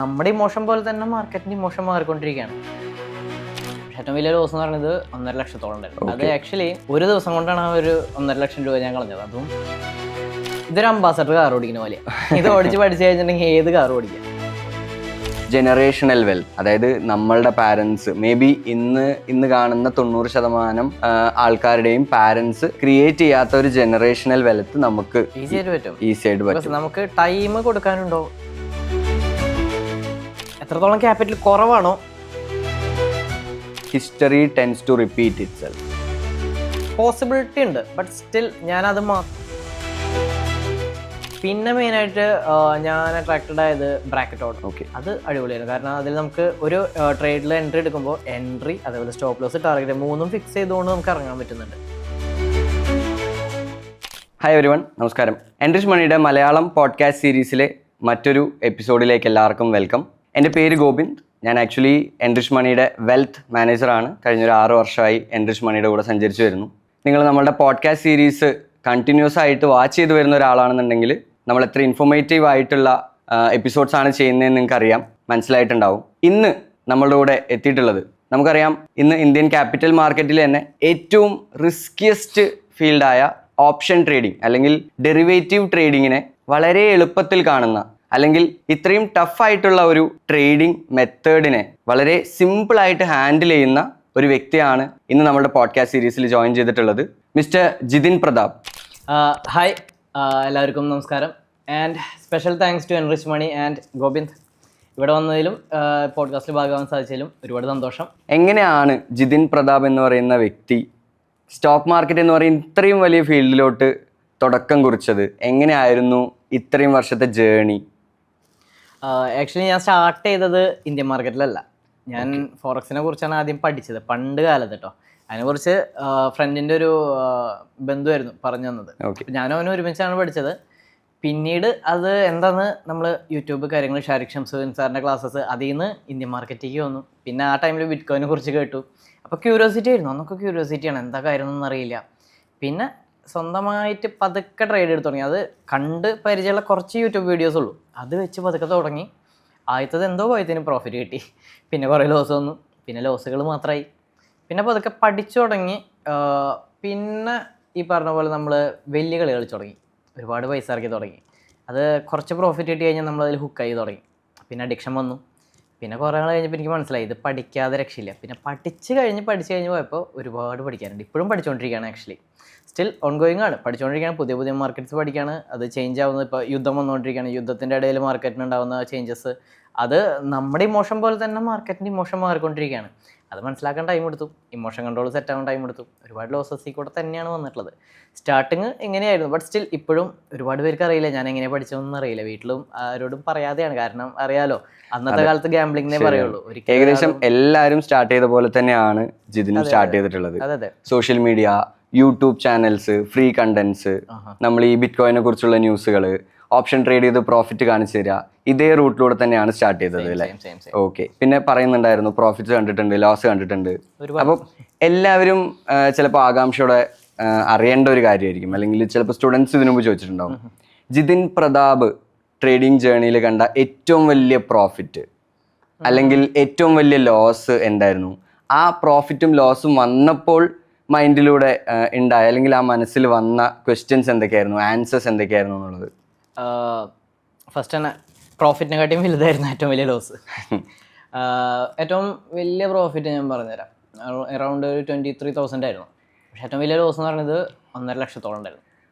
നമ്മുടെ ഇമോഷൻ പോലെ തന്നെ മാർക്കറ്റിന്റെ ഇമോഷൻ മാറിക്കൊണ്ടിരിക്കുകയാണ്. ഏറ്റവും വലിയ ലോസ് എന്ന് പറയുന്നത് 1.5 ലക്ഷത്തോളം ഉണ്ടായിരുന്നു. അത് ആക്ച്വലി ഒരു ദിവസം കൊണ്ടാണ് ആ ഒരു 1.5 ലക്ഷം രൂപ ഞാൻ കളഞ്ഞത്. അതും ഇതൊരു അംബാസഡർ കാർ ഓടിക്കുന്ന പോലെ. ഇത് ഓടിച്ച് പഠിച്ചു കഴിഞ്ഞിട്ടുണ്ടെങ്കിൽ ഏത് കാർ ഓടിക്കാം. ജനറേഷണൽ വെൽത്ത്, അതായത് നമ്മളുടെ പാരൻസ്, മേ ബി ഇന്ന് കാണുന്ന 90% ആൾക്കാരുടെയും പാരൻസ് ക്രിയേറ്റ് ചെയ്യാത്ത ഒരു ജനറേഷണൽ വെൽത്ത് നമുക്ക് ഈസി ആയിട്ട് പറ്റും. നമുക്ക് ടൈം കൊടുക്കാനുണ്ടോ, എത്രത്തോളം ക്യാപിറ്റൽ കുറവാണോ, history tends to repeat itself. Possibility ഉണ്ട്, ബട്ട് സ്റ്റിൽ ഞാനത് പിന്നെ മെയിനായിട്ട് ഞാൻ അട്രാക്റ്റഡ് ആയത് ബ്രാക്കറ്റ് ഓർഡർ. ഓക്കെ, അത് അടിപൊളിയായിരുന്നു. കാരണം അതിൽ നമുക്ക് ഒരു ട്രേഡിൽ എൻട്രി എടുക്കുമ്പോൾ എൻട്രി, അതേപോലെ സ്റ്റോപ്പ് ലോസ്, ടാർഗറ്റ് മൂന്നും ഫിക്സ് ചെയ്തുകൊണ്ട് നമുക്ക് ഇറങ്ങാൻ പറ്റുന്നുണ്ട്. ഹായ് എവരിവൺ, നമസ്കാരം. എൻറിച്ച് മണിയുടെ മലയാളം പോഡ്കാസ്റ്റ് സീരീസിലെ മറ്റൊരു എപ്പിസോഡിലേക്ക് എല്ലാവർക്കും വെൽക്കം. എൻ്റെ പേര് ഗോവിന്ദ്. ഞാൻ ആക്ച്വലി എൻറിച്ച് മണിയുടെ വെൽത്ത് മാനേജറാണ്. കഴിഞ്ഞൊരു 6 വർഷമായി എൻറിച്ച് മണിയുടെ കൂടെ സഞ്ചരിച്ചു വരുന്നു. നിങ്ങൾ നമ്മളുടെ പോഡ്കാസ്റ്റ് സീരീസ് കണ്ടിന്യൂസ് ആയിട്ട് വാച്ച് ചെയ്ത് വരുന്ന ഒരാളാണെന്നുണ്ടെങ്കിൽ നമ്മൾ എത്ര ഇൻഫോർമേറ്റീവ് ആയിട്ടുള്ള എപ്പിസോഡ്സ് ആണ് ചെയ്യുന്നതെന്ന് നിങ്ങൾക്ക് അറിയാം, മനസ്സിലായിട്ടുണ്ടാവും. ഇന്ന് നമ്മളുടെ കൂടെ എത്തിയിട്ടുള്ളത്, നമുക്കറിയാം ഇന്ന് ഇന്ത്യൻ ക്യാപിറ്റൽ മാർക്കറ്റിൽ തന്നെ ഏറ്റവും റിസ്കിയസ്റ്റ് ഫീൽഡായ ഓപ്ഷൻ ട്രേഡിംഗ് അല്ലെങ്കിൽ ഡെറിവേറ്റീവ് ട്രേഡിങ്ങിനെ വളരെ എളുപ്പത്തിൽ കാണുന്ന, അല്ലെങ്കിൽ ഇത്രയും ടഫായിട്ടുള്ള ഒരു ട്രേഡിംഗ് മെത്തേഡിനെ വളരെ സിമ്പിളായിട്ട് ഹാൻഡിൽ ചെയ്യുന്ന ഒരു വ്യക്തിയാണ് ഇന്ന് നമ്മുടെ പോഡ്കാസ്റ്റ് സീരീസിൽ ജോയിൻ ചെയ്തിട്ടുള്ളത്, മിസ്റ്റർ ജിതിൻ പ്രതാപ്. ഹായ്, എല്ലാവർക്കും നമസ്കാരം. And special thanks to Enrich Money and Govind. ഇവിടെ വന്നതിലും പോഡ്കാസ്റ്റിൽ ഭാഗമാകാൻ സാധിച്ചതിലും ഒരുപാട് സന്തോഷം. എങ്ങനെയാണ് ജിതിൻ പ്രതാപ് എന്ന് പറയുന്ന വ്യക്തി സ്റ്റോക്ക് മാർക്കറ്റ് എന്ന് പറയുന്ന ഇത്രയും വലിയ ഫീൽഡിലോട്ട് തുടക്കം കുറിച്ചത്? എങ്ങനെയായിരുന്നു ഇത്രയും വർഷത്തെ ജേണി? ആക്ച്വലി ഞാൻ സ്റ്റാർട്ട് ചെയ്തത് ഇന്ത്യൻ മാർക്കറ്റിലല്ല. ഞാൻ ഫോറക്സിനെ കുറിച്ചാണ് ആദ്യം പഠിച്ചത്, പണ്ട് കാലത്ത് കേട്ടോ. അതിനെക്കുറിച്ച് ഫ്രണ്ടിൻ്റെ ഒരു ബന്ധുവായിരുന്നു പറഞ്ഞു തന്നത്. ഞാനും അവനും ഒരുമിച്ചാണ് പഠിച്ചത്. പിന്നീട് അത് എന്താന്ന് നമ്മൾ യൂട്യൂബ് കാര്യങ്ങൾ, ഷാരിഖ് ഷംസുദ്ദീൻ സാറിൻ്റെ ക്ലാസ്സസ്, അതിൽ നിന്ന് ഇന്ത്യൻ മാർക്കറ്റിലേക്ക് വന്നു. പിന്നെ ആ ടൈമിൽ ബിറ്റ്കോയിനെ കുറിച്ച് കേട്ടു. അപ്പോൾ ക്യൂരിയോസിറ്റി ആയിരുന്നു, അന്നൊക്കെ ക്യൂരിയോസിറ്റിയാണ്, എന്താ കാര്യമൊന്നും അറിയില്ല. പിന്നെ സ്വന്തമായിട്ട് പതുക്കെ ട്രേഡ് എടുത്ത് തുടങ്ങി. അത് കണ്ട് പരിചയമുള്ള കുറച്ച് യൂട്യൂബ് വീഡിയോസ് ഉള്ളൂ, അത് വെച്ച് പതുക്കെ തുടങ്ങി. ആദ്യത്തത് എന്തോ പോയതിന് പ്രോഫിറ്റ് കിട്ടി, പിന്നെ കുറേ ലോസ് വന്നു, പിന്നെ ലോസുകൾ മാത്രമായി. പിന്നെ പതുക്കെ പഠിച്ചു തുടങ്ങി. പിന്നെ ഈ പറഞ്ഞ പോലെ നമ്മൾ വലിയ കളി കളിച്ചു തുടങ്ങി, ഒരുപാട് പൈസ ഇറക്കി തുടങ്ങി. അത് കുറച്ച് പ്രോഫിറ്റ് കിട്ടി കഴിഞ്ഞാൽ നമ്മളതിൽ ഹുക്കായി തുടങ്ങി. പിന്നെ അഡിക്ഷൻ വന്നു. പിന്നെ കുറേ നാൾ കഴിഞ്ഞപ്പോൾ എനിക്ക് മനസ്സിലായി ഇത് പഠിക്കാതെ രക്ഷയില്ല. പിന്നെ പഠിച്ചു കഴിഞ്ഞ് പോയപ്പോൾ ഒരുപാട് പഠിക്കാനുണ്ട്. ഇപ്പോഴും പഠിച്ചുകൊണ്ടിരിക്കുകയാണ്. ആക്ച്വലി സ്റ്റിൽ ഓൺഗോയിങ് ആണ്, പഠിച്ചുകൊണ്ടിരിക്കുകയാണ്. പുതിയ മാർക്കറ്റ്സ് പഠിക്കുകയാണ്. അത് ചേഞ്ച് ആവുന്നത്, ഇപ്പോൾ യുദ്ധം വന്നുകൊണ്ടിരിക്കുകയാണ്. യുദ്ധത്തിൻ്റെ ഇടയിൽ മാർക്കറ്റിന് ഉണ്ടാകുന്ന ചേഞ്ചസ്, അത് നമ്മുടെ ഇമോഷൻ പോലെ തന്നെ മാർക്കറ്റിൻ്റെ ഇമോഷൻ മാറിക്കൊണ്ടിരിക്കുകയാണ്. അത് മനസ്സിലാക്കാൻ ടൈം എടുത്തു, ഇമോഷൻ കൺട്രോൾ സെറ്റ് ആവാൻ ടൈം എടുത്തു. ഒരുപാട് ലോസസ് കൂടെ തന്നെയാണ് വന്നിട്ടുള്ളത്. സ്റ്റാർട്ടിങ് എങ്ങനെയായിരുന്നു, ബട്ട് സ്റ്റിൽ ഇപ്പോഴും ഒരുപാട് പേർക്ക് അറിയില്ല ഞാൻ എങ്ങനെ പഠിച്ചതൊന്നും അറിയില്ല. വീട്ടിലും ആരോടും പറയാതെയാണ്, കാരണം അറിയാലോ അന്നത്തെ കാലത്ത് ഗാംബ്ലിംഗിനെ പറയുള്ളൂ. ഏകദേശം എല്ലാവരും സ്റ്റാർട്ട് ചെയ്ത പോലെ തന്നെയാണ് ജിതിനും സ്റ്റാർട്ട് ചെയ്തിട്ടുള്ളത്. അതെ, social media, YouTube channels, free contents, നമ്മൾ ഈ ബിറ്റ്കോയിനെ കുറിച്ചുള്ള ന്യൂസുകൾ, ഓപ്ഷൻ ട്രേഡ് ചെയ്ത് പ്രോഫിറ്റ് കാണിച്ചു തരിക, ഇതേ റൂട്ടിലൂടെ തന്നെയാണ് സ്റ്റാർട്ട് ചെയ്തത് അല്ലേ? ഓക്കെ. പിന്നെ പറയുന്നുണ്ടായിരുന്നു പ്രോഫിറ്റ്സ് കണ്ടിട്ടുണ്ട്, ലോസ് കണ്ടിട്ടുണ്ട്. അപ്പം എല്ലാവരും ചിലപ്പോൾ ആകാംക്ഷയോടെ അറിയേണ്ട ഒരു കാര്യമായിരിക്കും, അല്ലെങ്കിൽ ചിലപ്പോൾ സ്റ്റുഡൻസ് ഇതിനു മുമ്പ് ചോദിച്ചിട്ടുണ്ടാവും, ജിതിൻ പ്രതാപ് ട്രേഡിംഗ് ജേർണിയിൽ കണ്ട ഏറ്റവും വലിയ പ്രോഫിറ്റ് അല്ലെങ്കിൽ ഏറ്റവും വലിയ ലോസ് എന്തായിരുന്നു? ആ പ്രോഫിറ്റും ലോസും വന്നപ്പോൾ മൈൻഡിലൂടെ ഉണ്ടായ, അല്ലെങ്കിൽ ആ മനസ്സിൽ വന്ന ക്വസ്റ്റ്യൻസ് എന്തൊക്കെയായിരുന്നു, ആൻസേഴ്സ് എന്തൊക്കെയായിരുന്നു എന്നുള്ളത്? ഫസ്റ്റ് തന്നെ പ്രോഫിറ്റിനെക്കാട്ടിയും വലുതായിരുന്നു ഏറ്റവും വലിയ ലോസ്. ഏറ്റവും വലിയ പ്രോഫിറ്റ് ഞാൻ പറഞ്ഞുതരാം, അറൗണ്ട് ഒരു 23,000 ആയിരുന്നു. പക്ഷെ ഏറ്റവും വലിയ ലോസ് എന്ന് പറയുന്നത് 1.5 ലക്ഷത്തോളം ഉണ്ടായിരുന്നു.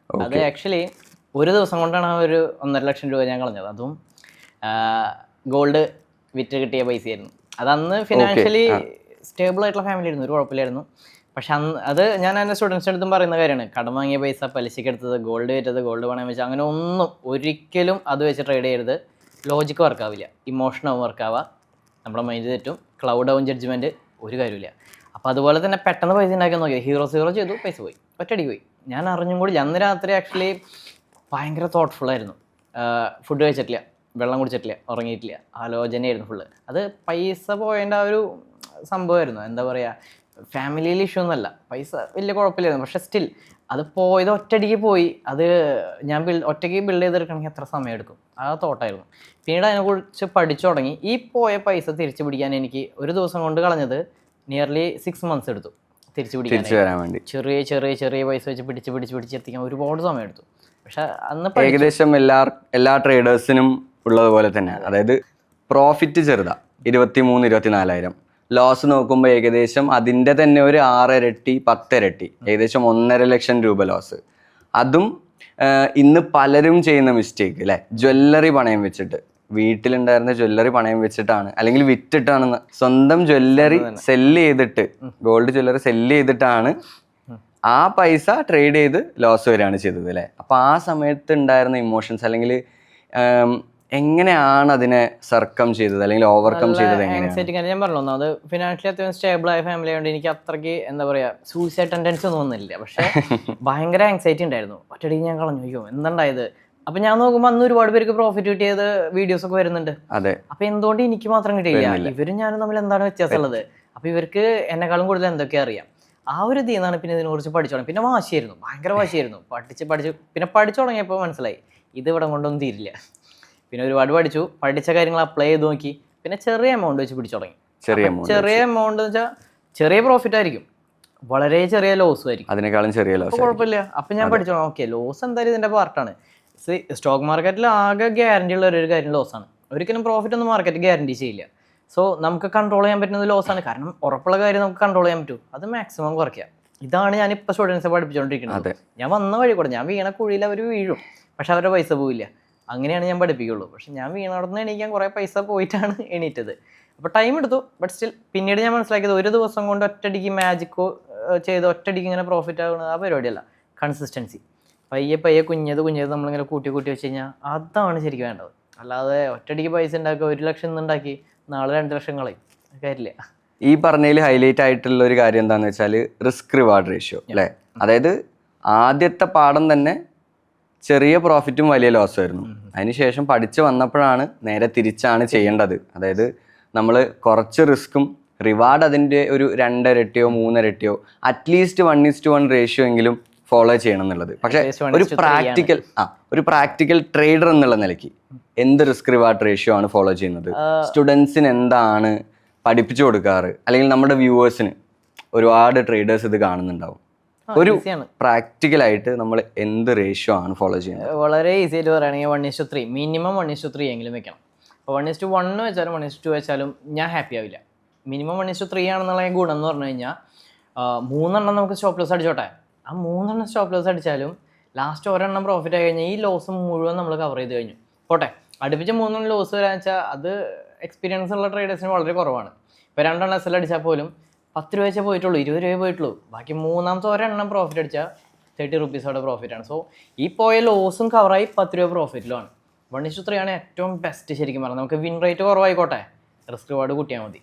അത് ആക്ച്വലി ഒരു ദിവസം കൊണ്ടാണ് ആ ഒരു 1.5 ലക്ഷം രൂപ ഞാൻ കളഞ്ഞത്. അതും ഗോൾഡ് വിറ്റ് കിട്ടിയ പൈസയായിരുന്നു. അത് അന്ന് ഫിനാൻഷ്യലി സ്റ്റേബിൾ ആയിട്ടുള്ള ഫാമിലി ആയിരുന്നു, ഒരു കുഴപ്പമില്ലായിരുന്നു. പക്ഷെ അത് ഞാൻ എൻ്റെ സ്റ്റുഡൻസിൻ്റെ അടുത്തും പറയുന്ന കാര്യമാണ്, കടം വാങ്ങിയ പൈസ പലിശയ്ക്ക് എടുത്തത്, ഗോൾഡ് വിറ്റത്, ഗോൾഡ് പണയം വെച്ചത്, അങ്ങനെ ഒന്നും ഒരിക്കലും അത് വെച്ച് ട്രേഡ് ചെയ്യരുത്. ലോജിക്ക് വർക്കാവില്ല, ഇമോഷനാവും വർക്കാവുക, നമ്മുടെ മൈൻഡ് തെറ്റും, ക്ലൗഡ് ആവും, ജഡ്ജ്മെൻറ്റ്, ഒരു കാര്യമില്ല. അപ്പോൾ അതുപോലെ തന്നെ പെട്ടെന്ന് പൈസ ഉണ്ടാക്കാൻ നോക്കിയത്, ഹീറോ ചെയ്തു, പൈസ പോയി, ഒറ്റയടിക്ക് പോയി. ഞാൻ അറിഞ്ഞും കൂടി അന്ന് രാത്രി ആക്ച്വലി ഭയങ്കര തോട്ട്ഫുള്ളായിരുന്നു. ഫുഡ് കഴിച്ചിട്ടില്ല, വെള്ളം കുടിച്ചിട്ടില്ല, ഉറങ്ങിയിട്ടില്ല, ആലോചനയായിരുന്നു ഫുള്ള്. അത് പൈസ പോയതിൻ്റെ ആ ഒരു സംഭവമായിരുന്നു. എന്താ പറയുക, ഫാമിലിയിൽ ഇഷ്യൂ ഒന്നുമല്ല, പൈസ വലിയ കുഴപ്പമില്ലായിരുന്നു. പക്ഷേ സ്റ്റിൽ അത് പോയത് ഒറ്റയടിക്ക് പോയി. അത് ഞാൻ ഒറ്റയ്ക്ക് ബിൽഡ് ചെയ്തെടുക്കണമെങ്കിൽ എത്ര സമയം എടുക്കും, ആ തോട്ടായിരുന്നു. പിന്നീട് അതിനെക്കുറിച്ച് പഠിച്ചു തുടങ്ങി. ഈ പോയ പൈസ തിരിച്ചു പിടിക്കാൻ എനിക്ക് ഒരു ദിവസം കൊണ്ട് കളഞ്ഞത് നിയർലി 6 months എടുത്തു തിരിച്ചു വരാൻ വേണ്ടി. ചെറിയ ചെറിയ ചെറിയ പൈസ വെച്ച് പിടിച്ച് എത്തിക്കാൻ ഒരുപാട് സമയം എടുത്തു. പക്ഷെ അന്ന് ഏകദേശം എല്ലാ ട്രേഡേഴ്സിനും ഉള്ളതുപോലെ തന്നെ, അതായത് പ്രോഫിറ്റ് ചെറുതാ 23,000-24,000, ലോസ് നോക്കുമ്പോൾ ഏകദേശം അതിൻ്റെ തന്നെ ഒരു 6 ഇരട്ടി 10 ഇരട്ടി, ഏകദേശം 1.5 ലക്ഷം രൂപ ലോസ്. അതും ഇന്ന് പലരും ചെയ്യുന്ന മിസ്റ്റേക്ക് അല്ലേ, ജ്വല്ലറി പണയം വെച്ചിട്ട്, വീട്ടിലുണ്ടായിരുന്ന ജ്വല്ലറി പണയം വെച്ചിട്ടാണ് അല്ലെങ്കിൽ വിറ്റിട്ടാണ് സ്വന്തം ജ്വല്ലറി സെല്ല് ചെയ്തിട്ട്, ഗോൾഡ് ജ്വല്ലറി സെല്ല് ചെയ്തിട്ടാണ് ആ പൈസ ട്രേഡ് ചെയ്ത് ലോസ് വരികയാണ് ചെയ്തത് അല്ലേ. അപ്പോൾ ആ സമയത്ത് ഉണ്ടായിരുന്ന ഇമോഷൻസ് അല്ലെങ്കിൽ എങ്ങനെയാണ് അതിനെ സർക്കം ചെയ്തത് അല്ലെങ്കിൽ ഓവർകം ചെയ്തത്? എങ്ങനെയാണ് ഞാൻ പറഞ്ഞു, അത് ഫിനാൻഷ്യലി അത്യാവശ്യം സ്റ്റേബിൾ ആയ ഫാമിലി ആയതുകൊണ്ട് എനിക്ക് അത്രയ്ക്ക് എന്താ പറയുക സൂയിസൈഡ് ടെൻഡൻസി ഒന്നും വന്നില്ല. പക്ഷേ ഭയങ്കര ആങ്സൈറ്റി ഉണ്ടായിരുന്നു. ഒറ്റയടിക്ക് ഞാൻ കളഞ്ഞു, അയ്യോ എന്തുണ്ടായത്. അപ്പൊ ഞാൻ നോക്കുമ്പോൾ അന്ന് ഒരുപാട് പേർക്ക് പ്രോഫിറ്റ് കിട്ടിയത് വീഡിയോസ് ഒക്കെ വരുന്നുണ്ട്. അതെ. അപ്പൊ എന്തുകൊണ്ട് എനിക്ക് മാത്രം കിട്ടിയില്ല? ഇവരും ഞാനും തമ്മിൽ എന്താണ് വ്യത്യാസമുള്ളത്? അപ്പൊ ഇവർക്ക് എന്നെക്കാളും കൂടുതൽ എന്തൊക്കെ അറിയാം. ആ ഒരു ഇതിന്നാണ് പിന്നെ ഇതിനെക്കുറിച്ച് പഠിച്ചു തുടങ്ങി. പിന്നെ വാശിയായിരുന്നു, ഭയങ്കര വാശിയായിരുന്നു. പിന്നെ പഠിച്ചു തുടങ്ങിയപ്പോൾ മനസ്സിലായി ഇത് ഇവിടെ കൊണ്ടൊന്നും തീരില്ല. പിന്നെ ഒരുപാട് പഠിച്ച കാര്യങ്ങൾ അപ്ലൈ ചെയ്ത് നോക്കി. പിന്നെ ചെറിയ എമൗണ്ട് വെച്ച് പിടിച്ചു തുടങ്ങി. ചെറിയ എമൗണ്ട് എന്ന് വെച്ചാൽ ചെറിയ പ്രോഫിറ്റ് ആയിരിക്കും, വളരെ ചെറിയ ലോസ് ആയിരിക്കും. അതിനേക്കാളും ചെറിയ ലോസ് കുഴപ്പമില്ല. അപ്പൊ ഞാൻ പഠിച്ചു, ഓക്കെ ലോസ് എന്തായാലും ഇതിന്റെ പാർട്ടാണ്. സ്റ്റോക്ക് മാർക്കറ്റിൽ ആകെ ഗ്യാരണ്ടി ഉള്ള ഒരു കാര്യം ലോസ് ആണ്. ഒരിക്കലും പ്രോഫിറ്റ് ഒന്നും മാർക്കറ്റ് ഗ്യാരണ്ടി ചെയ്യില്ല. സോ നമുക്ക് കൺട്രോൾ ചെയ്യാൻ പറ്റുന്നത് ലോസ് ആണ്. കാരണം ഉറപ്പുള്ള കാര്യം നമുക്ക് കൺട്രോൾ ചെയ്യാൻ പറ്റും, അത് മാക്സിമം കുറയ്ക്കുക. ഇതാണ് ഞാനിപ്പോൾ സ്റ്റുഡൻസിനെ പഠിപ്പിച്ചുകൊണ്ടിരിക്കുന്നത്. ഞാൻ വന്ന വഴി കൂടെ, ഞാൻ വീണ കുഴിയിൽ അവർ വീഴും, പക്ഷെ അവരുടെ പൈസ പോവില്ല. അങ്ങനെയാണ് ഞാൻ പഠിപ്പിക്കുള്ളൂ. പക്ഷെ ഞാൻ വീണവിടുന്ന് എണീക്കാൻ കുറേ പൈസ പോയിട്ടാണ് എണീറ്റത്. അപ്പോൾ ടൈം എടുത്തു, ബട്ട് സ്റ്റിൽ പിന്നീട് ഞാൻ മനസ്സിലാക്കിയത് ഒരു ദിവസം കൊണ്ട് ഒറ്റയടിക്ക് മാജിക്കോ ചെയ്ത് ഒറ്റയടിക്ക് ഇങ്ങനെ പ്രോഫിറ്റ് ആകുന്നത് ആ പരിപാടിയല്ല. കൺസിസ്റ്റൻസി, പയ്യെ കുഞ്ഞത് നമ്മളിങ്ങനെ കൂട്ടി വെച്ച് കഴിഞ്ഞാൽ അതാണ് ശരിക്കും വേണ്ടത്. അല്ലാതെ ഒറ്റയടിക്ക് പൈസ ഉണ്ടാക്കുക, 1 ലക്ഷം ഇന്നുണ്ടാക്കി നാളെ 2 ലക്ഷം കളയും, കാര്യമില്ല. ഈ പറഞ്ഞതിൽ ഹൈലൈറ്റ് ആയിട്ടുള്ള ഒരു കാര്യം എന്താണെന്ന് വെച്ചാൽ റിസ്ക് റിവാർഡ് റേഷ്യോ അല്ലേ. അതായത് ആദ്യത്തെ പാഠം തന്നെ ചെറിയ പ്രോഫിറ്റും വലിയ ലോസ് ആയിരുന്നു. അതിനുശേഷം പഠിച്ചു വന്നപ്പോഴാണ് നേരെ തിരിച്ചാണ് ചെയ്യേണ്ടത്. അതായത് നമ്മൾ കുറച്ച് റിസ്ക്കും റിവാർഡ് അതിൻ്റെ ഒരു 2 ഇരട്ടിയോ 3 ഇരട്ടിയോ അറ്റ്ലീസ്റ്റ് 1:1 റേഷ്യോ എങ്കിലും ഫോളോ ചെയ്യണം എന്നുള്ളത്. പക്ഷെ ഒരു പ്രാക്ടിക്കൽ ട്രേഡർ എന്നുള്ള നിലയ്ക്ക് എന്ത് റിസ്ക് റിവാർഡ് റേഷ്യോ ആണ് ഫോളോ ചെയ്യുന്നത്? സ്റ്റുഡൻസിന് എന്താണ് പഠിപ്പിച്ചു കൊടുക്കാറ്? അല്ലെങ്കിൽ നമ്മുടെ വ്യൂവേഴ്സിന്, ഒരുപാട് ട്രേഡേഴ്സ് ഇത് കാണുന്നുണ്ടാവും, ഒരു പ്രാക്ടിക്കൽ ആയിട്ട് നമ്മൾ എന്ത് റേഷ്യോ ആണ് ഫോളോ ചെയ്യുന്നത്? വളരെ ഈസി ആയിട്ട് പറയുകയാണെങ്കിൽ 1:3, മിനിമം 1:3 എങ്കിലും വെക്കണം. അപ്പോൾ 1:1 വെച്ചാലും 1:2 വെച്ചാലും ഞാൻ ഹാപ്പി ആവില്ല. മിനിമം 1:3 ആണെന്നുള്ള ഗുണം എന്ന് പറഞ്ഞു കഴിഞ്ഞാൽ 3 നമുക്ക് സ്റ്റോപ്പ് ലോസ് അടിച്ചോട്ടെ, ആ 3 സ്റ്റോപ്പ് ലോസ് അടിച്ചാലും ലാസ്റ്റ് ഒരെണ്ണം പ്രോഫിറ്റ് ആയി കഴിഞ്ഞാൽ ഈ ലോസ് മുഴുവൻ നമ്മൾ കവർ ചെയ്ത് കഴിഞ്ഞു. പോട്ടെ, അടുപ്പിച്ച് 3 ലോസ് വരാന്ന് വെച്ചാൽ അത് എക്സ്പീരിയൻസ് ഉള്ള ട്രേഡേഴ്സിന് വളരെ കുറവാണ്. ഇപ്പോൾ 2 SL അടിച്ചാൽ പോലും 10 രൂപ വെച്ചേ പോയിട്ടുള്ളൂ, 20 രൂപ പോയിട്ടുള്ളൂ. ബാക്കി 3ാമത്തെ ഒരെണ്ണം പ്രോഫിറ്റ് അടിച്ചാൽ 30 റുപ്പീസോടെ പ്രോഫിറ്റാണ്. സോ ഈ പോയ ലോസും കവറായി 10 രൂപ പ്രോഫിറ്റിലുമാണ്. 1:3 ആണ് ഏറ്റവും ബെസ്റ്റ് ശരിക്കും പറഞ്ഞാൽ. നമുക്ക് വിൻ റേറ്റ് കുറവായിക്കോട്ടെ, റിസ്ക് റിവാർഡ് കൂട്ടിയാൽ മതി.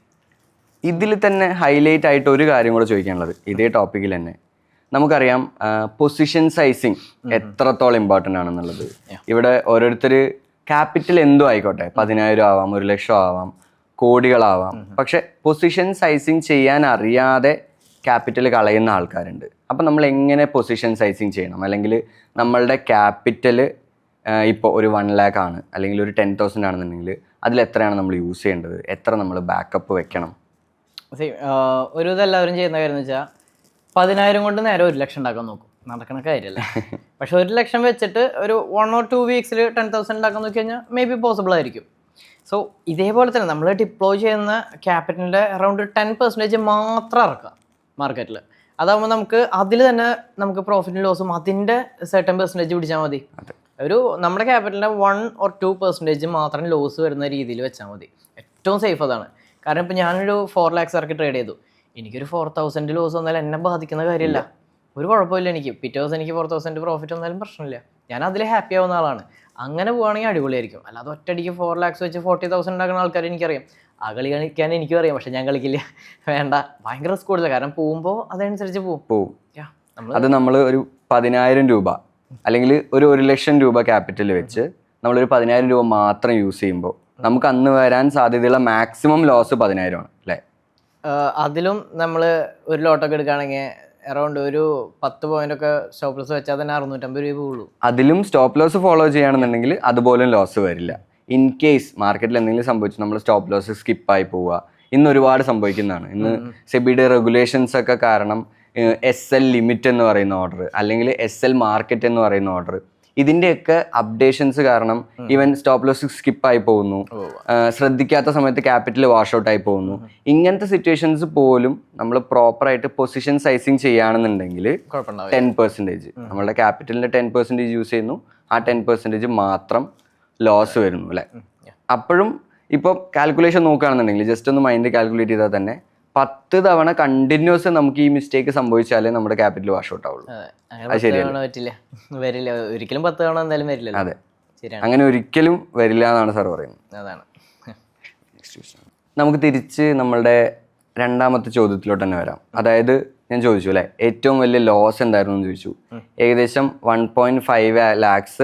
ഇതിൽ തന്നെ ഹൈലൈറ്റ് ആയിട്ട് ഒരു കാര്യം കൂടെ ചോദിക്കാനുള്ളത് ഇതേ ടോപ്പിക്കിൽ തന്നെ, നമുക്കറിയാം പൊസിഷൻ സൈസിങ് എത്രത്തോളം ഇമ്പോർട്ടൻ്റ് ആണെന്നുള്ളത്. ഇവിടെ ഓരോരുത്തർ ക്യാപിറ്റൽ എന്തോ ആയിക്കോട്ടെ, 10,000 ആവാം, 1 ലക്ഷം ആവാം, കോടികളാവാം, പക്ഷെ പൊസിഷൻ സൈസിങ് ചെയ്യാൻ അറിയാതെ ക്യാപിറ്റൽ കളയുന്ന ആൾക്കാരുണ്ട്. അപ്പം നമ്മൾ എങ്ങനെ പൊസിഷൻ സൈസിങ് ചെയ്യണം? അല്ലെങ്കിൽ നമ്മളുടെ ക്യാപിറ്റൽ ഇപ്പോൾ ഒരു 1 lakh ആണ്, അല്ലെങ്കിൽ ഒരു 10,000 ആണെന്നുണ്ടെങ്കിൽ അതിൽ എത്രയാണ് നമ്മൾ യൂസ് ചെയ്യേണ്ടത്? എത്ര നമ്മൾ ബാക്കപ്പ് വെക്കണം? ഒരു ഇതെല്ലാവരും ചെയ്യുന്ന കാര്യം എന്ന് വെച്ചാൽ 10,000 കൊണ്ട് നേരെ 1 ലക്ഷം ഉണ്ടാക്കാൻ നോക്കും. നടക്കുന്ന കാര്യമല്ല. പക്ഷെ 1 ലക്ഷം വെച്ചിട്ട് ഒരു 1 or 2 വീക്സിൽ 10,000 ഉണ്ടാക്കാൻ നോക്കി കഴിഞ്ഞാൽ മേ ബി പോസിബിൾ ആയിരിക്കും. സോ ഇതേപോലെ തന്നെ നമ്മൾ ഡിപ്ലോയ് ചെയ്യുന്ന ക്യാപിറ്റലിൻ്റെ അറൗണ്ട് 10% മാത്രം ഇറക്കുക മാർക്കറ്റിൽ. അതാകുമ്പോൾ നമുക്ക് അതിൽ തന്നെ നമുക്ക് പ്രോഫിറ്റും ലോസും അതിൻ്റെ സർട്ടൻ പെർസെൻറ്റേജ് പിടിച്ചാൽ മതി. ഒരു നമ്മുടെ ക്യാപിറ്റലിൻ്റെ 1 or 2% മാത്രം ലോസ് വരുന്ന രീതിയിൽ വെച്ചാൽ മതി. ഏറ്റവും സേഫ് അതാണ്. കാരണം ഇപ്പോൾ ഞാനൊരു 4 lakhs ഇറക്കി ട്രേഡ് ചെയ്തു, എനിക്കൊരു 4,000 ലോസ് വന്നാലും എന്നെ ബാധിക്കുന്ന കാര്യമില്ല, ഒരു കുഴപ്പമില്ല. എനിക്ക് പിറ്റേ ദിവസം എനിക്ക് 4,000 പ്രോഫിറ്റ് വന്നാലും പ്രശ്നമില്ല, ഞാൻ അതിൽ ഹാപ്പി ആവുന്ന ആളാണ്. അങ്ങനെ പോവുകയാണെങ്കിൽ അടിപൊളിയായിരിക്കും. അല്ലാതെ ഒറ്റയടിക്ക് 4 lakhs വെച്ച് 40,000 ഉണ്ടാക്കുന്ന ആൾക്കാർ എനിക്കറിയാം. ആ കളി കളിക്കാൻ എനിക്കും അറിയാം, പക്ഷെ ഞാൻ കളിക്കില്ല, വേണ്ട, ഭയങ്കര റിസ്ക് കൂടുതൽ. കാരണം പോകുമ്പോൾ അതനുസരിച്ച് പോവും. അത് നമ്മൾ ഒരു 10,000 രൂപ അല്ലെങ്കിൽ ഒരു 1 ലക്ഷം രൂപ ക്യാപിറ്റൽ വെച്ച് നമ്മളൊരു 10,000 രൂപ മാത്രം യൂസ് ചെയ്യുമ്പോൾ നമുക്ക് അന്ന് വരാൻ സാധ്യതയുള്ള മാക്സിമം ലോസ് 10,000 ആണ് അല്ലേ? അതിലും നമ്മൾ ഒരു ലോട്ടൊക്കെ എടുക്കുകയാണെങ്കിൽ അറൗണ്ട് ഒരു 10 പോയിന്റ് ഒക്കെ സ്റ്റോപ്പ് ലോസ് വെച്ചാൽ തന്നെ 650 രൂപ ഉള്ളൂ. അതിലും സ്റ്റോപ്പ് ലോസ് ഫോളോ ചെയ്യുകയാണെന്നുണ്ടെങ്കിൽ അതുപോലും ലോസ് വരില്ല. ഇൻ കേസ് മാർക്കറ്റിൽ എന്തെങ്കിലും സംഭവിച്ചു നമ്മൾ സ്റ്റോപ്പ് ലോസ് സ്കിപ്പായി പോവുക, ഇന്ന് ഒരുപാട് സംഭവിക്കുന്നതാണ്. ഇന്ന് സെബിയുടെ റെഗുലേഷൻസ് ഒക്കെ കാരണം SL ലിമിറ്റ് എന്ന് പറയുന്ന ഓർഡർ അല്ലെങ്കിൽ SL മാർക്കറ്റ് എന്ന് പറയുന്ന ഓർഡർ, ഇതിൻ്റെയൊക്കെ അപ്ഡേഷൻസ് കാരണം ഈവൻ സ്റ്റോപ്പ് ലോസ് സ്കിപ്പായി പോകുന്നു, ശ്രദ്ധിക്കാത്ത സമയത്ത് ക്യാപിറ്റൽ വാഷ് ഔട്ട് ആയി പോകുന്നു. ഇങ്ങനത്തെ സിറ്റുവേഷൻസ് പോലും നമ്മൾ പ്രോപ്പറായിട്ട് പൊസിഷൻ സൈസിങ് ചെയ്യുകയാണെന്നുണ്ടെങ്കിൽ 10% നമ്മളുടെ ക്യാപിറ്റലിൻ്റെ 10% യൂസ് ചെയ്യുന്നു, ആ 10% മാത്രം ലോസ് വരുന്നു അല്ലേ. അപ്പോഴും ഇപ്പോൾ കാൽക്കുലേഷൻ നോക്കുകയാണെന്നുണ്ടെങ്കിൽ ജസ്റ്റ് ഒന്ന് മൈൻഡ് കാൽക്കുലേറ്റ് ചെയ്താൽ തന്നെ 10 തവണ കണ്ടിന്യൂസ് നമുക്ക് ഈ മിസ്റ്റേക്ക് സംഭവിച്ചാലേ നമ്മുടെ ക്യാപിറ്റൽ വാഷ് ഔട്ട് ആവുള്ളൂ. പറ്റില്ല, വരില്ല ഒരിക്കലും. 10 തവണ എന്തായാലും വരില്ല. അതെ, അങ്ങനെ ഒരിക്കലും വരില്ല എന്നാണ് സാർ പറയുന്നത്. അതാണ്. നമുക്ക് തിരിച്ച് നമ്മളുടെ രണ്ടാമത്തെ ചോദ്യത്തിലോട്ട് തന്നെ വരാം. അതായത് ഞാൻ ചോദിച്ചു അല്ലേ, ഏറ്റവും വലിയ ലോസ് എന്തായിരുന്നു എന്ന് ചോദിച്ചു. ഏകദേശം 1.5 lakhs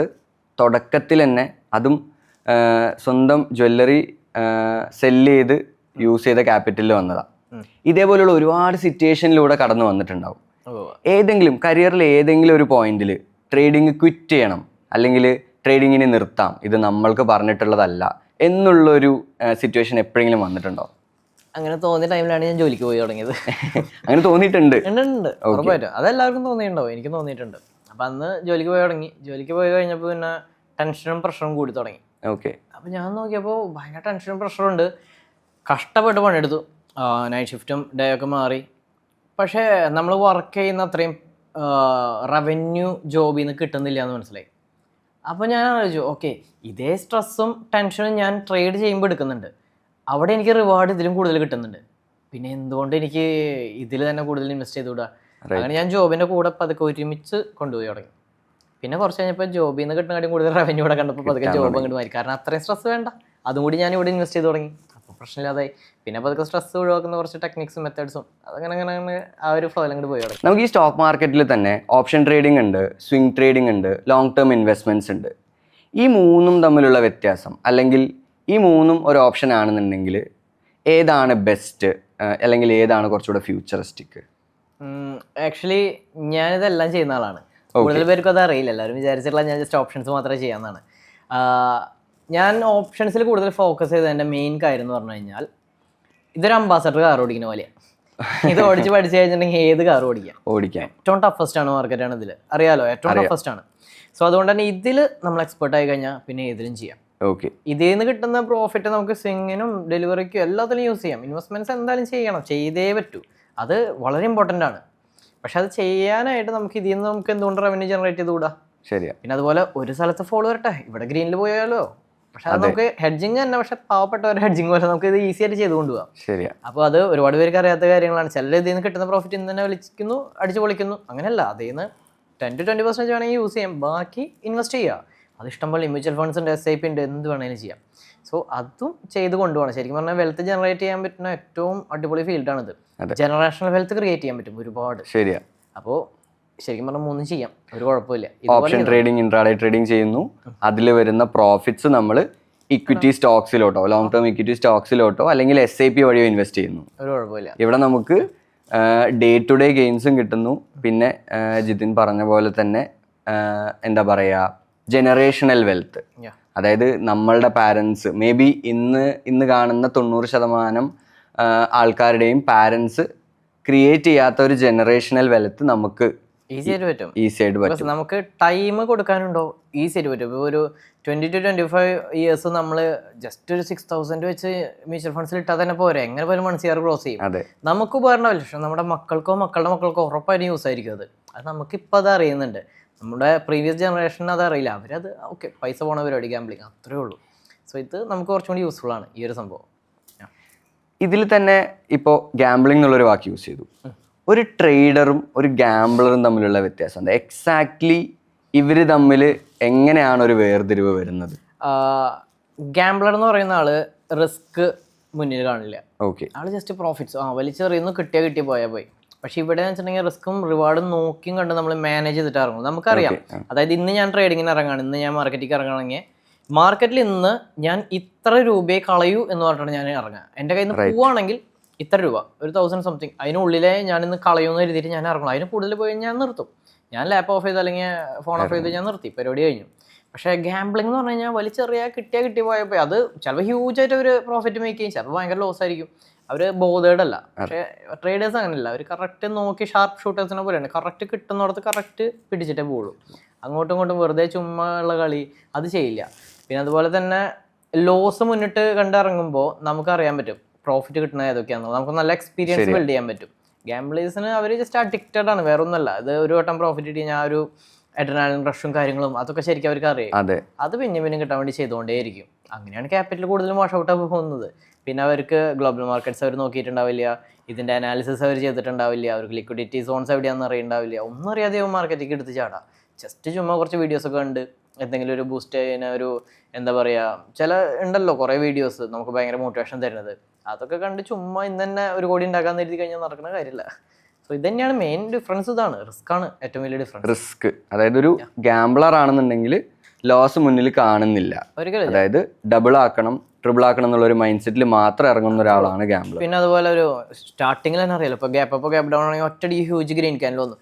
തുടക്കത്തിൽ തന്നെ, അതും സ്വന്തം ജ്വല്ലറി സെല്ല് ചെയ്ത് യൂസ് ചെയ്ത ക്യാപിറ്റലിൽ വന്നതാണ്. ഇതേപോലെയുള്ള ഒരുപാട് സിറ്റുവേഷനിലൂടെ കടന്നു വന്നിട്ടുണ്ടാവും. ഏതെങ്കിലും കരിയറിൽ ഏതെങ്കിലും ഒരു പോയിന്റിൽ ട്രേഡിങ് ക്വിറ്റ് ചെയ്യണം അല്ലെങ്കിൽ ട്രേഡിങ്ങിനെ നിർത്താം, ഇത് നമ്മൾക്ക് പറഞ്ഞിട്ടുള്ളതല്ല എന്നുള്ളൊരു സിറ്റുവേഷൻ എപ്പോഴെങ്കിലും വന്നിട്ടുണ്ടോ? അങ്ങനെ തോന്നിയ ടൈമിലാണ് ഞാൻ ജോലിക്ക് പോയി തുടങ്ങിയത്. അങ്ങനെ തോന്നിയിട്ടുണ്ട്? ഉണ്ട്, ഉറപ്പായിട്ടും. അതെല്ലാവർക്കും തോന്നിയിട്ടുണ്ടാവും, എനിക്ക് തോന്നിയിട്ടുണ്ട്. അപ്പം അന്ന് ജോലിക്ക് പോയി തുടങ്ങി. ജോലിക്ക് പോയി കഴിഞ്ഞപ്പോൾ പിന്നെ ടെൻഷനും പ്രഷറും കൂടി തുടങ്ങി. ഓക്കെ. അപ്പം ഞാൻ നോക്കിയപ്പോൾ ഭയങ്കര ടെൻഷനും പ്രഷറും ഉണ്ട്. കഷ്ടപ്പെട്ട് പണിയെടുത്തു, നൈറ്റ് ഷിഫ്റ്റും ഡേ ഒക്കെ മാറി. പക്ഷേ നമ്മൾ വർക്ക് ചെയ്യുന്ന അത്രയും റവന്യൂ ജോബിൽ നിന്ന് കിട്ടുന്നില്ല എന്ന് മനസ്സിലായി. അപ്പോൾ ഞാൻ ആലോചിച്ചു, ഓക്കെ, ഇതേ സ്ട്രെസ്സും ടെൻഷനും ഞാൻ ട്രേഡ് ചെയ്യുമ്പോൾ എടുക്കുന്നുണ്ട്, അവിടെ എനിക്ക് റിവാർഡ് ഇതിലും കൂടുതൽ കിട്ടുന്നുണ്ട്, പിന്നെ എന്തുകൊണ്ട് എനിക്ക് ഇതിൽ തന്നെ കൂടുതൽ ഇൻവെസ്റ്റ് ചെയ്തുകൂടാ? അങ്ങനെ ഞാൻ ജോബിൻ്റെ കൂടെ പതുക്കെ ഒരുമിച്ച് കൊണ്ടുപോയി തുടങ്ങി. പിന്നെ കുറച്ച് കഴിഞ്ഞപ്പോൾ ജോബിൽ നിന്ന് കിട്ടുന്ന കാര്യം കൂടുതൽ റവന്യൂ കൂടെ കണ്ടപ്പോൾ പതുക്കെ ജോബ് അങ്ങോട്ട് മാറി. കാരണം അത്രയും സ്ട്രെസ് വേണ്ട, അതും കൂടി ഞാൻ ഇവിടെ ഇൻവെസ്റ്റ് ചെയ്ത് തുടങ്ങി. അപ്പോൾ പ്രശ്നമില്ലാതായി. പിന്നെ പതുക്കെ സ്ട്രെസ് ഒഴിവാക്കുന്ന കുറച്ച് ടെക്നിക്സും മെത്തേഡ്സും അതങ്ങനെ അങ്ങനെ ആ ഒരു ഫ്ലോയിൽ അങ്ങോട്ട് പോയി തുടങ്ങി. നമുക്ക് ഈ സ്റ്റോക്ക് മാർക്കറ്റിൽ തന്നെ ഓപ്ഷൻ ട്രേഡിംഗ് ഉണ്ട്, സ്വിംഗ് ട്രേഡിംഗ് ഉണ്ട്, ലോങ് ടേം ഇൻവെസ്റ്റ്മെൻറ്റ്സ് ഉണ്ട്. ഈ മൂന്നും തമ്മിലുള്ള വ്യത്യാസം, അല്ലെങ്കിൽ ഈ മൂന്നും ഒരു ഓപ്ഷൻ ആണെന്നുണ്ടെങ്കിൽ ഏതാണ് ബെസ്റ്റ്, അല്ലെങ്കിൽ ഏതാണ് കുറച്ചുകൂടെ ഫ്യൂച്ചറിസ്റ്റിക്? ആക്ച്വലി ഞാനിതെല്ലാം ചെയ്യുന്ന ആളാണ്. കൂടുതൽ പേർക്കും അത് അറിയില്ല. എല്ലാവരും വിചാരിച്ചിട്ടുള്ള ഞാൻ ജസ്റ്റ് ഓപ്ഷൻസ് മാത്രമേ ചെയ്യാവുന്നതാണ്. ഞാൻ ഓപ്ഷൻസിൽ കൂടുതൽ ഫോക്കസ് ചെയ്തതിൻ്റെ മെയിൻ കാര്യം എന്ന് പറഞ്ഞു കഴിഞ്ഞാൽ, ഇതൊരു അംബാസഡർ കാർ ഓടിക്കുന്ന പോലെയാണ്. ഇത് ഓടിച്ച് പഠിച്ചു കഴിഞ്ഞിട്ടുണ്ടെങ്കിൽ ഏത് കാർ ഓടിക്കാം. ഏറ്റവും ടഫസ്റ്റ് ആണ് മാർക്കറ്റാണ് ഇതിൽ, അറിയാലോ, ഏറ്റവും ടഫസ്റ്റ് ആണ്. സോ അതുകൊണ്ട് തന്നെ ഇതിൽ നമ്മൾ എക്സ്പെർട്ട് ആയി കഴിഞ്ഞാൽ പിന്നെ ഏതിലും ചെയ്യാം. ഓക്കെ. ഇതിൽ നിന്ന് കിട്ടുന്ന പ്രോഫിറ്റ് നമുക്ക് സ്വിങ്ങിനും ഡെലിവറിക്കും എല്ലാത്തിലും യൂസ് ചെയ്യാം. ഇൻവെസ്റ്റ്മെന്റ്സ് എന്തായാലും ചെയ്യണം, ചെയ്തേ പറ്റൂ. അത് വളരെ ഇമ്പോർട്ടൻ്റ് ആണ്. പക്ഷെ അത് ചെയ്യാനായിട്ട് നമുക്ക് ഇതിൽ നിന്ന് നമുക്ക് എന്തുകൊണ്ട് റവന്യൂ ജനറേറ്റ് ചെയ്തുകൂടാ? ശരിയാ. പിന്നെ അതുപോലെ ഒരു സ്ഥലത്ത് ഫോളോ വരട്ടെ, ഇവിടെ ഗ്രീനിൽ പോയാലോ. പക്ഷെ അത് നമുക്ക് ഹെഡ്ജിങ് തന്നെ, പക്ഷെ പാവപ്പെട്ട ഒരു ഹെഡ്ജിങ് പോലെ നമുക്ക് ഇത് ഈസി ആയിട്ട് ചെയ്ത് കൊണ്ടുപോകാം. ശരിയാ. അപ്പോൾ അത് ഒരുപാട് പേർക്ക് അറിയാത്ത കാര്യങ്ങളാണ്. ചിലർ ഇതിൽ നിന്ന് കിട്ടുന്ന പ്രോഫിറ്റ് ഇന്ന് തന്നെ വിളിക്കുന്നു, അടിച്ചു പൊളിക്കുന്നു. അങ്ങനെയല്ല, അതിൽ നിന്ന് 10 to 20% വേണമെങ്കിൽ യൂസ് ചെയ്യാം, ബാക്കി ഇൻവെസ്റ്റ് ചെയ്യുക. അത് ഇഷ്ടംപോലെ മ്യൂച്വൽ ഫണ്ട്സ് ഉണ്ട്, SIP ഉണ്ട്, എന്ത് വേണമെങ്കിലും ചെയ്യാം. സോ അതും ചെയ്ത് കൊണ്ടുപോകണം. ശരിക്കും പറഞ്ഞാൽ വെൽത്ത് ജനറേറ്റ് ചെയ്യാൻ പറ്റുന്ന ഏറ്റവും അടിപൊളി ഫീൽഡാണിത്. ജനറേഷണൽ വെൽത്ത് ക്രിയേറ്റ് ചെയ്യാൻ പറ്റും ഒരുപാട്. ശരിയാ. അപ്പോൾ ശരിക്കും പറഞ്ഞാൽ മൂന്നും ചെയ്യാം, ഒരു കുഴപ്പമില്ല. ഓപ്ഷൻ ട്രേഡിംഗ്, ഇൻട്രാഡേ ട്രേഡിംഗ് ചെയ്യുന്നു. അതിൽ വരുന്ന പ്രോഫിറ്റ്സ് നമ്മൾ ഇക്വിറ്റി സ്റ്റോക്സിലോട്ടോ, ലോങ് ടേം ഇക്വിറ്റി സ്റ്റോക്സിലോട്ടോ അല്ലെങ്കിൽ SIP വഴിയോ ഇൻവെസ്റ്റ് ചെയ്യുന്നു. ഒരു കുഴപ്പമില്ല. ഇവിടെ നമുക്ക് ഡേ ടു ഡേ ഗെയിൻസും കിട്ടുന്നു. പിന്നെ ജിതിൻ പറഞ്ഞ പോലെ തന്നെ എന്താ പറയുക, ജനറേഷണൽ വെൽത്ത്. അതായത് നമ്മളുടെ പാരൻസ്, മേ ബി ഇന്ന് കാണുന്ന 90% ആൾക്കാരുടെയും പാരൻസ് ക്രിയേറ്റ് ചെയ്യാത്ത ഒരു ജനറേഷണൽ വെൽത്ത് നമുക്ക് ഈസി ആയിട്ട് പറ്റും. നമുക്ക് ടൈം കൊടുക്കാനുണ്ടോ? ഈസി ആയിട്ട് പറ്റും. ഇപ്പോൾ ഒരു 20 to 25 years നമ്മൾ ജസ്റ്റ് ഒരു 6,000 വെച്ച് മ്യൂച്വൽ ഫണ്ട്സിൽ ഇട്ടാൽ തന്നെ പോരെ, എങ്ങനെ പോലും 1 year ക്രോസ് ചെയ്യും. നമുക്ക് ഉപകാരമില്ല, പക്ഷെ നമ്മുടെ മക്കൾക്കോ മക്കളുടെ മക്കൾക്കോ ഉറപ്പായിട്ടും യൂസ് ആയിരിക്കും അത്. നമുക്കിപ്പോൾ അത് അറിയുന്നുണ്ട്, നമ്മുടെ പ്രീവിയസ് ജനറേഷന് അത് അറിയില്ല. അവരത് ഓക്കെ, പൈസ പോണ പരിപാടി, ഗാംബ്ലിങ്, അത്രേ ഉള്ളൂ. സോ ഇത് നമുക്ക് കുറച്ചും കൂടി യൂസ്ഫുൾ ആണ് ഈ ഒരു സംഭവം. ഇതിൽ തന്നെ ഇപ്പോൾ ഗാംബ്ലിംഗ് എന്നുള്ളൊരു വാക്ക് യൂസ് ചെയ്തു. ഒരു ട്രേഡറും ഒരു ഗാംബ്ലറും തമ്മിലുള്ള വ്യത്യാസം എന്താ? എക്സാക്ട്ലി ഇവർ തമ്മിൽ എങ്ങനെയാണ് ഒരു വേർതിരിവ് വരുന്നത്? ഗാംബ്ലർ എന്ന് പറയുന്ന ആള് റിസ്ക് മുന്നിൽ കാണില്ല. ഓക്കെ. ആള് ജസ്റ്റ് പ്രോഫിറ്റ്സ് വലിച്ചെറിയുന്നു, കിട്ടിയാൽ പോയാൽ പോയി. പക്ഷെ ഇവിടെ വെച്ചിട്ടുണ്ടെങ്കിൽ റിസ്ക്കും റിവാർഡും നോക്കിയും കണ്ട് നമ്മൾ മാനേജ് ചെയ്തിട്ട് ഇറങ്ങും. നമുക്കറിയാം, അതായത് ഇന്ന് ഞാൻ ട്രേഡിങ്ങിന് ഇറങ്ങുകയാണ്, ഇന്ന് ഞാൻ മാർക്കറ്റിലേക്ക് ഇറങ്ങണമെങ്കിൽ മാർക്കറ്റിൽ ഇന്ന് ഞാൻ ഇത്ര രൂപയെ കളയൂ എന്ന് പറഞ്ഞിട്ടാണ് ഞാൻ ഇറങ്ങുക. എൻ്റെ കയ്യിൽ നിന്ന് പോവുകയാണെങ്കിൽ ഇത്ര രൂപ, ഒരു 1000 സംതിങ്, അതിനുള്ളിലെ ഞാനിന്ന് കളയുമെന്ന് എഴുതിയിട്ട് ഞാൻ ഇറങ്ങണം. അതിന് കൂടുതൽ പോയി ഞാൻ നിർത്തും. ഞാൻ ലാപ്പ് ഓഫ് ചെയ്ത് അല്ലെങ്കിൽ ഫോൺ ഓഫ് ചെയ്ത് ഞാൻ നിർത്തി, പരിപാടി കഴിഞ്ഞു. പക്ഷേ ഗാംബ്ലിംഗ് എന്ന് പറഞ്ഞു കഴിഞ്ഞാൽ വലിച്ചെറിയാ കിട്ടി പോയപ്പോൾ അത് ചിലപ്പോൾ ഹ്യൂജായിട്ട് ഒരു പ്രോഫിറ്റ് മേക്ക് ചെയ്യും, ചിലപ്പോൾ ഭയങ്കര ലോസ് ആയിരിക്കും. അവർ ബോധേഡ് അല്ല. പക്ഷേ ട്രേഡേഴ്സ് അങ്ങനെയല്ല, അവർ കറക്റ്റ് നോക്കി ഷാർപ്പ് ഷൂട്ടേഴ്സിനെ പോലെയാണ്, കറക്റ്റ് കിട്ടുന്നിടത്ത് കറക്റ്റ് പിടിച്ചിട്ടേ പോകുള്ളൂ. അങ്ങോട്ടും ഇങ്ങോട്ടും വെറുതെ ചുമ്മാ ഉള്ള കളി അത് ചെയ്യില്ല. പിന്നെ അതുപോലെ തന്നെ ലോസ് മുന്നിട്ട് കണ്ടിറങ്ങുമ്പോൾ നമുക്കറിയാൻ പറ്റും പ്രോഫിറ്റ് കിട്ടുന്നത് ഏതൊക്കെയാണെന്ന്. നമുക്ക് നല്ല എക്സ്പീരിയൻസ് ബിൽഡ് ചെയ്യാൻ പറ്റും. ഗാംബ്ലേഴ്സിന് അവർ ജസ്റ്റ് അഡിക്റ്റഡ് ആണ്, വേറെ ഒന്നല്ല. ഇത് ഒരു വട്ടം പ്രോഫിറ്റ് കിട്ടി ഞാൻ ഒരു അഡ്രിനാലിൻ റഷും കാര്യങ്ങളും അതൊക്കെ ശരിക്കും അവർക്ക് അറിയാം. അത് പിന്നെ കിട്ടാൻ വേണ്ടി ചെയ്തുകൊണ്ടേയിരിക്കും. അങ്ങനെയാണ് ക്യാപിറ്റൽ കൂടുതലും വാഷ് ഔട്ട് ആയി പോകുന്നത്. പിന്നെ അവർക്ക് ഗ്ലോബൽ മാർക്കറ്റ്സ് അവർ നോക്കിയിട്ടുണ്ടാവില്ല, ഇതിൻ്റെ അനാലിസിസ് അവർ ചെയ്തിട്ടുണ്ടാവില്ല, അവർക്ക് ലിക്വിഡിറ്റി സോൺസ് എവിടെയാണെന്ന് അറിയുണ്ടാവില്ല. ഒന്നും അറിയാതെ മാർക്കറ്റിലേക്ക് എടുത്ത് ചാടാം. ജസ്റ്റ് ചുമ്മാ കുറച്ച് വീഡിയോസൊക്കെ കണ്ട് എന്തെങ്കിലും ഒരു ബൂസ്റ്റ് ചെയ്യുന്ന ഒരു എന്താ പറയുക, ചില ഉണ്ടല്ലോ കുറേ വീഡിയോസ് നമുക്ക് ഭയങ്കര മോട്ടിവേഷൻ തരുന്നത്, അതൊക്കെ കണ്ട് ചുമ്മാ ഇന്ന് തന്നെ 1 കോടി ഉണ്ടാക്കാന്ന് എഴുതി കഴിഞ്ഞാൽ നടക്കുന്ന കാര്യമില്ല. സോ ഇത് തന്നെയാണ് മെയിൻ ഡിഫറൻസ്. ഇതാണ് റിസ്ക് ആണ് ഏറ്റവും വലിയ ഡിഫറൻസ്. റിസ്ക്, അതായത് ഒരു ഗാംബ്ലർ ആണെന്നുണ്ടെങ്കിൽ ലോസ് മുന്നിൽ കാണുന്നില്ല, അതായത് ഡബിൾ ആക്കണം ട്രിപ്പിൾ ആക്കണം എന്നുള്ള ഒരു മൈൻഡ് സെറ്റിൽ മാത്രം ഇറങ്ങുന്ന ഒരാളാണ് ഗാംബ്ലർ. പിന്നെ അതുപോലെ ഒരു സ്റ്റാർട്ടിങ്ങിൽ തന്നെ അറിയാലോ, ഇപ്പോൾ ഗ്യാപ്പ് ഡൗൺ ആണെങ്കിൽ ഒറ്റടി ഹ്യൂജ് ഗ്രീൻ ക്യാനിൽ വന്നു.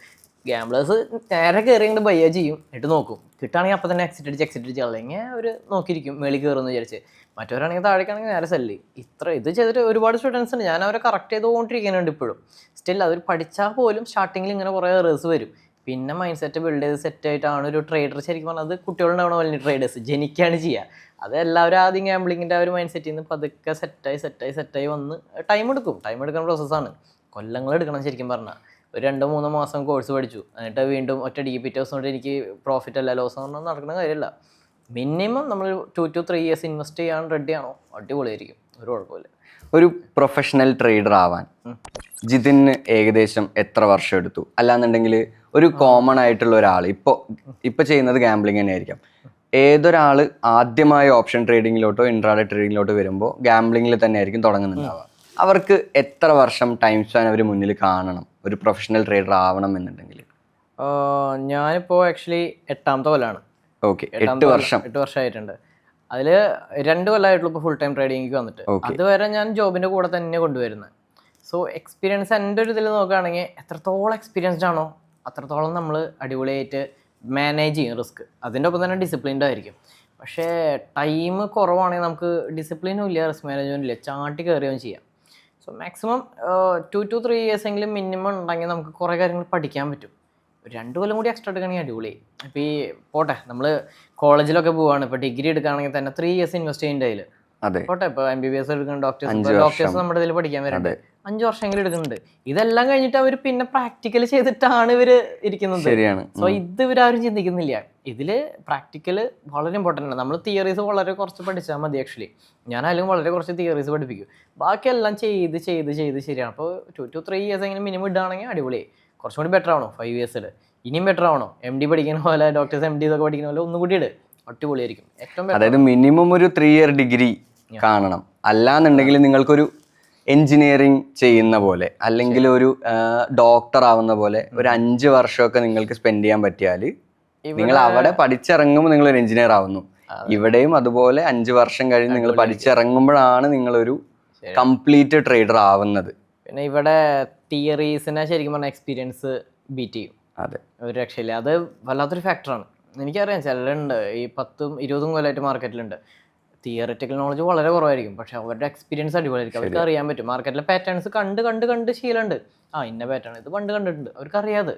ഗാംബ്ലേഴ്സ് നേരെ കയറിയിട്ട് ബയ്യ ചെയ്യും, എന്നിട്ട് നോക്കും, കിട്ടുകയാണെങ്കിൽ അപ്പം തന്നെ എക്സിറ്റ് അടിച്ച് അല്ലെങ്കിൽ അവർ നോക്കിയിരിക്കും മേളിൽ കയറുമെന്ന് വിചാരിച്ച്. മറ്റവരാണെങ്കിൽ താഴേക്കാണെങ്കിൽ നേരെ സെല്ല്. ഇത് ചെയ്തിട്ട് ഒരുപാട് സ്റ്റുഡൻസ് ഉണ്ട്, ഞാൻ അവരെ കറക്റ്റ് ചെയ്തുകൊണ്ടിരിക്കുന്നുണ്ട് ഇപ്പോഴും. സ്റ്റിൽ അവർ പഠിച്ചാൽ പോലും സ്റ്റാർട്ടിങ്ങിൽ ഇങ്ങനെ കുറേ എറേഴ്സ് വരും. പിന്നെ മൈൻഡ് സെറ്റ് ബിൽഡ് ചെയ്ത് സെറ്റായിട്ടാണ് ഒരു ട്രേഡർ ശരിക്കും പറഞ്ഞാൽ. അത് കുട്ടികളുണ്ടാവണ വലിയ ട്രേഡേഴ്സ് ജനിക്കുകയാണ് ചെയ്യുക. അത് എല്ലാവരും ആദ്യം ഗാംബ്ലിങ്ങിൻ്റെ ആ ഒരു മൈൻഡ് സെറ്റിൽ നിന്ന് പതുക്കെ സെറ്റായി വന്ന് ടൈം എടുക്കുന്ന പ്രോസസ്സാണ്. കൊല്ലങ്ങൾ എടുക്കണം ശരിക്കും പറഞ്ഞാൽ. ഒരു 2-3 മാസം കോഴ്സ് പഠിച്ചു, എന്നിട്ട് വീണ്ടും ഒറ്റയടിക്ക് പിറ്റേ ദിവസം കൊണ്ട് എനിക്ക് പ്രോഫിറ്റ് അല്ല ലോസ് പറഞ്ഞാൽ നടക്കുന്ന കാര്യമില്ല. മിനിമം നമ്മൾ 2 to 3 years ഇൻവെസ്റ്റ് ചെയ്യാൻ റെഡിയാണോ, അടിപൊളിയായിരിക്കും, ഒരു കുഴപ്പമില്ല. ഒരു പ്രൊഫഷണൽ ട്രേഡർ ആവാൻ ജിതിന് ഏകദേശം എത്ര വർഷം എടുത്തു? അല്ലാന്നുണ്ടെങ്കിൽ ഒരു കോമൺ ആയിട്ടുള്ള ഒരാൾ ഇപ്പോൾ ചെയ്യുന്നത് ഗാംബ്ലിംഗ് തന്നെ ആയിരിക്കാം. ഏതൊരാൾ ആദ്യമായി ഓപ്ഷൻ ട്രേഡിങ്ങിലോട്ടോ ഇൻട്രാഡേ ട്രേഡിങ്ങിലോട്ടോ വരുമ്പോൾ ഗാംബ്ലിങ്ങിൽ തന്നെ ആയിരിക്കും തുടങ്ങുന്നുണ്ടാവുക. അവർക്ക് എത്ര വർഷം ടൈം സ്പാൻ അവർ മുന്നിൽ കാണണം ഒരു പ്രൊഫഷണൽ ട്രേഡർ ആവണം എന്നുണ്ടെങ്കിൽ? ഞാനിപ്പോൾ ആക്ച്വലി 8ാമത്തെ കൊല്ലമാണ്. ഓക്കെ, 8 വർഷമായിട്ടുണ്ട്. അതിൽ 2 കൊല്ലമായിട്ടുള്ളൂ ഇപ്പോൾ ഫുൾ ടൈം ട്രേഡിങ്ങിക്ക് വന്നിട്ട്. അതുവരെ ഞാൻ ജോബിൻ്റെ കൂടെ തന്നെ കൊണ്ടുവരുന്നത്. സോ എക്സ്പീരിയൻസ് എൻ്റെ ഒരു ഇതിൽ നോക്കുകയാണെങ്കിൽ എത്രത്തോളം എക്സ്പീരിയൻസ്ഡ് ആണോ അത്രത്തോളം നമ്മൾ അടിപൊളിയായിട്ട് മാനേജ് ചെയ്യും റിസ്ക്. അതിൻ്റെ ഒപ്പം തന്നെ ഡിസിപ്ലിൻഡ് ആയിരിക്കും. പക്ഷേ ടൈം കുറവാണെങ്കിൽ നമുക്ക് ഡിസിപ്ലിനും ഇല്ല, റിസ്ക് മാനേജ്മെൻറ്റും ഇല്ല, ചാട്ടി കയറുകയും ചെയ്യാം. സോ മാക്സിമം 2 to 3 years എങ്കിലും മിനിമം ഉണ്ടെങ്കിൽ നമുക്ക് കുറേ കാര്യങ്ങൾ പഠിക്കാൻ പറ്റും. 2 കൊല്ലം കൂടി എക്സ്ട്രാ എടുക്കുകയാണെങ്കിൽ അടിപൊളി. ഇപ്പോൾ ഈ പോട്ടെ നമ്മൾ കോളേജിലൊക്കെ പോവുകയാണ്, ഇപ്പോൾ ഡിഗ്രി എടുക്കുകയാണെങ്കിൽ തന്നെ 3 years ഇൻവെസ്റ്റ് ചെയ്യുന്നുണ്ട് അതിൽ. പോട്ടെ, ഇപ്പോൾ MBBS എടുക്കുന്ന ഡോക്ടേഴ്സ് നമ്മുടെ ഇതിൽ പഠിക്കാൻ വരുന്നുണ്ട്, 5 വർഷമെങ്കിലും എടുക്കുന്നുണ്ട്. ഇതെല്ലാം കഴിഞ്ഞിട്ട് അവർ പിന്നെ പ്രാക്ടിക്കൽ ചെയ്തിട്ടാണ് ഇവർ ഇരിക്കുന്നത്. സോ ഇത് ഇവരാരും ചിന്തിക്കുന്നില്ല. ഇതിൽ പ്രാക്ടിക്കൽ വളരെ ഇമ്പോർട്ടൻ്റ് ആണ്. നമ്മൾ തിയറീസ് വളരെ കുറച്ച് പഠിച്ചാൽ മതി. ആക്ച്വലി ഞാനായാലും വളരെ കുറച്ച് തിയറീസ് പഠിപ്പിക്കും, ബാക്കിയെല്ലാം ചെയ്ത് ശരിയാണ്. അപ്പോൾ 2 to 3 years എങ്കിലും മിനിമം ഇടുകയാണെങ്കിൽ അടിപൊളി. കുറച്ചും കൂടി ബെറ്റർ ആവണോ 5 years ഇനിയും ബെറ്റർ ആവണോ, MD പഠിക്കുന്ന പോലെ ഡോക്ടേഴ്സ് MD ഇതൊക്കെ പഠിക്കുന്ന പോലെ ഒന്നും കൂടി ഇട്, അടിപൊളിയായിരിക്കും. ഏറ്റവും അതായത് മിനിമം ഒരു 3 year ഡിഗ്രി കാണണം. അല്ലാന്നുണ്ടെങ്കിൽ നിങ്ങൾക്കൊരു എൻജിനീയറിങ് ചെയ്യുന്ന പോലെ അല്ലെങ്കിൽ ഒരു ഡോക്ടർ ആവുന്ന പോലെ ഒരു 5 വർഷമൊക്കെ നിങ്ങൾക്ക് സ്പെൻഡ് ചെയ്യാൻ പറ്റിയാൽ നിങ്ങൾ അവിടെ പഠിച്ചിറങ്ങുമ്പോൾ നിങ്ങൾ ഒരു എഞ്ചിനീയർ ആവുന്നു. ഇവിടെയും അതുപോലെ 5 വർഷം കഴിഞ്ഞ് നിങ്ങൾ പഠിച്ചിറങ്ങുമ്പോഴാണ് നിങ്ങളൊരു കംപ്ലീറ്റ് ട്രേഡർ ആവുന്നത്. പിന്നെ ഇവിടെ തിയറീസിനെ ശരിക്കും പറഞ്ഞാൽ എക്സ്പീരിയൻസ് ബീറ്റ് ചെയ്യും. അതെ, ഒരു രക്ഷയില്ല. അത് വല്ലാത്തൊരു ഫാക്ടറാണ്. എനിക്കറിയാം ചിലരുണ്ട് ഈ 10-20 കൊല്ലമായിട്ട് മാർക്കറ്റിലുണ്ട്, തിയറിറ്റിക്കൽ നോളജ് വളരെ കുറവായിരിക്കും, പക്ഷെ അവരുടെ എക്സ്പീരിയൻസ് അടിപൊളിയായിരിക്കും. അവർക്ക് അറിയാൻ പറ്റും മാർക്കറ്റിലെ പാറ്റേൺസ് കണ്ട് ശീലമുണ്ട്. ഇന്ന പാറ്റേൺ ഇത് പണ്ട് കണ്ടിട്ടുണ്ട്, അവർക്ക് അറിയാതെ.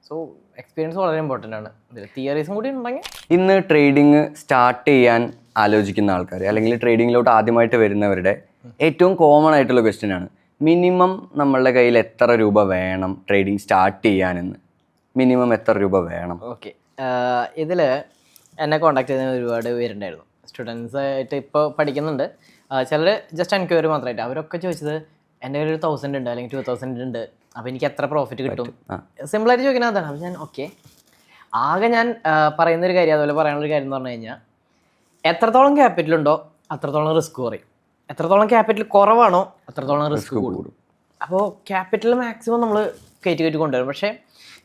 സോ എക്സ്പീരിയൻസ് വളരെ ഇമ്പോർട്ടൻ്റ് ആണ്. തിയറീസും കൂടി ഉണ്ടെങ്കിൽ ഇന്ന് ട്രേഡിങ് സ്റ്റാർട്ട് ചെയ്യാൻ ആലോചിക്കുന്ന ആൾക്കാർ അല്ലെങ്കിൽ ട്രേഡിങ്ങിലോട്ട് ആദ്യമായിട്ട് വരുന്നവരുടെ ഏറ്റവും കോമൺ ആയിട്ടുള്ള ക്വസ്റ്റ്യൻ ആണ്, മിനിമം നമ്മളുടെ കയ്യിൽ എത്ര രൂപ വേണം ട്രേഡിങ് സ്റ്റാർട്ട് ചെയ്യാനെന്ന്? മിനിമം എത്ര രൂപ വേണം? ഓക്കെ, ഇതിൽ എന്നെ കോൺടാക്ട് ചെയ്യുന്ന ഒരുപാട് പേരുണ്ടായിരുന്നു. സ്റ്റുഡൻസ് ആയിട്ട് ഇപ്പോൾ പഠിക്കുന്നുണ്ട്, ചിലർ ജസ്റ്റ് എൻക്വയറി മാത്രമായിട്ട്. അവരൊക്കെ ചോദിച്ചത് എൻ്റെ കയ്യിൽ ഒരു 1000 ഉണ്ട് അല്ലെങ്കിൽ 2000 ഉണ്ട്, അപ്പോൾ എനിക്ക് എത്ര പ്രോഫിറ്റ് കിട്ടും? സിമ്പിളായിട്ട് ചോദിക്കുന്നത് അതാണ്. അപ്പോൾ ഞാൻ ഓക്കെ, ആകെ ഞാൻ പറയുന്നൊരു കാര്യം, അതുപോലെ പറയാനുള്ളൊരു കാര്യം എന്ന് പറഞ്ഞു കഴിഞ്ഞാൽ എത്രത്തോളം ക്യാപിറ്റൽ ഉണ്ടോ അത്രത്തോളം റിസ്ക് കുറയും, എത്രത്തോളം ക്യാപിറ്റൽ കുറവാണോ അത്രത്തോളം റിസ്ക് കൂടും. അപ്പോൾ ക്യാപിറ്റൽ മാക്സിമം നമ്മൾ കയറ്റി കൊണ്ടുവരും. പക്ഷേ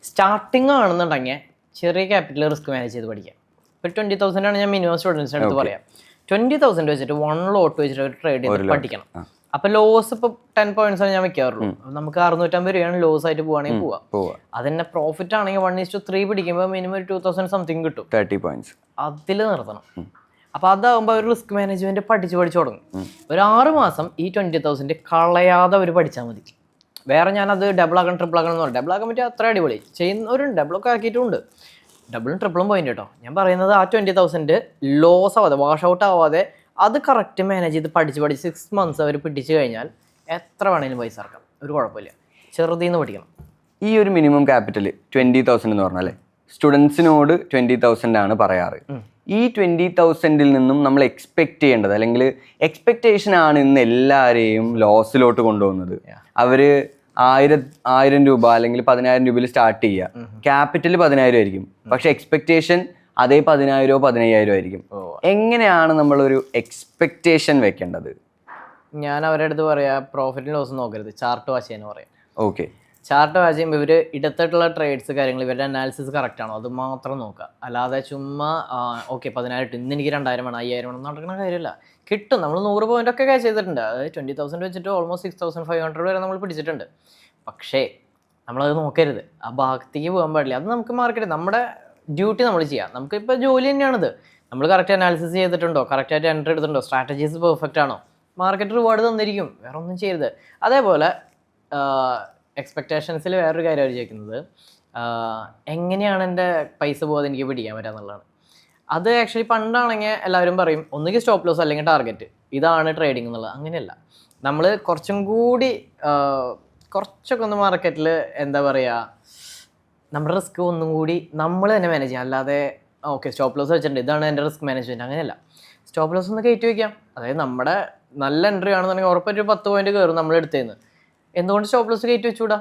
സ്റ്റാർട്ടിങ് ആണെന്നുണ്ടെങ്കിൽ ചെറിയ ക്യാപിറ്റൽ റിസ്ക് മാനേജ് ചെയ്ത് പഠിക്കാം. ഇപ്പോൾ 20,000 ആണ് ഞാൻ മിനിമം സ്റ്റുഡൻസിൻ്റെ അടുത്ത് പറയാം. 20,000 വെച്ചിട്ട് 1 ലോട്ട് വെച്ചിട്ട് ട്രേഡ് ചെയ്ത് പഠിക്കണം. അപ്പൊ ലോസ് ഇപ്പൊ 10 പോയിന്റ്സ് ഞാൻ വെക്കാറുള്ളൂ. നമുക്ക് 650 രൂപയാണ് ലോസ് ആയിട്ട് പോവാണെങ്കിൽ പോവാം. അതന്നെ പ്രോഫിറ്റ് ആണെങ്കിൽ 1:3 പിടിക്കുമ്പോൾ മിനിമം ഒരു 2000 സംതിങ് കിട്ടും. 30 points അതിൽ നിർത്തണം. അപ്പൊ അതാകുമ്പോൾ അവർ റിസ്ക് മാനേജ്മെന്റ് പഠിച്ചു തുടങ്ങും. ഒരു 6 മാസം ഈ 20,000 കളയാതെ അവർ പഠിച്ചാൽ മതി. വേറെ ഞാനത് ഡബിൾ ആക്കണം ട്രിപ്പിൾ ആക്കണം എന്ന് പറഞ്ഞു. ഡബിൾ ആക്കാൻ പറ്റിയ അത്ര അടിപൊളി ചെയ്യുന്നവരുണ്ട്, ഡബിളൊക്കെ ആക്കിയിട്ടുണ്ട്. ഡബിളും ട്രിപ്പിളും പോയിന്റ് കേട്ടോ. ഞാൻ പറയുന്നത് ആ 20,000 ലോസ് ആവാതെ വാഷ് ഔട്ട് ആവാതെ അത് കറക്റ്റ് മാനേജ് ചെയ്ത് പഠിച്ച് 6 months അവർ പിടിച്ചു കഴിഞ്ഞാൽ എത്ര വേണമെങ്കിലും പൈസ ഇറക്കാം, ഒരു കുഴപ്പമില്ല. ചെറുതീന്ന് പഠിക്കണം. ഈ ഒരു മിനിമം ക്യാപിറ്റൽ 20,000 എന്ന് പറഞ്ഞാലേ സ്റ്റുഡൻസിനോട് 20,000 ആണ് പറയാറ്. ഈ 20,000 നിന്നും നമ്മൾ എക്സ്പെക്ട് ചെയ്യേണ്ടത്, അല്ലെങ്കിൽ എക്സ്പെക്ടേഷൻ ആണ് ഇന്ന് എല്ലാവരെയും ലോസിലോട്ട് കൊണ്ടുപോകുന്നത്. അവര് 1000 രൂപ അല്ലെങ്കിൽ 10,000 രൂപയിൽ സ്റ്റാർട്ട് ചെയ്യുക, ക്യാപിറ്റൽ 10,000 ആയിരിക്കും, പക്ഷെ എക്സ്പെക്ടേഷൻ അതേ 10,000 15,000 ആയിരിക്കും. എങ്ങനെയാണ് നമ്മളൊരു എക്സ്പെക്ടേഷൻ വെക്കേണ്ടത്? ഞാൻ അവരുടെ അടുത്ത് പറയാ, പ്രോഫിറ്റും ലോസും നോക്കരുത്, ചാർട്ട് വാച്ച് ചെയ്യാൻ പറയാം. ഓക്കെ, ചാർട്ട് വാച്ച് ചെയ്യുമ്പോൾ ഇവർ ഇടത്തോട്ടുള്ള ട്രേഡ്സ് കാര്യങ്ങൾ ഇവരുടെ അനാലിസിസ് കറക്റ്റ് ആണോ അത് മാത്രം നോക്കുക. അല്ലാതെ ചുമ്മാ ഓക്കെ 10,000 ഇട്ട് ഇന്ന് എനിക്ക് 2,000 വേണം 5,000 വേണം നടക്കുന്ന കാര്യമില്ല. കിട്ടും. നമ്മൾ 100 പോയിന്റ് ഒക്കെ ക്യാച്ച് ചെയ്തിട്ടുണ്ട്. അതായത് 20,000 വെച്ചിട്ട് ഓൾമോസ്റ്റ് 6,500 വരെ നമ്മൾ പിടിച്ചിട്ടുണ്ട്. പക്ഷേ നമ്മളത് നോക്കരുത്, ആ ഭാഗത്തേക്ക് പോകാൻ പാടില്ല. അത് നമുക്ക് മാർക്കറ്റ് നമ്മുടെ ഡ്യൂട്ടി നമ്മൾ ചെയ്യാം. നമുക്കിപ്പോൾ ജോലി തന്നെയാണിത്. നമ്മൾ കറക്റ്റ് അനാലിസിസ് ചെയ്തിട്ടുണ്ടോ, കറക്റ്റായിട്ട് എൻട്രി എടുത്തിട്ടുണ്ടോ, സ്ട്രാറ്റജീസ് പെർഫെക്റ്റ് ആണോ, മാർക്കറ്റ് റിവാർഡ് തന്നിരിക്കും. വേറെ ഒന്നും ചെയ്യരുത്. അതേപോലെ എക്സ്പെക്റ്റേഷൻസിൽ വേറൊരു കാര്യം അവർ ചോദിക്കുന്നത്, എങ്ങനെയാണ് എൻ്റെ പൈസ പോകാതെ എനിക്ക് പിടിക്കാൻ പറ്റുക എന്നുള്ളതാണ്. അത് ആക്ച്വലി പണ്ടാണെങ്കിൽ എല്ലാവരും പറയും ഒന്നുകിൽ സ്റ്റോപ്പ് ലോസ് അല്ലെങ്കിൽ ടാർഗറ്റ്, ഇതാണ് ട്രേഡിംഗ് എന്നുള്ളത്. അങ്ങനെയല്ല. നമ്മൾ കുറച്ചും കൂടി കുറച്ചൊക്കെ ഒന്ന് മാർക്കറ്റിൽ എന്താ പറയുക, നമ്മുടെ റിസ്ക് ഒന്നും കൂടി നമ്മൾ തന്നെ മാനേജ് ചെയ്യാം. അല്ലാതെ ഓക്കെ സ്റ്റോപ്പ് ലോസ് വെച്ചിട്ടുണ്ട് ഇതാണ് എൻ്റെ റിസ്ക് മാനേജ്മെൻറ്റ്, അങ്ങനെയല്ല. സ്റ്റോപ്പ് ലോസ് ഒന്ന് കയറ്റി വയ്ക്കാം. അതായത് നമ്മുടെ നല്ല എൻട്രി ആണെന്നുണ്ടെങ്കിൽ ഉറപ്പായിട്ട് 10 പോയിന്റ് കയറും നമ്മൾ എടുത്തതെന്ന്. എന്തുകൊണ്ട് സ്റ്റോപ്പ് ലോസ് കയറ്റി വെച്ചുകൂടാ?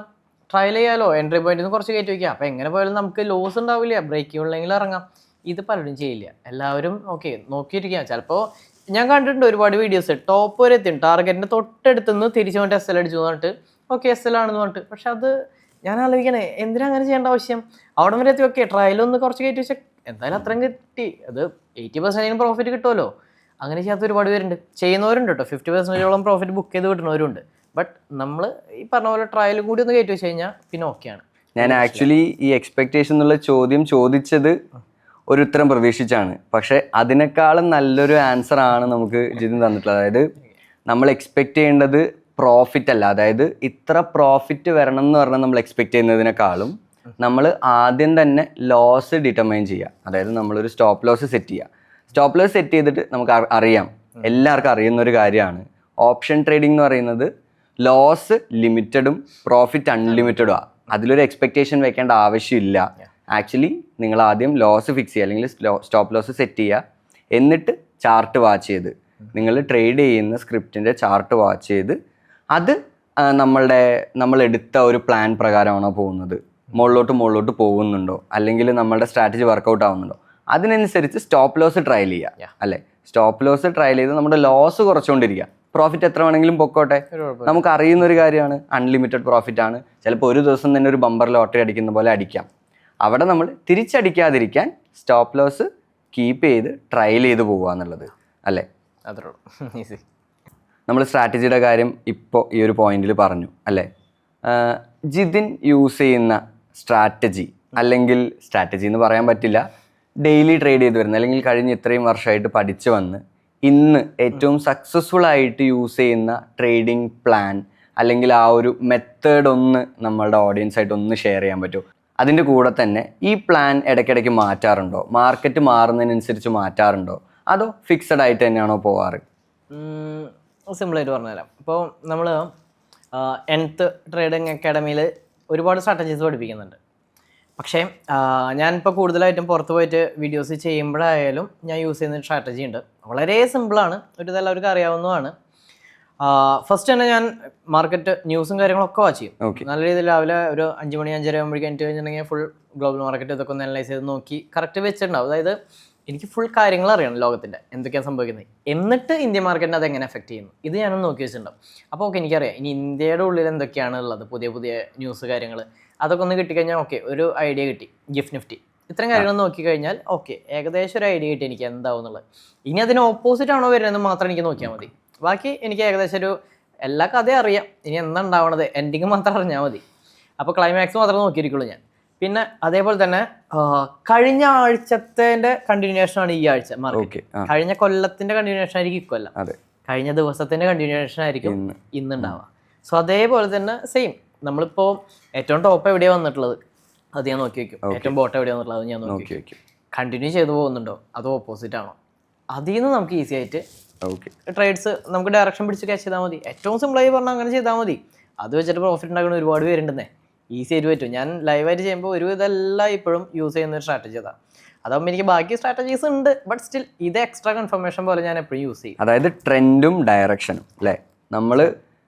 ട്രയൽ ചെയ്യാലോ, എൻട്രി പോയിന്റിൽ നിന്ന് കുറച്ച് കയറ്റി വയ്ക്കുക. അപ്പോൾ എങ്ങനെ പോയാലും നമുക്ക് ലോസ് ഉണ്ടാവില്ല, ബ്രേക്ക് ഉള്ളെങ്കിൽ ഇറങ്ങാം. ഇത് പലരും ചെയ്യില്ല. എല്ലാവരും ഓക്കെ നോക്കിയിരിക്കാം. ചിലപ്പോൾ ഞാൻ കണ്ടിട്ടുണ്ട് ഒരുപാട് വീഡിയോസ് ടോപ്പ് വരെ എത്തി, ടാർഗറ്റിൻ്റെ തൊട്ടടുത്തുനിന്ന് തിരിച്ചു വേണ്ടി SL അടിച്ചു പറഞ്ഞിട്ട് ഓക്കെ SL ആണെന്ന് പറഞ്ഞിട്ട്. പക്ഷെ അത് ഞാൻ ആലോചിക്കണേ, എന്തിനാ അങ്ങനെ ചെയ്യേണ്ട ആവശ്യം? അവിടെ വരെ എത്തി ഓക്കെ ട്രയലൊന്ന് കുറച്ച് കയറ്റി വെച്ചാൽ എന്തായാലും അത്രയും കിട്ടി, അത് 80% പ്രോഫിറ്റ് കിട്ടുമല്ലോ. അങ്ങനെ ചെയ്യാത്ത ഒരുപാട് പേരുണ്ട്, ചെയ്യുന്നവരുണ്ട് കേട്ടോ. 50% പ്രോഫിറ്റ് ബുക്ക് ചെയ്ത് കിട്ടുന്നവരുണ്ട്. ബട്ട് നമ്മൾ ഈ പറഞ്ഞ പോലെ ട്രയലും കൂടി ഒന്ന് കയറ്റി വെച്ച് കഴിഞ്ഞാൽ പിന്നെ ഓക്കെയാണ്. ഞാൻ ആക്ച്വലി ഈ എക്സ്പെക്ടേഷൻ എന്നുള്ള ചോദ്യം ചോദിച്ചത് ഒരു ഉത്തരം പ്രതീക്ഷിച്ചാണ്, പക്ഷെ അതിനേക്കാളും നല്ലൊരു ആൻസർ ആണ് നമുക്ക് ജിതിൻ തന്നിട്ടുള്ളത്. അതായത് നമ്മൾ എക്സ്പെക്ട് ചെയ്യേണ്ടത് പ്രോഫിറ്റ് അല്ല. അതായത് ഇത്ര പ്രോഫിറ്റ് വരണം എന്ന് പറഞ്ഞാൽ നമ്മൾ എക്സ്പെക്ട് ചെയ്യുന്നതിനേക്കാളും നമ്മൾ ആദ്യം തന്നെ ലോസ് ഡിറ്റർമൈൻ ചെയ്യുക. അതായത് നമ്മളൊരു സ്റ്റോപ്പ് ലോസ് സെറ്റ് ചെയ്യുക. സ്റ്റോപ്പ് ലോസ് സെറ്റ് ചെയ്തിട്ട് നമുക്ക് അറിയാം, എല്ലാവർക്കും അറിയുന്ന ഒരു കാര്യമാണ് ഓപ്ഷൻ ട്രേഡിംഗ് എന്ന് പറയുന്നത്. ലോസ് ലിമിറ്റഡും പ്രോഫിറ്റ് അൺലിമിറ്റഡും. അതിലൊരു എക്സ്പെക്ടേഷൻ വെക്കേണ്ട ആവശ്യമില്ല. ആക്ച്വലി നിങ്ങൾ ആദ്യം ലോസ് ഫിക്സ് ചെയ്യുക, അല്ലെങ്കിൽ സ്റ്റോപ്പ് ലോസ് സെറ്റ് ചെയ്യുക. എന്നിട്ട് ചാർട്ട് വാച്ച് ചെയ്ത്, നിങ്ങൾ ട്രേഡ് ചെയ്യുന്ന സ്ക്രിപ്റ്റിൻ്റെ ചാർട്ട് വാച്ച് ചെയ്ത് അത് നമ്മൾ എടുത്ത ഒരു പ്ലാൻ പ്രകാരമാണോ പോകുന്നത്, മുകളിലോട്ട് പോകുന്നുണ്ടോ, അല്ലെങ്കിൽ നമ്മുടെ സ്ട്രാറ്റജി വർക്കൗട്ട് ആവുന്നുണ്ടോ, അതിനനുസരിച്ച് സ്റ്റോപ്പ് ലോസ് ട്രയൽ ചെയ്യുക. അല്ലേ, സ്റ്റോപ്പ് ലോസ് ട്രയൽ ചെയ്ത് നമ്മുടെ ലോസ് കുറച്ചുകൊണ്ടിരിക്കുക. പ്രോഫിറ്റ് എത്ര വേണമെങ്കിലും പൊക്കോട്ടെ. നമുക്ക് അറിയുന്ന ഒരു കാര്യമാണ്, അൺലിമിറ്റഡ് പ്രോഫിറ്റ് ആണ്. ചിലപ്പോൾ ഒരു ദിവസം തന്നെ ഒരു ബമ്പർ ലോട്ടറി അടിക്കുന്ന പോലെ അടിക്കാം. അവിടെ നമ്മൾ തിരിച്ചടിക്കാതിരിക്കാൻ സ്റ്റോപ്പ് ലോസ് കീപ്പ് ചെയ്ത് ട്രയൽ ചെയ്ത് പോകുക എന്നുള്ളത് അല്ലേ. അത്രേ ഈസി. നമ്മൾ സ്ട്രാറ്റജിയുടെ കാര്യം ഇപ്പോൾ ഈ ഒരു പോയിന്റിൽ പറഞ്ഞു അല്ലേ. ജിതിൻ യൂസ് ചെയ്യുന്ന സ്ട്രാറ്റജി, അല്ലെങ്കിൽ സ്ട്രാറ്റജി എന്ന് പറയാൻ പറ്റില്ല, ഡെയിലി ട്രേഡ് ചെയ്ത് വരുന്ന, അല്ലെങ്കിൽ കഴിഞ്ഞ ഇത്രയും വർഷമായിട്ട് പഠിച്ചു വന്ന് ഇന്ന് ഏറ്റവും സക്സസ്ഫുൾ ആയിട്ട് യൂസ് ചെയ്യുന്ന ട്രേഡിംഗ് പ്ലാൻ, അല്ലെങ്കിൽ ആ ഒരു മെത്തേഡ് ഒന്ന് നമ്മളുടെ ഓഡിയൻസ് ആയിട്ട് ഒന്ന് ഷെയർ ചെയ്യാൻ പറ്റുമോ? അതിൻ്റെ കൂടെ തന്നെ ഈ പ്ലാൻ ഇടയ്ക്കിടയ്ക്ക് മാറ്റാറുണ്ടോ, മാർക്കറ്റ് മാറുന്നതിനനുസരിച്ച് മാറ്റാറുണ്ടോ, അതോ ഫിക്സഡ് ആയിട്ട് തന്നെയാണോ പോവാറ്? സിമ്പിളായിട്ട് പറഞ്ഞുതരാം. ഇപ്പോൾ നമ്മൾ 10th ട്രേഡിംഗ് അക്കാഡമിയിൽ ഒരുപാട് സ്ട്രാറ്റജീസ് പഠിപ്പിക്കുന്നുണ്ട്. പക്ഷേ ഞാനിപ്പോൾ കൂടുതലായിട്ടും പുറത്ത് പോയിട്ട് വീഡിയോസ് ചെയ്യുമ്പോഴായാലും ഞാൻ യൂസ് ചെയ്യുന്ന സ്ട്രാറ്റജി ഉണ്ട്. വളരെ സിമ്പിളാണ്, ഒരു എല്ലാവർക്കും അറിയാവുന്നതാണ്. ഫസ്റ്റ് തന്നെ ഞാൻ മാർക്കറ്റ് ന്യൂസും കാര്യങ്ങളൊക്കെ വാച്ച് ചെയ്യും. നല്ല രീതിയിൽ രാവിലെ ഒരു 5 മണി 5:30 ആകുമ്പോഴേക്കും എനിക്ക് കഴിഞ്ഞിട്ടുണ്ടെങ്കിൽ ഫുൾ ഗ്ലോബൽ മാർക്കറ്റ് ഇതൊക്കെ ഒന്ന് അനലൈസ് ചെയ്ത് നോക്കി കറക്റ്റ് വെച്ചിട്ടുണ്ടാവും. അതായത് എനിക്ക് ഫുൾ കാര്യങ്ങൾ അറിയണം, ലോകത്തിൻ്റെ എന്തൊക്കെയാണ് സംഭവിക്കുന്നത്, എന്നിട്ട് ഇന്ത്യൻ മാർക്കറ്റിനെ അതെങ്ങനെ എഫക്റ്റ് ചെയ്യുന്നു, ഇത് ഞാനൊന്ന് നോക്കി വെച്ചിട്ടുണ്ടാവും. അപ്പോൾ ഓക്കെ എനിക്കറിയാം ഇനി ഇന്ത്യയുടെ ഉള്ളിൽ എന്തൊക്കെയാണ് ഉള്ളത്, പുതിയ ന്യൂസ് കാര്യങ്ങൾ, അതൊക്കെ ഒന്ന് കിട്ടിക്കഴിഞ്ഞാൽ ഓക്കെ ഒരു ഐഡിയ കിട്ടി. ഗിഫ്റ്റ് നിഫ്റ്റി ഇത്രയും കാര്യങ്ങൾ നോക്കിക്കഴിഞ്ഞാൽ ഓക്കെ ഏകദേശം ഒരു ഐഡിയ കിട്ടി എനിക്ക് എന്താവും എന്നുള്ളത്. ഇനി അതിന് ഓപ്പോസിറ്റ് ആണോ വരുന്നതെന്ന് മാത്രം എനിക്ക് നോക്കിയാൽ മതി. ബാക്കി എനിക്ക് ഏകദേശം ഒരു എല്ലാ കഥയും അറിയാം, ഇനി എന്താ ഉണ്ടാവണത് എൻഡിങ് മാത്രം അറിഞ്ഞാൽ മതി. അപ്പോൾ ക്ലൈമാക്സ് മാത്രമേ നോക്കിയിരിക്കുള്ളൂ ഞാൻ. പിന്നെ അതേപോലെ തന്നെ കഴിഞ്ഞ ആഴ്ചത്തെ കണ്ടിന്യൂഷൻ ആണ് ഈ ആഴ്ച മാർക്കറ്റ്. കഴിഞ്ഞ കൊല്ലത്തിന്റെ കണ്ടിന്യൂഷൻ ആയിരിക്കും ഇക്കൊല്ലം, കഴിഞ്ഞ ദിവസത്തിന്റെ കണ്ടിന്യൂഷൻ ആയിരിക്കും ഇന്നുണ്ടാവുക. സോ അതേപോലെ തന്നെ സെയിം, നമ്മളിപ്പോൾ ഏറ്റവും ടോപ്പ് എവിടെയാണ് വന്നിട്ടുള്ളത് അത് ഞാൻ നോക്കി വയ്ക്കും, ഏറ്റവും ബോട്ടം എവിടെയാണ് വന്നിട്ടുള്ളത് അത് ഞാൻ നോക്കി വയ്ക്കും. കണ്ടിന്യൂ ചെയ്തു പോകുന്നുണ്ടോ അതോ ഓപ്പോസിറ്റ് ആണോ, അതിൽ നിന്ന് നമുക്ക് ഈസി ആയിട്ട് ട്രേഡ്സ് നമുക്ക് ഡയറക്ഷൻ പിടിച്ച് ക്യാച്ച് ചെയ്താൽ മതി. ഏറ്റവും സിമ്പിളായി പറഞ്ഞാൽ അങ്ങനെ ചെയ്താൽ മതി. അത് വെച്ചിട്ട് പ്രോഫിറ്റ് ഉണ്ടാക്കുന്ന ഒരുപാട് പേരുണ്ടെന്നേ, ഈസി ആയിട്ട് പറ്റും. ഞാൻ ലൈവായിട്ട് ചെയ്യുമ്പോൾ ഒരു ഇതെല്ലാം ഇപ്പോഴും യൂസ് ചെയ്യുന്ന ഒരു സ്ട്രാറ്റജി അതാണ്. അതാകുമ്പോൾ എനിക്ക് ബാക്കി സ്ട്രാറ്റജീസ് ഉണ്ട്, ബട്ട് സ്റ്റിൽ ഇത് എക്സ്ട്രാ കൺഫർമേഷൻ പോലെ ഞാൻ എപ്പോഴും യൂസ് ചെയ്യും. അതായത് ട്രെൻഡും ഡയറക്ഷനും അല്ലേ. നമ്മൾ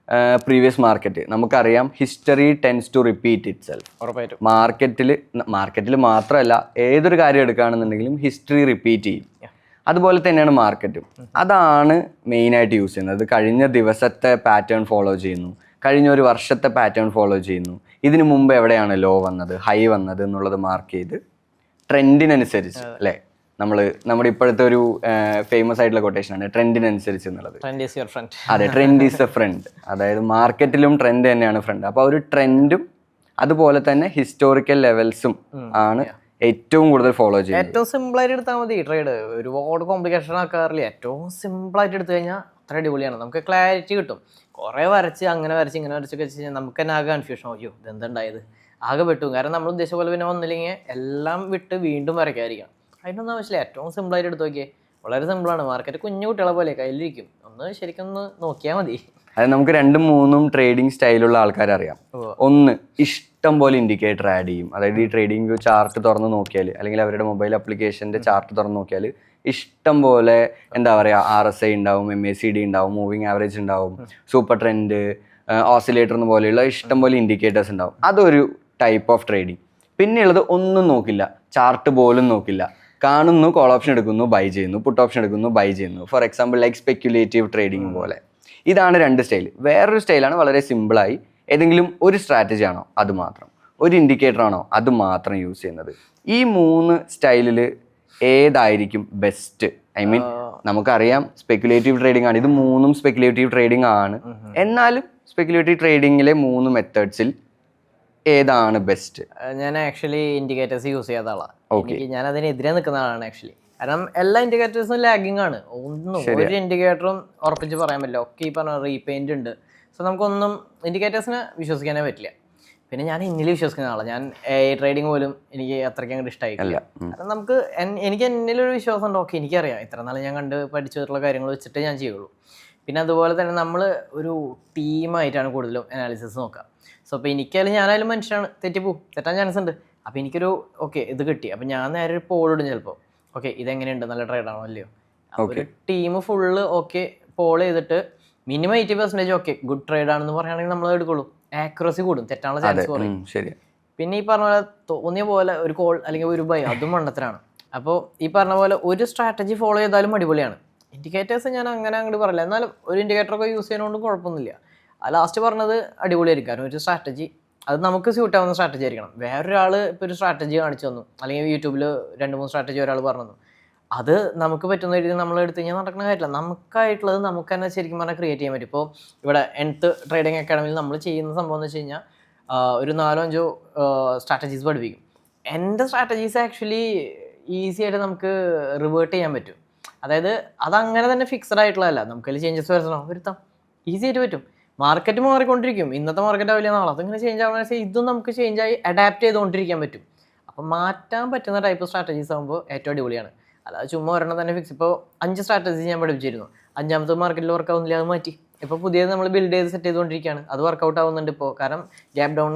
പ്രീവിയസ് മാർക്കറ്റ് നമുക്കറിയാം, history tends to repeat itself. ഉറപ്പായിട്ടും മാർക്കറ്റിൽ മാത്രമല്ല ഏതൊരു കാര്യം എടുക്കുകയാണെന്നുണ്ടെങ്കിലും ഹിസ്റ്ററി റിപ്പീറ്റ് ചെയ്യും. അതുപോലെ തന്നെയാണ് മാർക്കറ്റും. അതാണ് മെയിനായിട്ട് യൂസ് ചെയ്യുന്നത്. കഴിഞ്ഞ ദിവസത്തെ പാറ്റേൺ ഫോളോ ചെയ്യുന്നു, കഴിഞ്ഞ ഒരു വർഷത്തെ പാറ്റേൺ ഫോളോ ചെയ്യുന്നു, ഇതിനു മുമ്പ് എവിടെയാണ് ലോ വന്നത് ഹൈ വന്നത് എന്നുള്ളത് മാർക്ക് ചെയ്ത് ട്രെൻഡിനനുസരിച്ച് അല്ലേ. നമ്മുടെ ഇപ്പോഴത്തെ ഒരു ഫേമസ് ആയിട്ടുള്ള കൊട്ടേഷനാണ് ട്രെൻഡിനനുസരിച്ച് എന്നുള്ളത്. അതെ, ട്രെൻഡ് ഈസ് എ ഫ്രണ്ട്. അതായത് മാർക്കറ്റിലും ട്രെൻഡ് തന്നെയാണ് ഫ്രണ്ട്. അപ്പോൾ ഒരു ട്രെൻഡും അതുപോലെ തന്നെ ഹിസ്റ്റോറിക്കൽ ലെവൽസും ആണ് ഏറ്റവും കൂടുതൽ ഫോളോ ചെയ്യുന്നത്. ഏറ്റവും സിമ്പിൾ ആയിട്ട് എടുത്താൽ മതി ട്രേഡ്, ഒരുപാട് കോംപ്ലിക്കേഷൻ ആക്കാറില്ല. ഏറ്റവും സിമ്പിൾ ആയിട്ട് എടുത്തു കഴിഞ്ഞാൽ അത്ര അടിപൊളിയാണ്, നമുക്ക് ക്ലാരിറ്റി കിട്ടും. കുറേ വരച്ച് അങ്ങനെ വരച്ച് ഇങ്ങനെ വരച്ചൊക്കെ വെച്ച് കഴിഞ്ഞാൽ നമുക്ക് തന്നെ ആകെ കൺഫ്യൂഷൻ, അയ്യോ ഇതെന്തുണ്ടായത് ആകെ പെട്ടു. കാരണം നമ്മൾ ഉദ്ദേശിച്ച പോലെ പിന്നെ വന്നില്ലെങ്കിൽ എല്ലാം വിട്ട് വീണ്ടും വരയ്ക്കാതിരിക്കണം. അതിനൊന്നും ആവശ്യമില്ല, ഏറ്റവും സിമ്പിളായിട്ട് എടുത്ത് നോക്കിയേ. വളരെ സിമ്പിളാണ്. മാർക്കറ്റ് കുഞ്ഞു കുട്ടികളെ പോലെ കയ്യിലിരിക്കും, ഒന്ന് ശരിക്കും ഒന്ന് നോക്കിയാൽ മതി. അത് നമുക്ക് 2-3 ട്രേഡിംഗ് സ്റ്റൈലുള്ള ആൾക്കാരെ അറിയാം. ഒന്ന്, ഇഷ്ടം പോലെ ഇൻഡിക്കേറ്റർ ആഡ് ചെയ്യും. അതായത് ഈ ട്രേഡിംഗ് ചാർട്ട് തുറന്ന് നോക്കിയാൽ, അല്ലെങ്കിൽ അവരുടെ മൊബൈൽ ആപ്ലിക്കേഷൻ്റെ ചാർട്ട് തുറന്ന് നോക്കിയാൽ ഇഷ്ടം പോലെ എന്താ പറയുക, RSI ഉണ്ടാവും, MACD ഉണ്ടാവും, മൂവിങ് ആവറേജ് ഉണ്ടാവും, സൂപ്പർ ട്രെൻഡ്, ഓസിലേറ്റർ പോലെയുള്ള ഇഷ്ടം പോലെ ഇൻഡിക്കേറ്റേഴ്സ് ഉണ്ടാവും. അതൊരു ടൈപ്പ് ഓഫ് ട്രേഡിംഗ്. പിന്നെയുള്ളത് ഒന്നും നോക്കില്ല, ചാർട്ട് പോലും നോക്കില്ല, കാണുന്നു, കോൾ ഓപ്ഷൻ എടുക്കുന്നു, ബൈ ചെയ്യുന്നു, പുട്ട് ഓപ്ഷൻ എടുക്കുന്നു, ബൈ ചെയ്യുന്നു. For example like speculative trading പോലെ. ഇതാണ് 2 സ്റ്റൈൽ. വേറൊരു സ്റ്റൈലാണ് വളരെ സിമ്പിളായി ഏതെങ്കിലും ഒരു സ്ട്രാറ്റജി ആണോ അത് മാത്രം, ഒരു ഇൻഡിക്കേറ്റർ ആണോ അത് മാത്രം യൂസ് ചെയ്യുന്നത്. ഈ 3 സ്റ്റൈലിൽ ഏതായിരിക്കും ബെസ്റ്റ്? ഐ മീൻ നമുക്കറിയാം സ്പെക്യുലേറ്റീവ് ട്രേഡിംഗ് ആണ്, ഇത് 3ഉം സ്പെക്യുലേറ്റീവ് ട്രേഡിംഗ് ആണ്. എന്നാലും സ്പെക്യുലേറ്റീവ് ട്രേഡിങ്ങിലെ 3 മെത്തേഡ്സിൽ ഏതാണ് ബെസ്റ്റ്? ഞാൻ ആക്ച്വലി ഇൻഡിക്കേറ്റേഴ്സ് യൂസ് ചെയ്യാത്ത ആളാണ്. ഞാൻ അതിനെതിരെ നിൽക്കുന്ന ആളാണ് ആക്ച്വലി. കാരണം എല്ലാ ഇൻഡിക്കേറ്റേഴ്സും ലാഗിങ് ആണ്. ഒരു ഇൻഡിക്കേറ്ററും ഉറപ്പിച്ച് പറയാൻ പറ്റില്ല. ഒക്കെ ഈ പറഞ്ഞ റീപെയിന്റ് ഉണ്ട്. സോ നമുക്കൊന്നും ഇൻഡിക്കേറ്റേഴ്സിനെ വിശ്വസിക്കാനേ പറ്റില്ല. പിന്നെ ഞാൻ എന്നിൽ വിശ്വസിക്കുന്ന ആളാണ്. ഞാൻ ട്രേഡിങ് പോലും എനിക്ക് അത്രയ്ക്ക് അങ്ങോട്ട് ഇഷ്ടമായിട്ടില്ല. കാരണം എനിക്ക് എന്നിലൊരു വിശ്വാസം ഉണ്ട്. ഓക്കെ, എനിക്കറിയാം ഇത്ര നാൾ ഞാൻ കണ്ട് പഠിച്ചിട്ടുള്ള കാര്യങ്ങൾ വെച്ചിട്ട് ഞാൻ ചെയ്യുള്ളൂ. പിന്നെ അതുപോലെ തന്നെ നമ്മൾ ഒരു ടീമായിട്ടാണ് കൂടുതലും അനാലിസിസ് നോക്കുക. സോ അപ്പോൾ എനിക്കായാലും ഞാനായാലും മനുഷ്യനാണ്, തെറ്റാൻ ചാൻസ് ഉണ്ട്. അപ്പോൾ എനിക്കൊരു ഓക്കെ ഇത് കിട്ടി, അപ്പോൾ ഞാൻ നേരെ ഒരു പോളിടും ചിലപ്പോൾ. ഓക്കെ ഇതെങ്ങനെയുണ്ട്, നല്ല ട്രേഡാണോ അല്ലയോ. ഒരു ടീം ഫുള്ള് ഓക്കെ പോൾ ചെയ്തിട്ട് മിനിമം 80% ഓക്കെ ഗുഡ് ട്രേഡ് ആണെന്ന് പറയുകയാണെങ്കിൽ നമ്മൾ എടുക്കുള്ളൂ. ആക്യുറസി കൂടും, തെറ്റാനുള്ള ചാൻസ് കുറയും. പിന്നെ ഈ പറഞ്ഞ പോലെ തോന്നിയ പോലെ ഒരു കോൾ അല്ലെങ്കിൽ ഒരു ബൈ അതും മണ്ടത്തരാണ്. അപ്പോൾ ഈ പറഞ്ഞ പോലെ ഒരു സ്ട്രാറ്റജി ഫോളോ ചെയ്താലും അടിപൊളിയാണ്. ഇൻഡിക്കേറ്റേഴ്സ് ഞാൻ അങ്ങനെ അങ്ങോട്ട് പറയില്ല, എന്നാലും ഒരു ഇൻഡിക്കേറ്ററൊക്കെ യൂസ് ചെയ്യുന്നതുകൊണ്ട് കുഴപ്പമൊന്നുമില്ല. ആ ലാസ്റ്റ് പറഞ്ഞത് അടിപൊളിയായിരിക്കും. കാരണം ഒരു സ്ട്രാറ്റജി അത് നമുക്ക് സ്യൂട്ട് ആവുന്ന സ്ട്രാറ്റജി ആയിരിക്കണം. വേറൊരാൾ ഇപ്പോൾ ഒരു സ്ട്രാറ്റജി കാണിച്ചു തന്നു, അല്ലെങ്കിൽ യൂട്യൂബിൽ 2-3 സ്ട്രാറ്റജി ഒരാൾ പറഞ്ഞു തന്നു, അത് നമുക്ക് പറ്റുന്ന രീതിയിൽ നമ്മൾ എടുത്തു കഴിഞ്ഞാൽ നടക്കുന്ന കാര്യമില്ല. നമുക്കായിട്ടുള്ളത് നമുക്ക് തന്നെ ശരിക്കും പറഞ്ഞാൽ ക്രിയേറ്റ് ചെയ്യാൻ പറ്റും. ഇപ്പോൾ ഇവിടെ nth ട്രേഡിംഗ് അക്കാഡമിയിൽ നമ്മൾ ചെയ്യുന്ന സംഭവം എന്ന് വെച്ച് കഴിഞ്ഞാൽ ഒരു 4-5 സ്ട്രാറ്റജീസ് പഠിപ്പിക്കും. എൻ്റെ സ്ട്രാറ്റജീസ് ആക്ച്വലി ഈസി ആയിട്ട് നമുക്ക് റിവേർട്ട് ചെയ്യാൻ പറ്റും. അതായത് അതങ്ങനെ തന്നെ ഫിക്സഡ് ആയിട്ടുള്ളതല്ല, നമുക്കതിൽ ചേഞ്ചസ് വരുത്താം, ഈസി ആയിട്ട് പറ്റും. മാർക്കറ്റ് മാറിക്കൊണ്ടിരിക്കും, ഇന്നത്തെ മാർക്കറ്റ് ആവില്ല നാളെ, അതിങ്ങനെ ചേഞ്ച് ആവുന്ന ഇതും നമുക്ക് ചേഞ്ചായി അഡാപ്റ്റ് ചെയ്തുകൊണ്ടിരിക്കാൻ പറ്റും. അപ്പം മാറ്റാൻ പറ്റുന്ന ടൈപ്പ് സ്ട്രാറ്റജീസ് ആകുമ്പോൾ ഏറ്റവും അടിപൊളിയാണ്. അല്ലാതെ ചുമ്മാ ഒരെണ്ണം തന്നെ ഫിക്സ്. ഇപ്പോൾ 5 സ്ട്രാറ്റജി ഞാൻ പഠിപ്പിച്ചിരുന്നു, 5ാമത്തെ മാർക്കറ്റിൽ വർക്ക് ആവുന്നില്ല, അത് മാറ്റി. ഇപ്പോൾ പുതിയത് നമ്മൾ ബിൽഡ് ചെയ്ത് സെറ്റ് ചെയ്തുകൊണ്ടിരിക്കുകയാണ്, അത് വർക്കൗട്ട് ആവുന്നുണ്ട്. ഇപ്പോൾ കാരണം ഗ്യാപ്പ് ഡൗൺ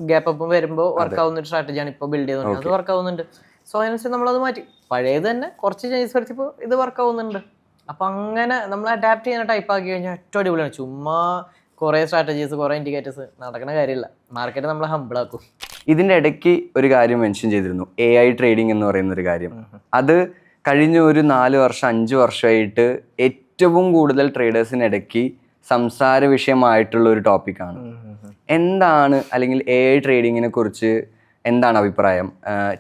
ഗ്യാപ്പ് അപ്പും വരുമ്പോൾ വർക്ക് ആവുന്ന ഒരു സ്ട്രാറ്റജിയാണ് ഇപ്പോൾ ബിൽഡ് ചെയ്തുകൊണ്ട്, അത് വർക്ക് ആവുന്നുണ്ട്. സോ അതിനനുസരിച്ച് നമ്മളത് മാറ്റി, പഴയത് തന്നെ കുറച്ച് ചേഞ്ചസ് വരുത്തിയപ്പോൾ ഇത് വർക്ക് ആവുന്നുണ്ട്. അപ്പം അങ്ങനെ നമ്മൾ അഡാപ്റ്റ് ചെയ്യുന്ന ടൈപ്പ് ആക്കി കഴിഞ്ഞാൽ ഏറ്റവും അടിപൊളിയാണ്. ചുമ്മാ കുറേ സ്ട്രാറ്റജീസ് കുറേ ഇൻഡിക്കേറ്റേഴ്സ് നടക്കുന്ന കാര്യമില്ല, മാർക്കറ്റ് നമ്മളെ ഹംബിളാക്കും. ഇതിൻ്റെ ഇടയ്ക്ക് ഒരു കാര്യം മെൻഷൻ ചെയ്തിരുന്നു, AI ട്രേഡിംഗ് എന്ന് പറയുന്ന ഒരു കാര്യം. അത് കഴിഞ്ഞ ഒരു 4 വർഷം 5 വർഷമായിട്ട് ഏറ്റവും കൂടുതൽ ട്രേഡേഴ്സിനിടയ്ക്ക് സംസാര വിഷയമായിട്ടുള്ള ഒരു ടോപ്പിക്കാണ്. എന്താണ്, അല്ലെങ്കിൽ AI ട്രേഡിങ്ങിനെ കുറിച്ച് എന്താണ് അഭിപ്രായം?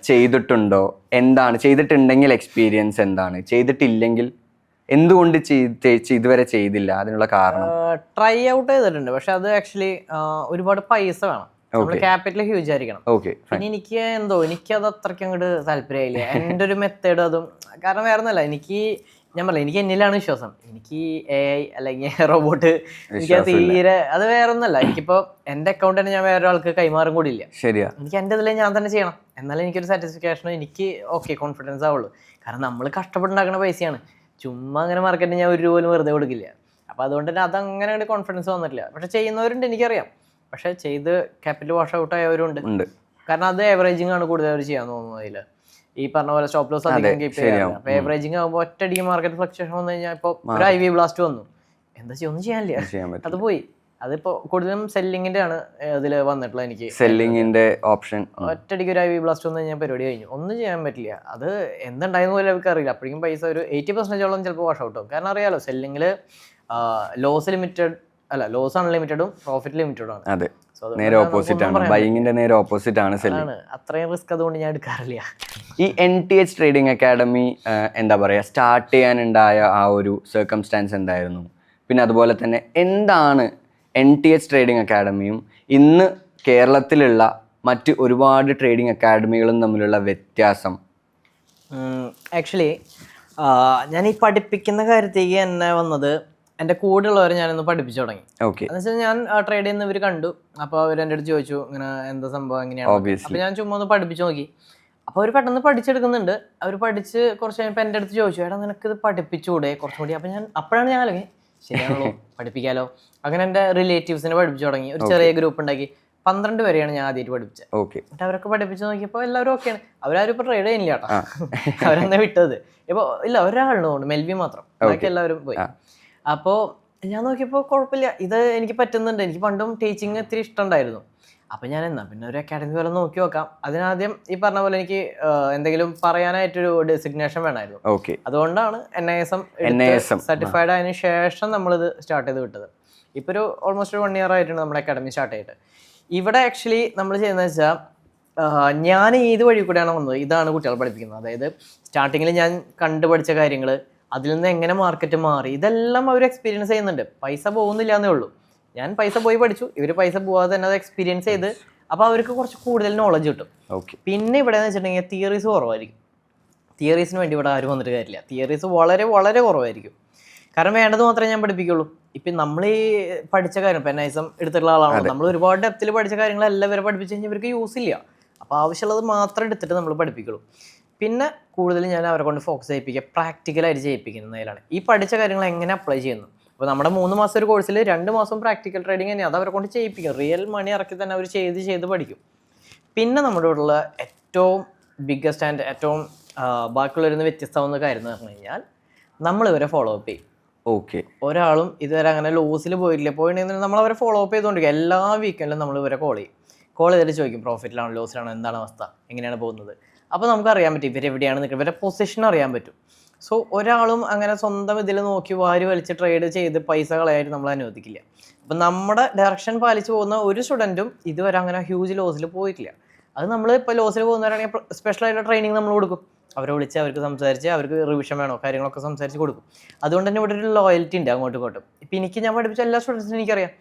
ചെയ്തിട്ടുണ്ടോ? എന്താണ് ചെയ്തിട്ടുണ്ടെങ്കിൽ എക്സ്പീരിയൻസ് എന്താണ്? ചെയ്തിട്ടില്ലെങ്കിൽ എന്തുകൊണ്ട് ഇതുവരെ ചെയ്തില്ല, അതിനുള്ള കാരണം? ട്രൈ ഔട്ട് ചെയ്തിട്ടുണ്ട്, പക്ഷെ അത് ആക്ച്വലി ഒരുപാട് പൈസ വേണം, നമ്മൾ ക്യാപിറ്റൽ ഹ്യൂജ് ആയിരിക്കണം. പിന്നെ എനിക്കത് അത്രയ്ക്ക് അങ്ങോട്ട് താല്പര്യമായില്ല. എൻ്റെ ഒരു മെത്തേഡ് അതും കാരണം വേറെ ഒന്നല്ല, ഞാൻ പറയാം, എനിക്ക് എന്നിലാണ് വിശ്വാസം. എനിക്ക് AI അല്ലെങ്കിൽ റോബോട്ട് എനിക്ക് തീരെ അത് വേറെ ഒന്നല്ല. എനിക്കിപ്പോ എൻ്റെ അക്കൗണ്ട് തന്നെ ഞാൻ വേറെ ഒരാൾക്ക് കൈമാറും കൂടി ഇല്ല. ശരിയാ, എനിക്ക് എൻ്റെ ഇതിൽ ഞാൻ തന്നെ ചെയ്യണം, എന്നാലും എനിക്കൊരു സാറ്റിസ്ഫാക്ഷനും എനിക്ക് കോൺഫിഡൻസ് ആവുള്ളൂ. കാരണം നമ്മൾ കഷ്ടപ്പെട്ടുണ്ടാക്കുന്ന പൈസയാണ്, ചുമ്മാ അങ്ങനെ മാർക്കറ്റിൽ ഞാൻ ഒരു രൂപ പോലും വെറുതെ കൊടുക്കില്ല. അപ്പോൾ അതുകൊണ്ട് തന്നെ അതങ്ങനെ അങ്ങോട്ട് കോൺഫിഡൻസ് വന്നിട്ടില്ല. പക്ഷെ ചെയ്യുന്നവരുണ്ട്, എനിക്കറിയാം. പക്ഷെ ചെയ്ത് ക്യാപിറ്റൽ വാഷ് ഔട്ട് ആയവരുണ്ട്. കാരണം അത് ഏവറേജിങ് ആണ് കൂടുതൽ അവർ ചെയ്യാൻ തോന്നുന്നത്. അതിൽ ഈ പറഞ്ഞ പോലെ സ്റ്റോപ്പ് ലോസ് അധികം കീപ്പ് ചെയ്യാം. അപ്പൊ ഏവറേജിങ് ആകുമ്പോൾ ഒറ്റയടിക്ക് മാർക്കറ്റ് ഫ്ലക്ച്വേഷൻ വന്നു കഴിഞ്ഞാൽ ഇപ്പോൾ ഒരു IV ബ്ലാസ്റ്റ് വന്നു, എന്താ ഒന്നും ചെയ്യാനില്ല, അത് പോയി. അതിപ്പോ കൂടുതലും സെല്ലിങ്ങിന്റെ ആണ് അതിൽ വന്നിട്ടുള്ളത്. എനിക്ക് സെല്ലിങ്ങിന്റെ ഓപ്ഷൻ ഒറ്റയടിക്ക് ഒരു IV ബ്ലാസ്റ്റ് വന്നു കഴിഞ്ഞാൽ പരിപാടി കഴിഞ്ഞു, ഒന്നും ചെയ്യാൻ പറ്റില്ല. അത് എന്തുണ്ടായെന്ന് പോലും അവർക്ക് അറിയില്ല. അപ്പോഴേക്കും പൈസ ഒരു 80% ചിലപ്പോൾ വാഷ് ഔട്ട് ആവും. കാരണം അറിയാലോ, സെല്ലിങ്ങിൽ ലോസ് ലിമിറ്റഡ് അല്ല, ലോസ് അൺലിമിറ്റഡും പ്രോഫിറ്റ് ലിമിറ്റഡും ആണ്. അതെ, നേരെ ഓപ്പോസിറ്റ് ആണ്. ബൈങ്ങിന്റെ നേരെ ഓപ്പോസിറ്റ് ആണ് സെല്ലിംഗ്. അത്രയും റിസ്ക് അതുകൊണ്ട് ഞാൻ എടുക്കാറില്ല. ഈ NTH ട്രേഡിംഗ് അക്കാഡമി എന്താ പറയുക, സ്റ്റാർട്ട് ചെയ്യാനുണ്ടായ ആ ഒരു സർക്കംസ്റ്റാൻസ് എന്തായിരുന്നു? പിന്നെ അതുപോലെ തന്നെ എന്താണ് NTH ട്രേഡിംഗ് അക്കാഡമിയും ഇന്ന് കേരളത്തിലുള്ള മറ്റ് ഒരുപാട് ട്രേഡിംഗ് അക്കാഡമികളും തമ്മിലുള്ള വ്യത്യാസം? ആക്ച്വലി ഞാൻ ഈ പഠിപ്പിക്കുന്ന കാര്യത്തേക്ക് തന്നെ വന്നത്, എൻ്റെ കൂടെയുള്ളവരെ ഞാനൊന്ന് പഠിപ്പിച്ചു തുടങ്ങി. എന്ന് വെച്ചാൽ ഞാൻ ട്രേഡ് ചെയ്യുന്ന ഇവർ കണ്ടു. അപ്പോൾ അവർ എൻ്റെ അടുത്ത് ചോദിച്ചു, ഇങ്ങനെ എന്താ സംഭവം എങ്ങനെയാണ്. അപ്പോൾ ഞാൻ ചുമ്മാ ഒന്ന് പഠിപ്പിച്ചു നോക്കി. അപ്പോൾ അവർ പെട്ടെന്ന് പഠിച്ചെടുക്കുന്നുണ്ട്. അവർ പഠിച്ച് കുറച്ച് കഴിഞ്ഞപ്പോൾ എൻ്റെ അടുത്ത് ചോദിച്ചു, എടാ നിനക്കിത് പഠിപ്പിച്ചുകൂടെ കുറച്ചും കൂടി. അപ്പോൾ അപ്പോഴാണ് ഞാൻ അല്ലെങ്കിൽ ശരിയാണല്ലോ, പഠിപ്പിക്കാലോ. അങ്ങനെ എൻ്റെ റിലേറ്റീവ്സിനെ പഠിപ്പിച്ചു തുടങ്ങി. ഒരു ചെറിയ ഗ്രൂപ്പ് ഉണ്ടാക്കി 12 പേരെയാണ് ഞാൻ ആദ്യമായിട്ട് പഠിപ്പിച്ചത്. എന്നിട്ട് അവരൊക്കെ പഠിപ്പിച്ച് നോക്കിയപ്പോൾ എല്ലാവരും ഓക്കെയാണ്. അവരാരും ഇപ്പോൾ ട്രേഡ് ചെയ്യുന്നില്ല കേട്ടോ, അവരെന്താ വിട്ടത്. ഇപ്പോൾ ഇല്ല, ഒരാളുണ്ട്, മെൽവി മാത്രം, ബാക്കി എല്ലാവരും പോയി. അപ്പോൾ ഞാൻ നോക്കിയപ്പോൾ കുഴപ്പമില്ല, ഇത് എനിക്ക് പറ്റുന്നുണ്ട്. എനിക്ക് പണ്ടും ടീച്ചിങ് ഇത്തിരി ഇഷ്ടമുണ്ടായിരുന്നു. അപ്പം ഞാൻ പിന്നെ ഒരു അക്കാഡമി പോലെ നോക്കി നോക്കാം. അതിനാദ്യം ഈ പറഞ്ഞ പോലെ എനിക്ക് എന്തെങ്കിലും പറയാനായിട്ടൊരു ഡെസിഗ്നേഷൻ വേണമായിരുന്നു. അതുകൊണ്ടാണ് NISM സർട്ടിഫൈഡ് ആയതിനു ശേഷം നമ്മളിത് സ്റ്റാർട്ട് ചെയ്ത് വിട്ടത്. ഇപ്പോൾ ഒരു ഓൾമോസ്റ്റ് 1 year ആയിട്ടുണ്ട് നമ്മുടെ അക്കാഡമി സ്റ്റാർട്ട് ചെയ്തിട്ട്. ഇവിടെ ആക്ച്വലി നമ്മൾ ചെയ്യുന്നത് വെച്ചാൽ, ഞാൻ ഏത് വഴി കൂടെയാണ് വന്നത്, ഇതാണ് കുട്ടികളെ പഠിപ്പിക്കുന്നത്. അതായത് സ്റ്റാർട്ടിങ്ങിൽ ഞാൻ കണ്ടുപഠിച്ച കാര്യങ്ങൾ, അതിൽ നിന്ന് എങ്ങനെ മാർക്കറ്റ് മാറി, ഇതെല്ലാം അവർ എക്സ്പീരിയൻസ് ചെയ്യുന്നുണ്ട്. പൈസ പോകുന്നില്ല എന്നേ ഉള്ളൂ. ഞാൻ പൈസ പോയി പഠിച്ചു, ഇവർ പൈസ പോകാതെ തന്നെ അത് എക്സ്പീരിയൻസ് ചെയ്ത്, അപ്പോൾ അവർക്ക് കുറച്ച് കൂടുതൽ നോളജ് കിട്ടും. പിന്നെ ഇവിടെ എന്ന് വെച്ചിട്ടുണ്ടെങ്കിൽ തിയറീസ് കുറവായിരിക്കും. തിയറീസിന് വേണ്ടി ഇവിടെ ആരും വന്നിട്ട് കാര്യമില്ല. തിയറീസ് വളരെ വളരെ കുറവായിരിക്കും. കാരണം വേണ്ടത് മാത്രമേ ഞാൻ പഠിപ്പിക്കുള്ളൂ. ഇപ്പം നമ്മൾ ഈ പഠിച്ച കാര്യം, ഇപ്പം NISM എടുത്തിട്ടുള്ള ആളാണ്, നമ്മൾ ഒരുപാട് ഡെപ്തിൽ പഠിച്ച കാര്യങ്ങളെല്ലാം ഇവരെ പഠിപ്പിച്ച് കഴിഞ്ഞാൽ ഇവർക്ക് യൂസ് ഇല്ല. അപ്പോൾ ആവശ്യമുള്ളത് മാത്രം എടുത്തിട്ട് നമ്മൾ പഠിപ്പിക്കുള്ളൂ. പിന്നെ കൂടുതൽ ഞാൻ അവരെ കൊണ്ട് ഫോക്കസ് ചെയ്യിപ്പിക്കുക, പ്രാക്ടിക്കലായിട്ട് ചെയ്യിപ്പിക്കുന്നതിലാണ്. ഈ പഠിച്ച കാര്യങ്ങൾ എങ്ങനെ അപ്ലൈ ചെയ്യുന്നു. അപ്പോൾ നമ്മുടെ 3 മാസം ഒരു കോഴ്സിൽ 2 മാസം പ്രാക്ടിക്കൽ ട്രേഡിങ് തന്നെയാണ്. അത് അവരെ കൊണ്ട് ചെയ്യിപ്പിക്കും. റിയൽ മണി ഇറക്കി തന്നെ അവർ ചെയ്ത് പഠിക്കും. പിന്നെ നമ്മുടെ ഇവിടെയുള്ള ഏറ്റവും ബിഗ്ഗസ്റ്റ് ആൻഡ് ഏറ്റവും ബാക്കിയുള്ളവരിൽ വ്യത്യസ്തമാവുന്ന കാര്യം എന്ന് പറഞ്ഞു കഴിഞ്ഞാൽ, നമ്മൾ ഇവരെ ഫോളോ അപ്പ് ചെയ്യും. ഒരാളും ഇതുവരെ അങ്ങനെ ലോസിൽ പോയിട്ടുണ്ടെങ്കിൽ നമ്മൾ അവരെ ഫോളോ അപ്പ് ചെയ്തുകൊണ്ടിരിക്കും. എല്ലാ വീക്കെൻഡിലും നമ്മൾ ഇവരെ കോൾ ചെയ്തിട്ട് ചോദിക്കും, പ്രോഫിറ്റിലാണോ ലോസിലാണോ, എന്താണ് അവസ്ഥ, എങ്ങനെയാണ് പോകുന്നത്. അപ്പോൾ നമുക്ക് അറിയാൻ പറ്റും ഇവരെവിടെയാണ് നിൽക്കുന്നത്, ഇവരുടെ പൊസിഷൻ അറിയാൻ പറ്റും. സോ ഒരാളും അങ്ങനെ സ്വന്തം ഇതിൽ നോക്കി വാരി വലിച്ച് ട്രേഡ് ചെയ്ത് പൈസ കളയായിട്ട് നമ്മൾ അനുവദിക്കില്ല. അപ്പം നമ്മുടെ ഡയറക്ഷൻ പാലിച്ച് പോകുന്ന ഒരു സ്റ്റുഡൻറ്റും ഇതുവരെ അങ്ങനെ ഹ്യൂജ് ലോസിൽ പോയിട്ടില്ല. അത് നമ്മൾ ഇപ്പോൾ ലോസിൽ പോകുന്നവരാണെങ്കിൽ സ്പെഷ്യലായിട്ട് ട്രെയിനിങ് നമ്മൾ കൊടുക്കും. അവരെ വിളിച്ച് അവർക്ക് സംസാരിച്ച്, അവർക്ക് റിവിഷൻ വേണോ കാര്യങ്ങളൊക്കെ സംസാരിച്ച് കൊടുക്കും. അതുകൊണ്ട് തന്നെ ഇവിടെ ഒരു ലോയൽറ്റി ഉണ്ട് അങ്ങോട്ടും ഇങ്ങോട്ടും. ഇപ്പം എനിക്ക് ഞാൻ പഠിപ്പിച്ച എല്ലാ സ്റ്റുഡൻസിനും എനിക്കറിയാം,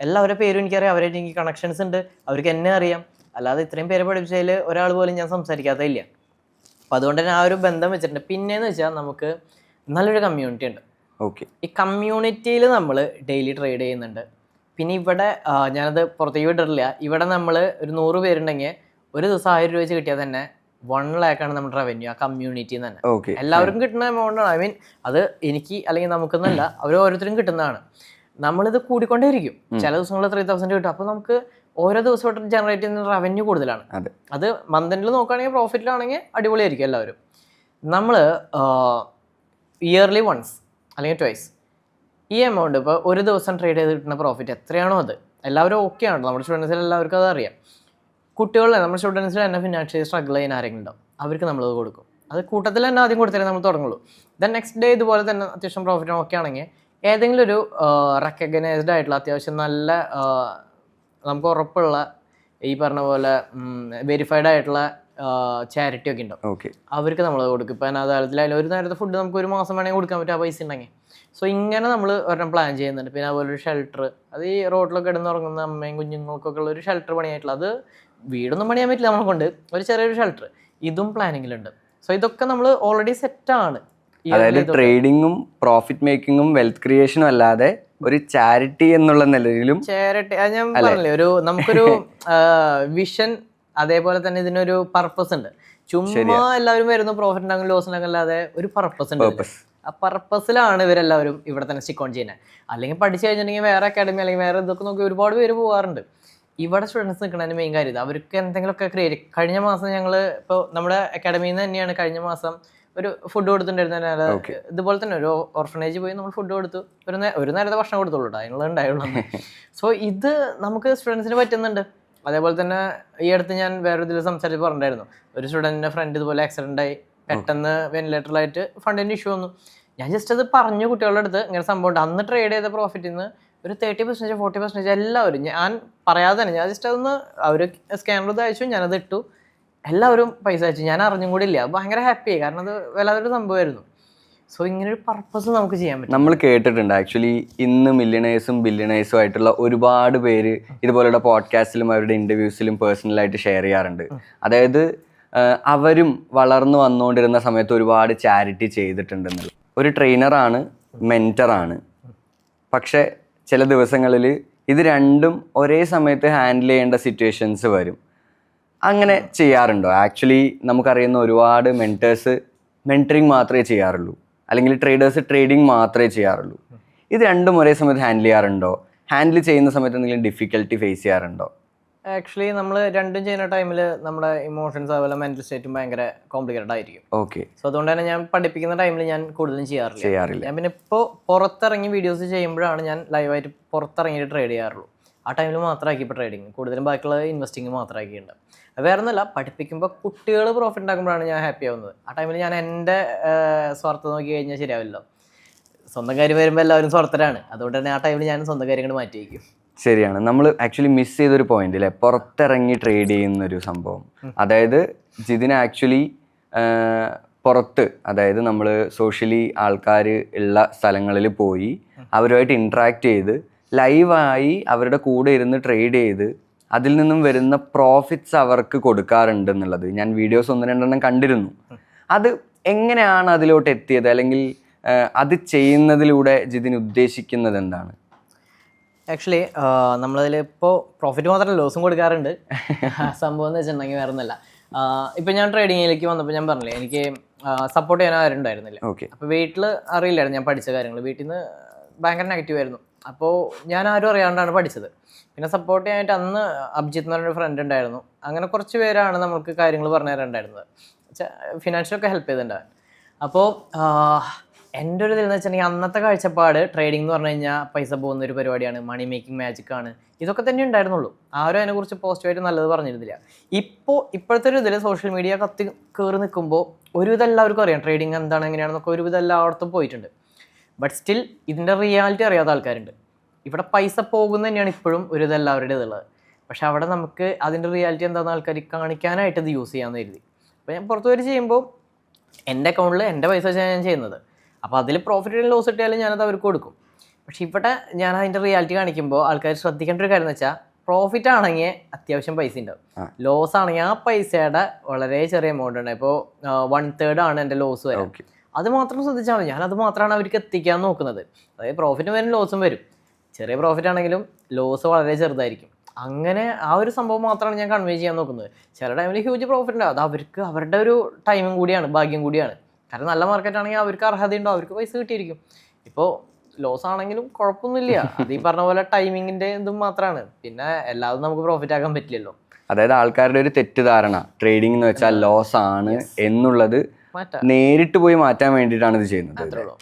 എല്ലാവരുടെ പേരും എനിക്കറിയാം, അവരായിട്ട് എനിക്ക് കണക്ഷൻസ് ഉണ്ട്, അവർക്ക് എന്നെ അറിയാം. അല്ലാതെ ഇത്രയും പേരെ പഠിപ്പിച്ചതിൽ ഒരാൾ പോലും ഞാൻ സംസാരിക്കാത്തതില്ല. അപ്പോൾ അതുകൊണ്ട് തന്നെ ആ ഒരു ബന്ധം വെച്ചിട്ടുണ്ട്. പിന്നെയെന്ന് വെച്ചാൽ നമുക്ക് നല്ലൊരു കമ്മ്യൂണിറ്റി ഉണ്ട്. ഈ കമ്മ്യൂണിറ്റിയിൽ നമ്മൾ ഡെയിലി ട്രേഡ് ചെയ്യുന്നുണ്ട്. പിന്നെ ഇവിടെ ഞാനത് പുറത്തേക്ക് വിട്ടിട്ടില്ല, ഇവിടെ നമ്മൾ ഒരു 100 പേരുണ്ടെങ്കിൽ ഒരു ദിവസം 1000 രൂപ വെച്ച് കിട്ടിയാൽ തന്നെ 1 lakh ആണ് നമ്മുടെ റവന്യൂ ആ കമ്മ്യൂണിറ്റിയിൽ നിന്ന് തന്നെ. എല്ലാവർക്കും കിട്ടുന്ന എമൗണ്ടാണ്. ഐ മീൻ അത് എനിക്ക് അല്ലെങ്കിൽ നമുക്കെന്നല്ല, അവർ ഓരോരുത്തരും കിട്ടുന്നതാണ്. നമ്മളിത് കൂടിക്കൊണ്ടേയിരിക്കും. ചില ദിവസങ്ങളിൽ 3000 കിട്ടും. അപ്പോൾ നമുക്ക് ഓരോ ദിവസമായിട്ട് ജനറേറ്റ് ചെയ്യുന്ന റവന്യൂ കൂടുതലാണ്. അത് മന്തിൽ നോക്കുകയാണെങ്കിൽ പ്രോഫിറ്റിലാണെങ്കിൽ അടിപൊളിയായിരിക്കും എല്ലാവരും. നമ്മൾ ഇയർലി വൺസ് അല്ലെങ്കിൽ ട്വൈസ് ഈ എമൗണ്ട് ഇപ്പോൾ ഒരു ദിവസം ട്രേഡ് ചെയ്ത് കിട്ടുന്ന പ്രോഫിറ്റ് എത്രയാണോ അത് എല്ലാവരും ഓക്കെ ആണ്. നമ്മുടെ സ്റ്റുഡൻസിൽ എല്ലാവർക്കും അത് അറിയാം. കുട്ടികളിൽ നമ്മുടെ സ്റ്റുഡൻസിൽ തന്നെ ഫിനാൻഷ്യലി സ്ട്രഗിൾ ചെയ്യുന്ന ആരെങ്കിലും ഉണ്ടാവും, അവർക്ക് നമ്മളത് കൊടുക്കും. അത് കൂട്ടത്തിൽ തന്നെ ആദ്യം കൊടുത്താലേ നമ്മൾ തുടങ്ങുള്ളൂ. ദെൻ നെക്സ്റ്റ് ഡേ ഇതുപോലെ തന്നെ അത്യാവശ്യം പ്രോഫിറ്റ് ഓക്കെ ആണെങ്കിൽ ഏതെങ്കിലും ഒരു റെക്കഗ്നൈസ്ഡ് ആയിട്ടുള്ള അത്യാവശ്യം നല്ല നമുക്ക് ഉറപ്പുള്ള ഈ പറഞ്ഞ പോലെ വെരിഫൈഡ് ആയിട്ടുള്ള ചാരിറ്റി ഒക്കെ ഉണ്ടാവും. ഓക്കെ. അവർക്ക് നമ്മൾ കൊടുക്കും. ഇപ്പം അനാഥാലയത്തിൽ ഒരു നേരത്തെ ഫുഡ് നമുക്ക് ഒരു മാസം വേണമെങ്കിൽ കൊടുക്കാൻ പറ്റും ആ പൈസ ഉണ്ടെങ്കിൽ. സോ ഇങ്ങനെ നമ്മൾ ഒരെണ്ണം പ്ലാൻ ചെയ്യുന്നുണ്ട്. പിന്നെ അതുപോലെ ഒരു ഷെൽട്ടർ, അത് ഈ റോഡിലൊക്കെ കിടന്നുറങ്ങുന്ന അമ്മയും കുഞ്ഞുങ്ങൾക്കൊക്കെ ഉള്ള ഒരു ഷെൽട്ടർ പണിയായിട്ടുള്ള, അത് വീടൊന്നും പണിയാൻ പറ്റില്ല നമ്മളെ കൊണ്ട്, ഒരു ചെറിയൊരു ഷെൽട്ടർ ഇതും പ്ലാനിങ്ങിലുണ്ട്. സോ ഇതൊക്കെ നമ്മൾ ഓൾറെഡി സെറ്റാണ്. അതായത് ട്രേഡിങ്ങും പ്രോഫിറ്റ് മേക്കിങ്ങും വെൽത്ത് ക്രിയേഷനും അല്ലാതെ ഒരു ചാരിറ്റി എന്നുള്ള നിലയിലും ചാരിറ്റി, അത് ഞാൻ പറഞ്ഞില്ലേ, ഒരു നമുക്കൊരു വിഷൻ, അതേപോലെ തന്നെ ഇതിനൊരു പർപ്പസ് ഉണ്ട്. ചുമ്മാ എല്ലാവരും വരുന്നു പ്രോഫിറ്റ് ഉണ്ടാകും ലോസ് ഉണ്ടാകും അല്ലാതെ ഒരു പർപ്പസ് ഉണ്ട്. ആ പർപ്പസിലാണ് ഇവരെല്ലാവരും ഇവിടെ തന്നെ സ്റ്റിക്ക് ഓൺ ചെയ്യുന്നത്. അല്ലെങ്കിൽ പഠിച്ചു കഴിഞ്ഞിട്ടുണ്ടെങ്കിൽ വേറെ അക്കാഡമി അല്ലെങ്കിൽ വേറെ ഇതൊക്കെ നോക്കി ഒരുപാട് പേര് പോകാറുണ്ട്. ഇവിടെ സ്റ്റുഡൻസ് നിൽക്കുന്നതിന് മെയിൻ കാര്യം ഇത്, അവർക്ക് എന്തെങ്കിലുമൊക്കെ ക്രിയേറ്റ്. കഴിഞ്ഞ മാസം ഞങ്ങൾ ഇപ്പോൾ നമ്മുടെ അക്കാഡമിയിൽ നിന്ന് തന്നെയാണ് കഴിഞ്ഞ മാസം ഒരു ഫുഡ് കൊടുത്തിട്ടുണ്ടായിരുന്ന, ഇതുപോലെ തന്നെ ഒരു ഓർഫനേജ് പോയി നമ്മൾ ഫുഡ് കൊടുത്തു. ഒരു നേരത്തെ ഭക്ഷണം കൊടുത്തുള്ളൂ, അതിനുള്ള ഉണ്ടായുള്ളൂ. സോ ഇത് നമുക്ക് സ്റ്റുഡൻസിന് പറ്റുന്നുണ്ട്. അതേപോലെ തന്നെ ഈ അടുത്ത് ഞാൻ വേറൊരു ഇതിൽ സംസാരിച്ച് പറഞ്ഞിട്ടുണ്ടായിരുന്നു, ഒരു സ്റ്റുഡൻറ്റിൻ്റെ ഫ്രണ്ട് ഇതുപോലെ ആക്സിഡൻ്റ് ആയി, പെട്ടെന്ന് വെന്റിലേറ്ററിലായിട്ട് ഫണ്ടിൻ്റെ ഇഷ്യൂ വന്നു. ഞാൻ ജസ്റ്റ് അത് പറഞ്ഞു കുട്ടികളുടെ അടുത്ത്, ഇങ്ങനെ സംഭവം ഉണ്ട്. അന്ന് ട്രേഡ് ചെയ്ത പ്രോഫിറ്റിൽ നിന്ന് ഒരു 30% 40% എല്ലാവരും, ഞാൻ പറയാതെ തന്നെ ഞാൻ ജസ്റ്റ് അതൊന്ന് അവർ സ്കാനർ അയച്ചു, ഞാനത് ഇട്ടു, എല്ലാവരും പൈസ അയച്ചു. ഞാൻ അറിഞ്ഞും കൂടി ഇല്ല. ഭയങ്കര ഹാപ്പിയായി, കാരണം അത് വല്ലാതൊരു സംഭവമായിരുന്നു. സോ ഇങ്ങനൊരു പർപ്പസ് നമുക്ക് ചെയ്യാൻ പറ്റും. നമ്മൾ കേട്ടിട്ടുണ്ട് ആക്ച്വലി, ഇന്ന് മില്യണേഴ്സും ബില്യണേഴ്സും ആയിട്ടുള്ള ഒരുപാട് പേര് ഇതുപോലുള്ള പോഡ്കാസ്റ്റിലും അവരുടെ ഇൻ്റർവ്യൂസിലും പേഴ്സണലായിട്ട് ഷെയർ ചെയ്യാറുണ്ട്. അതായത് അവരും വളർന്നു വന്നുകൊണ്ടിരുന്ന സമയത്ത് ഒരുപാട് ചാരിറ്റി ചെയ്തിട്ടുണ്ടെന്നുള്ളത്. ഒരു ട്രെയിനറാണ്, മെൻറ്ററാണ്, പക്ഷെ ചില ദിവസങ്ങളിൽ ഇത് രണ്ടും ഒരേ സമയത്ത് ഹാൻഡിൽ ചെയ്യേണ്ട സിറ്റുവേഷൻസ് വരും. അങ്ങനെ ചെയ്യാറുണ്ടോ? ആക്ച്വലി നമുക്കറിയുന്ന ഒരുപാട് മെൻറ്റേഴ്സ് മെൻറ്ററിങ് മാത്രമേ ചെയ്യാറുള്ളൂ, അല്ലെങ്കിൽ ട്രേഡേഴ്സ് ട്രേഡിങ് മാത്രമേ ചെയ്യാറുള്ളൂ. ഇത് രണ്ടും ഒരേ സമയത്ത് ഹാൻഡിൽ ചെയ്യാറുണ്ടോ? ഹാൻഡിൽ ചെയ്യുന്ന സമയത്ത് എന്തെങ്കിലും ഡിഫിക്കൽട്ടി ഫേസ് ചെയ്യാറുണ്ടോ? ആക്ച്വലി നമ്മൾ രണ്ടും ചെയ്യുന്ന ടൈമിൽ നമ്മുടെ ഇമോഷൻസ് അതുപോലെ മെന്റൽ സ്റ്റേറ്റും ഭയങ്കര കോംപ്ലിക്കേറ്റഡ് ആയിരിക്കും. ഓക്കെ. സോ അതുകൊണ്ട് തന്നെ ഞാൻ പഠിപ്പിക്കുന്ന ടൈമിൽ ഞാൻ കൂടുതലും ചെയ്യാറില്ല. ഞാൻ പിന്നെ ഇപ്പോൾ പുറത്തിറങ്ങി വീഡിയോസ് ചെയ്യുമ്പോഴാണ് ഞാൻ ലൈവായിട്ട് പുറത്തിറങ്ങിയിട്ട് ട്രേഡ് ചെയ്യാറുള്ളൂ. ആ ടൈമിൽ മാത്രമാക്കി ഇപ്പോൾ ട്രേഡിങ്, കൂടുതലും ബാക്കിയുള്ള ഇൻവെസ്റ്റിങ് മാത്രമാക്കിയിട്ടുണ്ട്. വേറെ ഒന്നുമല്ല, പഠിപ്പിക്കുമ്പോൾ കുട്ടികൾ പ്രോഫിറ്റ് ഉണ്ടാക്കുമ്പോഴാണ് ഞാൻ ഹാപ്പി ആവുന്നത്. ആ ടൈമിൽ ഞാൻ എൻ്റെ സ്വാർത്ഥം നോക്കി കഴിഞ്ഞാൽ ശരിയാവില്ലല്ലോ. സ്വന്തം കാര്യം വരുമ്പോൾ എല്ലാവരും സ്വാർത്ഥരാണ്. അതുകൊണ്ട് തന്നെ ആ ടൈമിൽ ഞാൻ സ്വന്തം കാര്യങ്ങൾ മാറ്റി വയ്ക്കും. ശരിയാണ്. നമ്മൾ ആക്ച്വലി മിസ് ചെയ്തൊരു പോയിന്റ് അല്ലേ, പുറത്തിറങ്ങി ട്രേഡ് ചെയ്യുന്നൊരു സംഭവം. അതായത് ജിതിന് ആക്ച്വലി പുറത്ത്, അതായത് നമ്മൾ സോഷ്യലി ആൾക്കാർ ഉള്ള സ്ഥലങ്ങളിൽ പോയി അവരുമായിട്ട് ഇൻട്രാക്ട് ചെയ്ത് ലൈവായി അവരുടെ കൂടെ ഇരുന്ന് ട്രേഡ് ചെയ്ത് അതിൽ നിന്നും വരുന്ന പ്രോഫിറ്റ്സ് അവർക്ക് കൊടുക്കാറുണ്ട് എന്നുള്ളത് ഞാൻ വീഡിയോസ് 1-2 കണ്ടിരുന്നു. അത് എങ്ങനെയാണ് അതിലോട്ട് എത്തിയത്, അല്ലെങ്കിൽ അത് ചെയ്യുന്നതിലൂടെ ജിതിന് ഉദ്ദേശിക്കുന്നത് എന്താണ്? ആക്ച്വലി നമ്മളതിൽ ഇപ്പോൾ പ്രോഫിറ്റ് മാത്രമല്ല ലോസും കൊടുക്കാറുണ്ട്. സംഭവം എന്ന് വെച്ചിട്ടുണ്ടെങ്കിൽ വേറെ ഒന്നുമല്ല. ഇപ്പം ഞാൻ ട്രേഡിങ്ങിലേക്ക് വന്നപ്പോൾ ഞാൻ പറഞ്ഞില്ലേ, എനിക്ക് സപ്പോർട്ട് ചെയ്യാൻ ആരും ഉണ്ടായിരുന്നില്ല. അപ്പോൾ വീട്ടിൽ അറിയില്ലായിരുന്നു ഞാൻ പഠിച്ച കാര്യങ്ങൾ. വീട്ടിൽ നിന്ന് ഭയങ്കര നെഗറ്റീവ് ആയിരുന്നു. അപ്പോൾ ഞാൻ ആരും അറിയാണ്ടാണ് പഠിച്ചത്. പിന്നെ സപ്പോർട്ട് ചെയ്യാനായിട്ട് അന്ന് അഭിജിത്ത് എന്ന് പറഞ്ഞൊരു ഫ്രണ്ട് ഉണ്ടായിരുന്നു. അങ്ങനെ കുറച്ച് പേരാണ് നമുക്ക് കാര്യങ്ങൾ പറഞ്ഞു തരാനുണ്ടായിരുന്നത്, ഫിനാൻഷ്യലൊക്കെ ഹെൽപ്പ് ചെയ്തിട്ടുണ്ടായിരുന്നു. അപ്പോൾ എൻ്റെ ഒരു ഇതെന്ന് വെച്ചിട്ടുണ്ടെങ്കിൽ അന്നത്തെ കാഴ്ചപ്പാട് ട്രേഡിംഗ് എന്ന് പറഞ്ഞു കഴിഞ്ഞാൽ പൈസ പോകുന്ന ഒരു പരിപാടിയാണ്, മണി മേക്കിംഗ് മാജിക്കാണ്, ഇതൊക്കെ തന്നെ ഉണ്ടായിരുന്നുള്ളൂ. ആരും അതിനെക്കുറിച്ച് പോസിറ്റീവായിട്ട് നല്ലത് പറഞ്ഞിരുന്നില്ല. ഇപ്പോഴത്തെ ഒരു ഇതിൽ സോഷ്യൽ മീഡിയ കത്തി കയറി നിൽക്കുമ്പോൾ ഒരുവിധം എല്ലാവർക്കും അറിയാം ട്രേഡിംഗ് എന്താണ് എങ്ങനെയാണെന്നൊക്കെ ഒരുവിധം എല്ലായിടത്തും പോയിട്ടുണ്ട്. ബട്ട് സ്റ്റിൽ ഇതിൻ്റെ റിയാലിറ്റി അറിയാത്ത ആൾക്കാരുണ്ട്. ഇവിടെ പൈസ പോകുന്ന തന്നെയാണ് ഇപ്പോഴും ഒരു ഇതെല്ലാവരുടെ ഇതുള്ളത്. പക്ഷെ അവിടെ നമുക്ക് അതിൻ്റെ റിയാലിറ്റി എന്താണെന്ന് ആൾക്കാർ കാണിക്കാനായിട്ട് ഇത് യൂസ് ചെയ്യാമെന്ന് കരുതി. അപ്പോൾ ഞാൻ പുറത്ത് വരെ ചെയ്യുമ്പോൾ എൻ്റെ അക്കൗണ്ടിൽ എൻ്റെ പൈസ വെച്ചാണ് ഞാൻ ചെയ്യുന്നത്. അപ്പോൾ അതിൽ പ്രോഫിറ്റ് ലോസ് കിട്ടിയാലും ഞാനത് അവർക്ക് കൊടുക്കും. പക്ഷെ ഇവിടെ ഞാൻ അതിൻ്റെ റിയാലിറ്റി കാണിക്കുമ്പോൾ ആൾക്കാർ ശ്രദ്ധിക്കേണ്ട ഒരു കാര്യം എന്ന് വെച്ചാൽ, പ്രോഫിറ്റ് ആണെങ്കിൽ അത്യാവശ്യം പൈസ ഉണ്ടാവും, ലോസ് ആണെങ്കിൽ ആ പൈസയുടെ വളരെ ചെറിയ എമൗണ്ട് ഉണ്ട്. ഇപ്പോൾ 1/3 ആണ് എൻ്റെ ലോസ് വരും. അത് മാത്രം ശ്രദ്ധിച്ചാൽ മതി. ഞാനത് മാത്രമാണ് അവർക്ക് എത്തിക്കാൻ നോക്കുന്നത്. അതായത് പ്രോഫിറ്റും വരും ലോസും വരും. ചെറിയ പ്രോഫിറ്റ് ആണെങ്കിലും ലോസ് വളരെ ചെറുതായിരിക്കും. അങ്ങനെ ആ ഒരു സംഭവം മാത്രമാണ് ഞാൻ കൺവേ ചെയ്യാൻ നോക്കുന്നത്. ചില ടൈമിൽ ഹ്യൂജ് പ്രോഫിറ്റ് ഉണ്ടാവും. അത് അവർക്ക് അവരുടെ ഒരു ടൈമും കൂടിയാണ്, ഭാഗ്യം കൂടിയാണ്. കാരണം നല്ല മാർക്കറ്റ് ആണെങ്കിൽ അവർക്ക് അർഹതയുണ്ടോ, അവർക്ക് പൈസ കിട്ടിയിരിക്കും. ഇപ്പോൾ ലോസ് ആണെങ്കിലും കുഴപ്പമൊന്നുമില്ല. അത് ഈ പറഞ്ഞ പോലെ ടൈമിങ്ങിൻ്റെ ഇതും മാത്രമാണ്. പിന്നെ എല്ലാതും നമുക്ക് പ്രോഫിറ്റ് ആക്കാൻ പറ്റില്ലല്ലോ. അതായത് ആൾക്കാരുടെ ഒരു തെറ്റിദ്ധാരണ ട്രേഡിംഗ് എന്ന് വെച്ചാൽ ലോസ് ആണ് എന്നുള്ളത് നേരിട്ട് പോയി മാറ്റാൻ വേണ്ടിയിട്ടാണ് ഇത് ചെയ്യുന്നത്.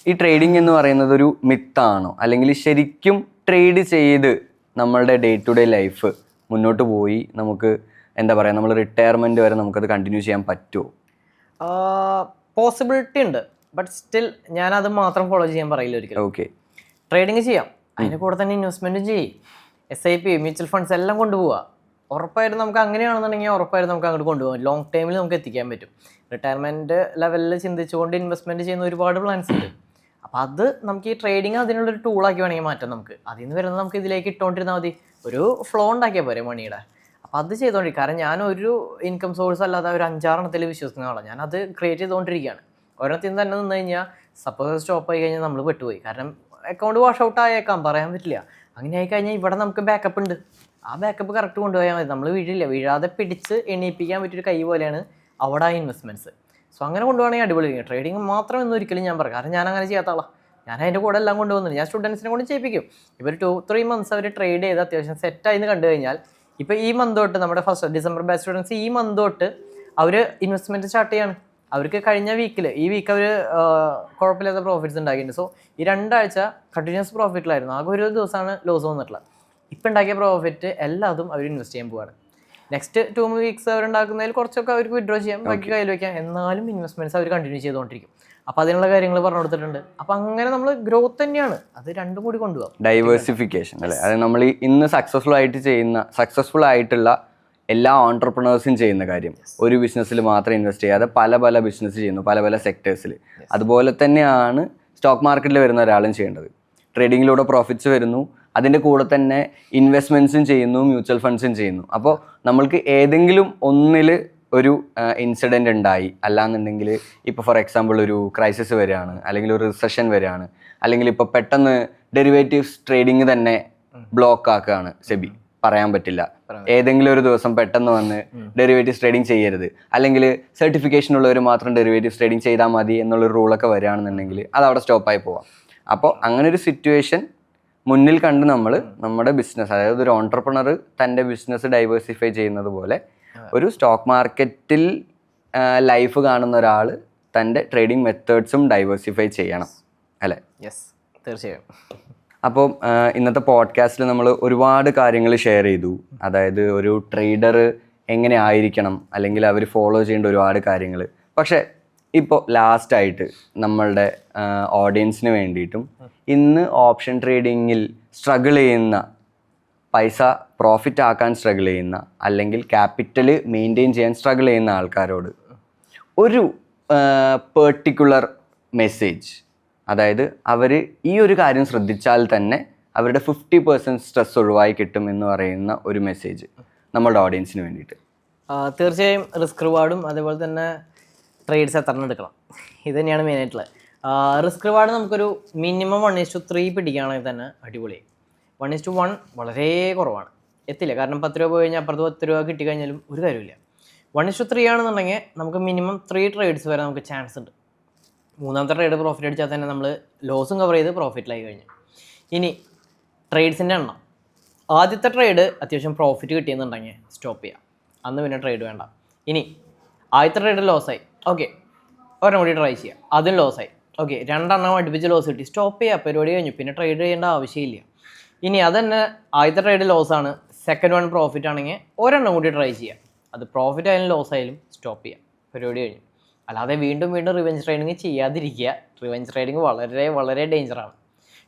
ഈ ട്രേഡിംഗ് എന്ന് പറയുന്നത് ഒരു മിത്താണോ, അല്ലെങ്കിൽ ശരിക്കും ട്രേഡ് ചെയ്ത് നമ്മളുടെ ഡേ ടു ഡേ ലൈഫ് മുന്നോട്ട് പോയി നമുക്ക് എന്താ പറയുക, നമ്മൾ റിട്ടയർമെൻറ്റ് വരെ നമുക്കത് കണ്ടിന്യൂ ചെയ്യാൻ പറ്റുമോ? പോസിബിലിറ്റി ഉണ്ട്. ബട്ട് സ്റ്റിൽ ഞാനത് മാത്രം ഫോളോ ചെയ്യാൻ പറയില്ല ഒരിക്കലും. ഓക്കെ, ട്രേഡിങ് ചെയ്യാം, അതിൻ്റെ കൂടെ തന്നെ ഇൻവെസ്റ്റ്മെൻറ്റും ചെയ്യും. SIP മ്യൂച്വൽ ഫണ്ട്സ് എല്ലാം കൊണ്ടുപോവുക. ഉറപ്പായിട്ടും നമുക്ക് അങ്ങനെയാണെന്നുണ്ടെങ്കിൽ ഉറപ്പായിട്ടും നമുക്ക് അങ്ങോട്ട് കൊണ്ടുപോകാം. ലോങ് ടൈമിൽ നമുക്ക് എത്തിക്കാൻ പറ്റും. റിട്ടയർമെൻറ്റ് ലെവലിൽ ചിന്തിച്ചുകൊണ്ട് ഇൻവെസ്റ്റ്മെൻറ്റ് ചെയ്യുന്ന ഒരുപാട് പ്ലാൻസ് ഉണ്ട്. അപ്പോൾ അത് നമുക്ക് ഈ ട്രേഡിങ് അതിനുള്ളൊരു ടൂളാക്കി വേണമെങ്കിൽ മാറ്റാം. നമുക്ക് അതിൽ നിന്ന് വരുന്നത് നമുക്ക് ഇതിലേക്ക് ഇട്ടുകൊണ്ടിരുന്നാൽ മതി. ഒരു ഫ്ലോ ഉണ്ടാക്കിയാൽ പോരെ മണിയുടെ. അപ്പോൾ അത് ചെയ്തുകൊണ്ടിരിക്കും. കാരണം ഞാനൊരു ഇൻകം സോഴ്സ് അല്ലാതെ ഒരു 5-6 വിശ്വസിക്കുന്ന ആളാണ്. ഞാനത് ക്രിയേറ്റ് ചെയ്തുകൊണ്ടിരിക്കുകയാണ്. ഓരോരുത്തരും തന്നെ നിന്ന് കഴിഞ്ഞാൽ സപ്പോസ് സ്റ്റോപ്പ് ആയി കഴിഞ്ഞാൽ നമ്മൾ പെട്ടുപോയി. കാരണം അക്കൗണ്ട് വാഷ് ഔട്ട് ആയേക്കാം, പറയാൻ പറ്റില്ല. അങ്ങനെ ആയിക്കഴിഞ്ഞാൽ ഇവിടെ നമുക്ക് ബാക്കപ്പ് ഉണ്ട്. ആ ബാക്കപ്പ് കറക്റ്റ് കൊണ്ടുപോയാൽ മതി. നമ്മൾ വീഴാതെ പിടിച്ച് എണീപ്പിക്കാൻ പറ്റിയൊരു കൈ പോലെയാണ് അവിടെ ആ ഇൻവെസ്റ്റ്മെൻറ്റ്സ്. സോ അങ്ങനെ കൊണ്ടുപോകണമെങ്കിൽ അടിപൊളിയായിരിക്കും. ട്രേഡിങ് മാത്രം എന്ന് ഒരിക്കലും ഞാൻ പറയും. കാരണം ഞാൻ അങ്ങനെ ചെയ്യാത്ത ആളാണ്. ഞാൻ അതിൻ്റെ കൂടെ എല്ലാം കൊണ്ടുപോകുന്നുണ്ട്. ഞാൻ സ്റ്റുഡൻസിനെ കൊണ്ട് ചെയ്യിപ്പിക്കും. ഇപ്പോൾ ഒരു 2-3 മന്ത്സ് അവർ ട്രേഡ് ചെയ്ത് അത്യാവശ്യം സെറ്റായിന്ന് കണ്ടു കഴിഞ്ഞാൽ ഇപ്പോൾ ഈ മന്ത് തൊട്ട് നമ്മുടെ ഫസ്റ്റ് ഡിസംബർ ബാച്ച് സ്റ്റുഡൻസ് ഈ മന്ത് തൊട്ട് അവർ ഇൻവെസ്റ്റ്മെൻറ്റ് സ്റ്റാർട്ട് ചെയ്യാണ്. അവർക്ക് കഴിഞ്ഞ വീക്കിൽ ഈ വീക്ക് അവർ കുഴപ്പമില്ലാത്ത പ്രോഫിറ്റ്സ് ഉണ്ടാക്കിയിട്ടുണ്ട്. സോ ഈ 2 ആഴ്ച കണ്ടിന്യൂസ് പ്രോഫിറ്റിലായിരുന്നു. ആകെ ഒരു ദിവസമാണ് ലോസ് വന്നിട്ടുള്ളത്. ഇപ്പം ഉണ്ടാക്കിയ പ്രോഫിറ്റ് എല്ലാതും അവർ ഇൻവെസ്റ്റ് ചെയ്യാൻ പോവാണ്. നെക്സ്റ്റ് 2 വീക്സ് അവർ ഉണ്ടാക്കുന്നതിൽ കുറച്ചൊക്കെ അവർക്ക് വിഡ്രോ ചെയ്യാം, ബാക്കി കയ്യിൽ വയ്ക്കാം. എന്നാലും ഇൻവെസ്റ്റ്മെൻറ്റ്സ് അവർ കണ്ടിന്യൂ ചെയ്തുകൊണ്ടിരിക്കും. അപ്പോൾ അതിനുള്ള കാര്യങ്ങൾ പറഞ്ഞു കൊടുത്തിട്ടുണ്ട്. അപ്പോൾ അങ്ങനെ നമ്മൾ ഗ്രോത്ത് തന്നെയാണ്, അത് രണ്ടും കൂടി കൊണ്ടുപോകാം. ഡൈവേഴ്സിഫിക്കേഷൻ അല്ലേ, അത് നമ്മൾ ഇന്ന് സക്സസ്ഫുൾ ആയിട്ടുള്ള എല്ലാ ഓൺടർപ്രണേഴ്സും ചെയ്യുന്ന കാര്യം. ഒരു ബിസിനസ്സിൽ മാത്രം ഇൻവെസ്റ്റ് ചെയ്യാതെ പല ബിസിനസ് ചെയ്യുന്നു, പല സെക്ടേഴ്സിൽ. അതുപോലെ തന്നെയാണ് സ്റ്റോക്ക് മാർക്കറ്റിൽ വരുന്ന ഒരാളും ചെയ്യേണ്ടത്. ട്രേഡിങ്ങിലൂടെ പ്രോഫിറ്റ്സ് വരുന്നു, അതിൻ്റെ കൂടെ തന്നെ ഇൻവെസ്റ്റ്മെൻറ്റ്സും ചെയ്യുന്നു, മ്യൂച്വൽ ഫണ്ട്സും ചെയ്യുന്നു. അപ്പോൾ നമ്മൾക്ക് ഏതെങ്കിലും ഒന്നിൽ ഒരു ഇൻസിഡൻ്റ് ഉണ്ടായി, അല്ലാന്നുണ്ടെങ്കിൽ ഇപ്പോൾ ഫോർ എക്സാമ്പിൾ ഒരു ക്രൈസിസ് വരികയാണ്, അല്ലെങ്കിൽ ഒരു റിസഷൻ വരികയാണ്, അല്ലെങ്കിൽ ഇപ്പോൾ പെട്ടെന്ന് ഡെറിവേറ്റീവ്സ് ട്രേഡിങ് തന്നെ ബ്ലോക്ക് ആക്കുകയാണ് സെബി, പറയാൻ പറ്റില്ല. ഏതെങ്കിലും ഒരു ദിവസം പെട്ടെന്ന് വന്ന് ഡെറിവേറ്റീവ്സ് ട്രേഡിങ് ചെയ്യരുത്, അല്ലെങ്കിൽ സർട്ടിഫിക്കേഷൻ ഉള്ളവർ മാത്രം ഡെറിവേറ്റീവ്സ് ട്രേഡിങ് ചെയ്താൽ മതി എന്നുള്ളൊരു റൂളൊക്കെ വരികയാണെന്നുണ്ടെങ്കിൽ അത് അവിടെ സ്റ്റോപ്പായി പോവാം. അപ്പോൾ അങ്ങനെ ഒരു സിറ്റുവേഷൻ മുന്നിൽ കണ്ട് നമ്മൾ നമ്മുടെ ബിസിനസ്, അതായത് ഒരു ഓൺടർപ്രണർ തൻ്റെ ബിസിനസ് ഡൈവേഴ്സിഫൈ ചെയ്യുന്നത് പോലെ ഒരു സ്റ്റോക്ക് മാർക്കറ്റിൽ ലൈഫ് കാണുന്ന ഒരാൾ തൻ്റെ ട്രേഡിംഗ് മെത്തേഡ്സും ഡൈവേഴ്സിഫൈ ചെയ്യണം അല്ലേ? യെസ്, തീർച്ചയായും. അപ്പോൾ ഇന്നത്തെ പോഡ്കാസ്റ്റിൽ നമ്മൾ ഒരുപാട് കാര്യങ്ങൾ ഷെയർ ചെയ്തു. അതായത് ഒരു ട്രേഡർ എങ്ങനെ ആയിരിക്കണം, അല്ലെങ്കിൽ അവർ ഫോളോ ചെയ്യേണ്ട ഒരുപാട് കാര്യങ്ങൾ. പക്ഷേ ഇപ്പോൾ ലാസ്റ്റായിട്ട് നമ്മളുടെ ഓഡിയൻസിന് വേണ്ടിയിട്ടും ഇന്ന് ഓപ്ഷൻ ട്രേഡിങ്ങിൽ സ്ട്രഗിൾ ചെയ്യുന്ന, പൈസ പ്രോഫിറ്റ് ആക്കാൻ സ്ട്രഗിൾ ചെയ്യുന്ന, അല്ലെങ്കിൽ ക്യാപിറ്റൽ മെയിൻറ്റെയിൻ ചെയ്യാൻ സ്ട്രഗിൾ ചെയ്യുന്ന ആൾക്കാരോട് ഒരു പെർട്ടിക്കുലർ മെസ്സേജ്, അതായത് അവർ ഈ ഒരു കാര്യം ശ്രദ്ധിച്ചാൽ തന്നെ അവരുടെ 50% സ്ട്രെസ് ഒഴിവായി കിട്ടും എന്ന് പറയുന്ന ഒരു മെസ്സേജ് നമ്മളുടെ ഓഡിയൻസിന് വേണ്ടിയിട്ട്. തീർച്ചയായും റിസ്ക് റിവാർഡും അതേപോലെ തന്നെ ട്രേഡ്സ് എത്ര എടുക്കണം, ഇത് തന്നെയാണ് മെയിനായിട്ടുള്ളത്. റിസ്ക് റിവാർഡ് നമുക്കൊരു മിനിമം 1:3 പിടിക്കുകയാണെങ്കിൽ തന്നെ അടിപൊളിയായി. 1:1 വളരെ കുറവാണ്, എത്തില്ല. കാരണം 10 രൂപ പോയി കഴിഞ്ഞാൽ അപ്പുറത്ത് 10 രൂപ കിട്ടിക്കഴിഞ്ഞാലും ഒരു കാര്യമില്ല. 1:3 ആണെന്നുണ്ടെങ്കിൽ നമുക്ക് മിനിമം 3 ട്രേഡ്സ് വരെ നമുക്ക് ചാൻസ് ഉണ്ട്. 3ാമത്തെ ട്രേഡ് പ്രോഫിറ്റ് അടിച്ചാൽ തന്നെ നമ്മൾ ലോസും കവർ ചെയ്ത് പ്രോഫിറ്റിലായി കഴിഞ്ഞു. ഇനി ട്രേഡ്സിൻ്റെ എണ്ണം, ആദ്യത്തെ ട്രേഡ് അത്യാവശ്യം പ്രോഫിറ്റ് കിട്ടിയെന്നുണ്ടെങ്കിൽ സ്റ്റോപ്പ് ചെയ്യാം, അന്ന് പിന്നെ ട്രേഡ് വേണ്ട. ഇനി ആദ്യത്തെ ട്രേഡ് ലോസായി, ഓക്കെ, ഒരെണ്ണം കൂടി ട്രൈ ചെയ്യാം, അതും ലോസായി, ഓക്കെ, 2 എണ്ണം അടുപ്പിച്ച് ലോസ് കിട്ടി, സ്റ്റോപ്പ് ചെയ്യാം, പരിപാടി കഴിഞ്ഞു, പിന്നെ ട്രേഡ് ചെയ്യേണ്ട ആവശ്യമില്ല. ഇനി അതന്നെ ആദ്യത്തെ ട്രേഡ് ലോസാണ്, സെക്കൻഡ് വൺ പ്രോഫിറ്റ് ആണെങ്കിൽ ഒരെണ്ണം കൂടി ട്രൈ ചെയ്യാം, അത് പ്രോഫിറ്റ് ആയാലും ലോസ് ആയാലും സ്റ്റോപ്പ് ചെയ്യാം, പരിപാടി കഴിഞ്ഞു. അല്ലാതെ വീണ്ടും റിവെഞ്ച് ട്രേഡിങ് ചെയ്യാതിരിക്കുക. റിവെഞ്ച് ട്രേഡിങ് വളരെ ഡേഞ്ചറാണ്.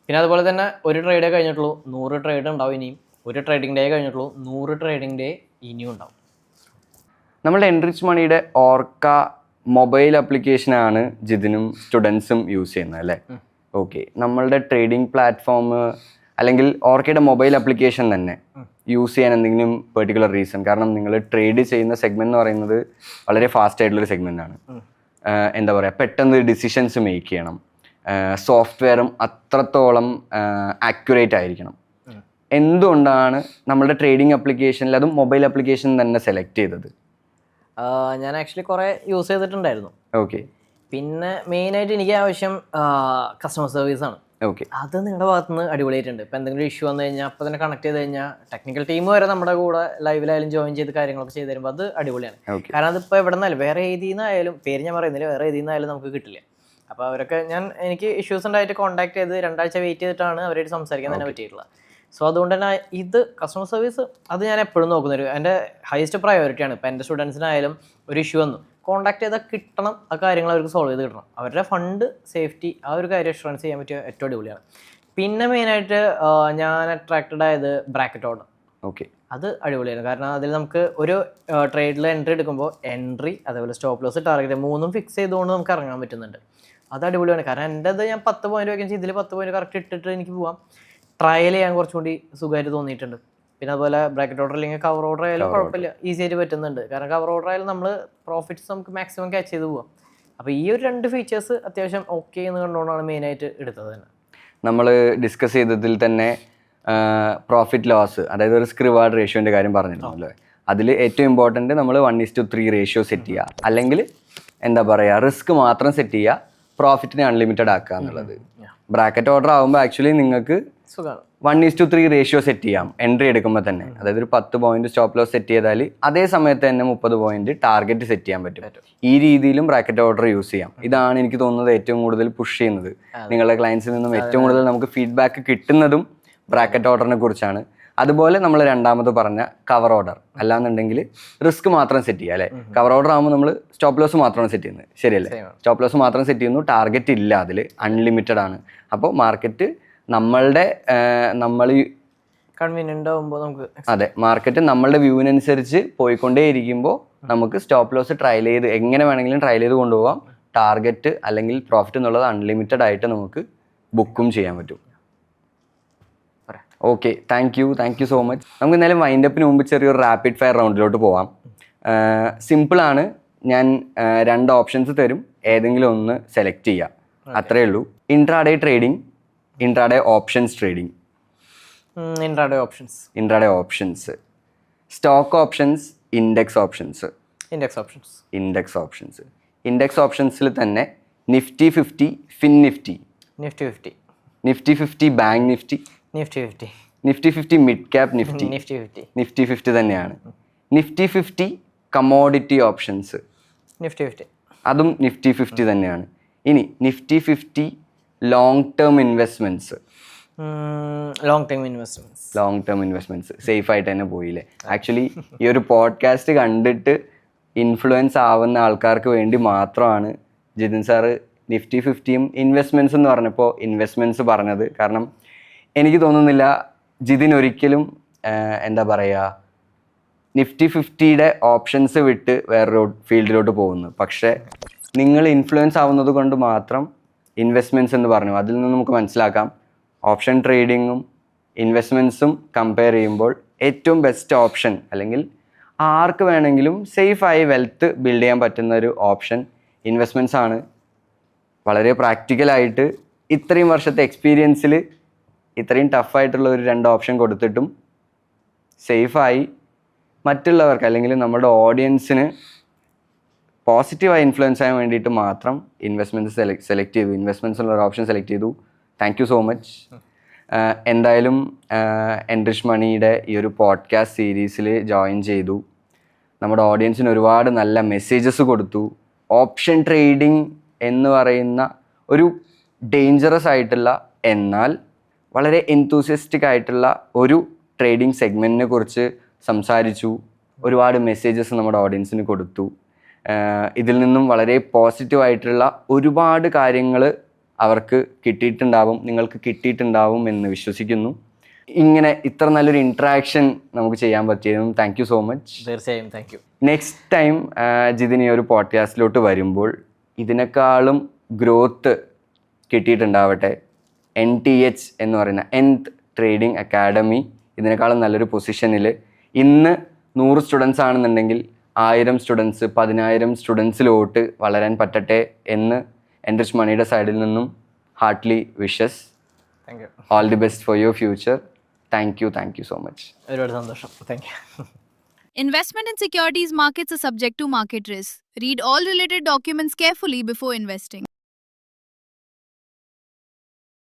പിന്നെ അതുപോലെ തന്നെ ഒരു ട്രേഡേ കഴിഞ്ഞിട്ടുള്ളൂ, 100 ട്രേഡ് ഉണ്ടാവും ഇനിയും. ഒരു ട്രേഡിംഗ് ഡേ കഴിഞ്ഞിട്ടുള്ളൂ, 100 ട്രേഡിംഗ് ഡേ ഇനിയും ഉണ്ടാവും. നമ്മളുടെ എൻറിച്ച് മണിയുടെ ഓർക്ക മൊബൈൽ ആപ്ലിക്കേഷനാണ് ജിതിനും സ്റ്റുഡൻസും യൂസ് ചെയ്യുന്നത് അല്ലേ? ഓക്കെ, നമ്മളുടെ ട്രേഡിംഗ് പ്ലാറ്റ്ഫോം അല്ലെങ്കിൽ ഓർക്കയുടെ മൊബൈൽ ആപ്ലിക്കേഷൻ തന്നെ യൂസ് ചെയ്യാൻ എന്തെങ്കിലും പെർട്ടിക്കുലർ റീസൺ? കാരണം നിങ്ങൾ ട്രേഡ് ചെയ്യുന്ന സെഗ്മെന്റ് എന്ന് പറയുന്നത് വളരെ ഫാസ്റ്റ് ആയിട്ടുള്ളൊരു സെഗ്മെന്റ് ആണ്. എന്താ പറയുക, പെട്ടെന്ന് ഡിസിഷൻസ് മേക്ക് ചെയ്യണം, സോഫ്റ്റ്വെയറും അത്രത്തോളം ആക്യുറേറ്റ് ആയിരിക്കണം. എന്തുകൊണ്ടാണ് നമ്മളുടെ ട്രേഡിംഗ് ആപ്ലിക്കേഷനിൽ അതും മൊബൈൽ ആപ്ലിക്കേഷൻ തന്നെ സെലക്ട് ചെയ്തത്? ഞാൻ ആക്ച്വലി കുറേ യൂസ് ചെയ്തിട്ടുണ്ടായിരുന്നു. ഓക്കെ. പിന്നെ മെയിനായിട്ട് എനിക്ക് ആവശ്യം കസ്റ്റമർ സർവീസാണ്. ഓക്കെ, അത് നിങ്ങളുടെ ഭാഗത്ത് നിന്ന് അടിപൊളിയായിട്ടുണ്ട്. ഇപ്പോൾ എന്തെങ്കിലും ഇഷ്യൂ വന്നു കഴിഞ്ഞാൽ അപ്പോൾ തന്നെ കണക്ട് ചെയ്ത് കഴിഞ്ഞാൽ ടെക്നിക്കൽ ടീം വരെ നമ്മുടെ കൂടെ ലൈവിലായാലും ജോയിൻ ചെയ്ത് കാര്യങ്ങളൊക്കെ ചെയ്ത് തരുമ്പോൾ അത് അടിപൊളിയാണ്. കാരണം അതിപ്പോൾ എവിടെ നിന്നായാലും, വേറെ ഏതിൽ നിന്നായാലും, പേര് ഞാൻ പറയുന്നില്ല, വേറെ ഏതിൽ നിന്നായാലും നമുക്ക് കിട്ടില്ല. അപ്പോൾ അവരൊക്കെ എനിക്ക് ഇഷ്യൂസ് ഉണ്ടായിട്ട് കോൺടാക്ട് ചെയ്ത് 2 ആഴ്ച വെയിറ്റ് ചെയ്തിട്ടാണ് അവരായിട്ട് സംസാരിക്കാൻ തന്നെ പറ്റിയിട്ടുള്ളത്. സോ അതുകൊണ്ട് തന്നെ ഇത് കസ്റ്റമർ സർവീസ് അത് ഞാൻ എപ്പോഴും നോക്കുന്നൊരു എൻ്റെ ഹയസ്റ്റ് പ്രയോറിറ്റിയാണ്. ഇപ്പോൾ എൻ്റെ സ്റ്റുഡൻസിനായാലും ഒരു ഇഷ്യൂ വന്നു, കോൺടാക്ട് ചെയ്താൽ കിട്ടണം, ആ കാര്യങ്ങൾ അവർക്ക് സോൾവ് ചെയ്ത് കിട്ടണം. അവരുടെ ഫണ്ട് സേഫ്റ്റി ആ ഒരു കാര്യം അഷുറൻസ് ചെയ്യാൻ പറ്റിയ ഏറ്റവും അടിപൊളിയാണ്. പിന്നെ മെയിനായിട്ട് ഞാൻ അട്രാക്റ്റഡ് ആയത് ബ്രാക്കറ്റ് ഓർഡർ. ഓക്കെ. അത് അടിപൊളിയായിരുന്നു. കാരണം അതിൽ നമുക്ക് ഒരു ട്രേഡിൽ എൻട്രി എടുക്കുമ്പോൾ എൻട്രി അതേപോലെ സ്റ്റോപ്പ് ലോസ് ടാർഗറ്റ് 3 ഫിക്സ് ചെയ്തുകൊണ്ട് നമുക്ക് ഇറങ്ങാൻ പറ്റുന്നുണ്ട്. അത് അടിപൊളിയാണ്. കാരണം എൻ്റെത് ഞാൻ 10 പോയിന്റ് വയ്ക്കാൻ ഇതിൽ 10 പോയിന്റ് കറക്റ്റ് ഇട്ടിട്ട് എനിക്ക് പോവാം. ട്രയൽ ചെയ്യാൻ കുറച്ചും കൂടി സുഖമായിട്ട് തോന്നിയിട്ടുണ്ട്. പിന്നെ അതുപോലെ ബ്രാക്കറ്റ് ഓർഡർ അല്ലെങ്കിൽ കവർ ഓർഡർ ആയാലും കുഴപ്പമില്ല, ഈസി ആയിട്ട് പറ്റുന്നുണ്ട്. കാരണം കവർ ഓർഡർ ആയാലും നമ്മൾ പ്രോഫിറ്റ്സ് നമുക്ക് മാക്സിമം ക്യാച്ച് ചെയ്ത് പോവാം. അപ്പോൾ ഈ ഒരു 2 ഫീച്ചേഴ്സ് അത്യാവശ്യം ഓക്കെ എന്ന് കണ്ടുകൊണ്ടാണ് മെയിനായിട്ട് എടുത്തത് തന്നെ. നമ്മൾ ഡിസ്കസ് ചെയ്തതിൽ തന്നെ പ്രോഫിറ്റ് ലോസ്, അതായത് റിസ്ക് റിവാർഡ് റേഷ്യോൻ്റെ കാര്യം പറഞ്ഞിരുന്നല്ലോ. അതിൽ ഏറ്റവും ഇമ്പോർട്ടൻറ്റ് നമ്മൾ 1:3 റേഷ്യോ സെറ്റ് ചെയ്യുക, അല്ലെങ്കിൽ എന്താ പറയുക, റിസ്ക് മാത്രം സെറ്റ് ചെയ്യുക, പ്രോഫിറ്റിനെ അൺലിമിറ്റഡ് ആക്കുക എന്നുള്ളത്. ബ്രാക്കറ്റ് ഓർഡർ ആകുമ്പോൾ ആക്ച്വലി നിങ്ങൾക്ക് 1:3 റേഷ്യോ സെറ്റ് ചെയ്യാം എൻട്രി എടുക്കുമ്പോൾ തന്നെ. അതായത് ഒരു 10 പോയിന്റ് സ്റ്റോപ്പ് ലോസ് സെറ്റ് ചെയ്താൽ അതേ സമയത്ത് തന്നെ 30 പോയിന്റ് ടാർഗറ്റ് സെറ്റ് ചെയ്യാൻ പറ്റും. ഈ രീതിയിലും ബ്രാക്കറ്റ് ഓർഡർ യൂസ് ചെയ്യാം. ഇതാണ് എനിക്ക് തോന്നുന്നത് ഏറ്റവും കൂടുതൽ പുഷ് ചെയ്യുന്നത്. നിങ്ങളുടെ ക്ലയൻസിൽ നിന്നും ഏറ്റവും കൂടുതൽ നമുക്ക് ഫീഡ്ബാക്ക് കിട്ടുന്നതും ബ്രാക്കറ്റ് ഓർഡറിനെ കുറിച്ചാണ്. അതുപോലെ നമ്മൾ രണ്ടാമത് പറഞ്ഞ കവർ ഓർഡർ, അല്ലാന്നുണ്ടെങ്കിൽ റിസ്ക് മാത്രം സെറ്റ് ചെയ്യുക അല്ലേ. കവർ ഓർഡർ ആകുമ്പോൾ നമ്മൾ സ്റ്റോപ്പ് ലോസ് മാത്രമാണ് സെറ്റ് ചെയ്യുന്നത്, ശരിയല്ലേ? സ്റ്റോപ്പ് ലോസ് മാത്രം സെറ്റ് ചെയ്യുന്നു, ടാർഗറ്റ് ഇല്ല, അതിൽ അൺലിമിറ്റഡ് ആണ്. അപ്പോൾ മാർക്കറ്റ് നമ്മൾ കൺവീനിയൻ്റ് ആകുമ്പോൾ നമുക്ക്, അതെ, മാർക്കറ്റ് നമ്മളുടെ വ്യൂവിനനുസരിച്ച് പോയിക്കൊണ്ടേ ഇരിക്കുമ്പോൾ നമുക്ക് സ്റ്റോപ്പ് ലോസ് ട്രയൽ ചെയ്ത് എങ്ങനെ വേണമെങ്കിലും ട്രയൽ ചെയ്ത് കൊണ്ടുപോകാം. ടാർഗറ്റ് അല്ലെങ്കിൽ പ്രോഫിറ്റ് എന്നുള്ളത് അൺലിമിറ്റഡ് ആയിട്ട് നമുക്ക് ബുക്കും ചെയ്യാൻ പറ്റും. Okay, thank you so much. നമുക്ക് എന്തായാലും വൈൻഡപ്പിന് മുമ്പ് ചെറിയൊരു റാപ്പിഡ് ഫയർ റൗണ്ടിലോട്ട് പോവാം. സിമ്പിളാണ്. ഞാൻ 2 ഓപ്ഷൻസ് തരും, ഏതെങ്കിലും ഒന്ന് സെലക്ട് ചെയ്യുക, അത്രയേ ഉള്ളൂ. Intraday trading, intraday options trading. Intraday options. Stock options, index options. Index ഓപ്ഷൻസിൽ തന്നെ Nifty 50, fin Nifty, Nifty 50 bank Nifty, Nifty 50 mid cap Nifty, Nifty 50 തന്നെയാണ്. നിഫ്റ്റി 50 കമോഡിറ്റി ഓപ്ഷൻസ്, അതും നിഫ്റ്റി 50 തന്നെയാണ്. ഇനി Nifty 50 long term investments. Safe ആയിട്ട് തന്നെ പോയില്ലേ. Actually ഈ ഒരു പോഡ്കാസ്റ്റ് കണ്ടിട്ട് ഇൻഫ്ലുവൻസ് ആവുന്ന ആൾക്കാർക്ക് വേണ്ടി മാത്രമാണ് ജിതിൻ സാറ് നിഫ്റ്റി 50യും ഇൻവെസ്റ്റ്മെന്റ്സ് എന്ന് പറഞ്ഞപ്പോൾ ഇൻവെസ്റ്റ്മെന്റ്സ് പറഞ്ഞത്. കാരണം എനിക്ക് തോന്നുന്നില്ല ജിതിൻ ഒരിക്കലും എന്താ പറയുക, നിഫ്റ്റി 50യുടെ ഓപ്ഷൻസ് വിട്ട് വേറൊരു ഫീൽഡിലോട്ട് പോകുന്നു. പക്ഷേ നിങ്ങൾ ഇൻഫ്ലുവൻസ് ആവുന്നത് കൊണ്ട് മാത്രം ഇൻവെസ്റ്റ്മെൻറ്റ്സ് എന്ന് പറഞ്ഞു. അതിൽ നിന്ന് നമുക്ക് മനസ്സിലാക്കാം ഓപ്ഷൻ ട്രേഡിങ്ങും ഇൻവെസ്റ്റ്മെൻറ്റ്സും കമ്പയർ ചെയ്യുമ്പോൾ ഏറ്റവും ബെസ്റ്റ് ഓപ്ഷൻ, അല്ലെങ്കിൽ ആർക്ക് വേണമെങ്കിലും സേഫായി വെൽത്ത് ബിൽഡ് ചെയ്യാൻ പറ്റുന്ന ഒരു ഓപ്ഷൻ ഇൻവെസ്റ്റ്മെൻറ്റ്സ് ആണ്. വളരെ പ്രാക്ടിക്കലായിട്ട് ഇത്രയും വർഷത്തെ എക്സ്പീരിയൻസിൽ ഇത്രയും ടഫായിട്ടുള്ള ഒരു 2 ഓപ്ഷൻ കൊടുത്തിട്ടും സേഫായി മറ്റുള്ളവർക്ക്, അല്ലെങ്കിൽ നമ്മുടെ ഓഡിയൻസിന് പോസിറ്റീവായി ഇൻഫ്ലുവൻസ് ചെയ്യാൻ വേണ്ടിയിട്ട് മാത്രം ഇൻവെസ്റ്റ്മെൻറ്റ്സ് സെലക്ട് ചെയ്തു, ഇൻവെസ്റ്റ്മെൻറ്റ്സ് ഉള്ള ഓപ്ഷൻ സെലക്ട് ചെയ്തു. Thank you so much. എന്തായാലും എൻറിച്ച് മണിയുടെ ഈ ഒരു പോഡ്കാസ്റ്റ് സീരീസിൽ ജോയിൻ ചെയ്തു. നമ്മുടെ ഓഡിയൻസിന് ഒരുപാട് നല്ല മെസ്സേജസ് കൊടുത്തു. ഓപ്ഷൻ ട്രേഡിംഗ് എന്ന് പറയുന്ന ഒരു ഡേഞ്ചറസ് ആയിട്ടുള്ള എന്നാൽ വളരെ എൻതൂസിയസ്റ്റിക് ആയിട്ടുള്ള ഒരു ട്രേഡിംഗ് സെഗ്മെൻറ്റിനെ കുറിച്ച് സംസാരിച്ചു. ഒരുപാട് മെസ്സേജസ് നമ്മുടെ ഓഡിയൻസിന് കൊടുത്തു. ഇതിൽ നിന്നും വളരെ പോസിറ്റീവായിട്ടുള്ള ഒരുപാട് കാര്യങ്ങൾ അവർക്ക് കിട്ടിയിട്ടുണ്ടാവും, നിങ്ങൾക്ക് കിട്ടിയിട്ടുണ്ടാവും എന്ന് വിശ്വസിക്കുന്നു. ഇങ്ങനെ ഇത്ര നല്ലൊരു ഇൻട്രാക്ഷൻ നമുക്ക് ചെയ്യാൻ പറ്റിയതും താങ്ക് യു സോ മച്ച്. തീർച്ചയായും thank you. Next time Jithin ഈ ഒരു പോഡ്കാസ്റ്റിലോട്ട് വരുമ്പോൾ ഇതിനേക്കാളും ഗ്രോത്ത് കിട്ടിയിട്ടുണ്ടാവട്ടെ. NTH എന്ന് പറയുന്ന nth ട്രേഡിംഗ് അക്കാഡമി ഇതിനേക്കാളും നല്ലൊരു പൊസിഷനിൽ ഇന്ന് 100 സ്റ്റുഡൻസ് ആണെന്നുണ്ടെങ്കിൽ 1000 സ്റ്റുഡൻസ്, 10,000 സ്റ്റുഡൻസിലോട്ട് വളരാൻ പറ്റട്ടെ എന്ന് എൻറിച്ച് മണിയുടെ സൈഡിൽ നിന്നും Hartley wishes. All the best for your future. Thank you so much. ഒരുപാട് സന്തോഷം. Thank you. Investment in securities markets are subject to market risk. Read all related documents carefully before investing.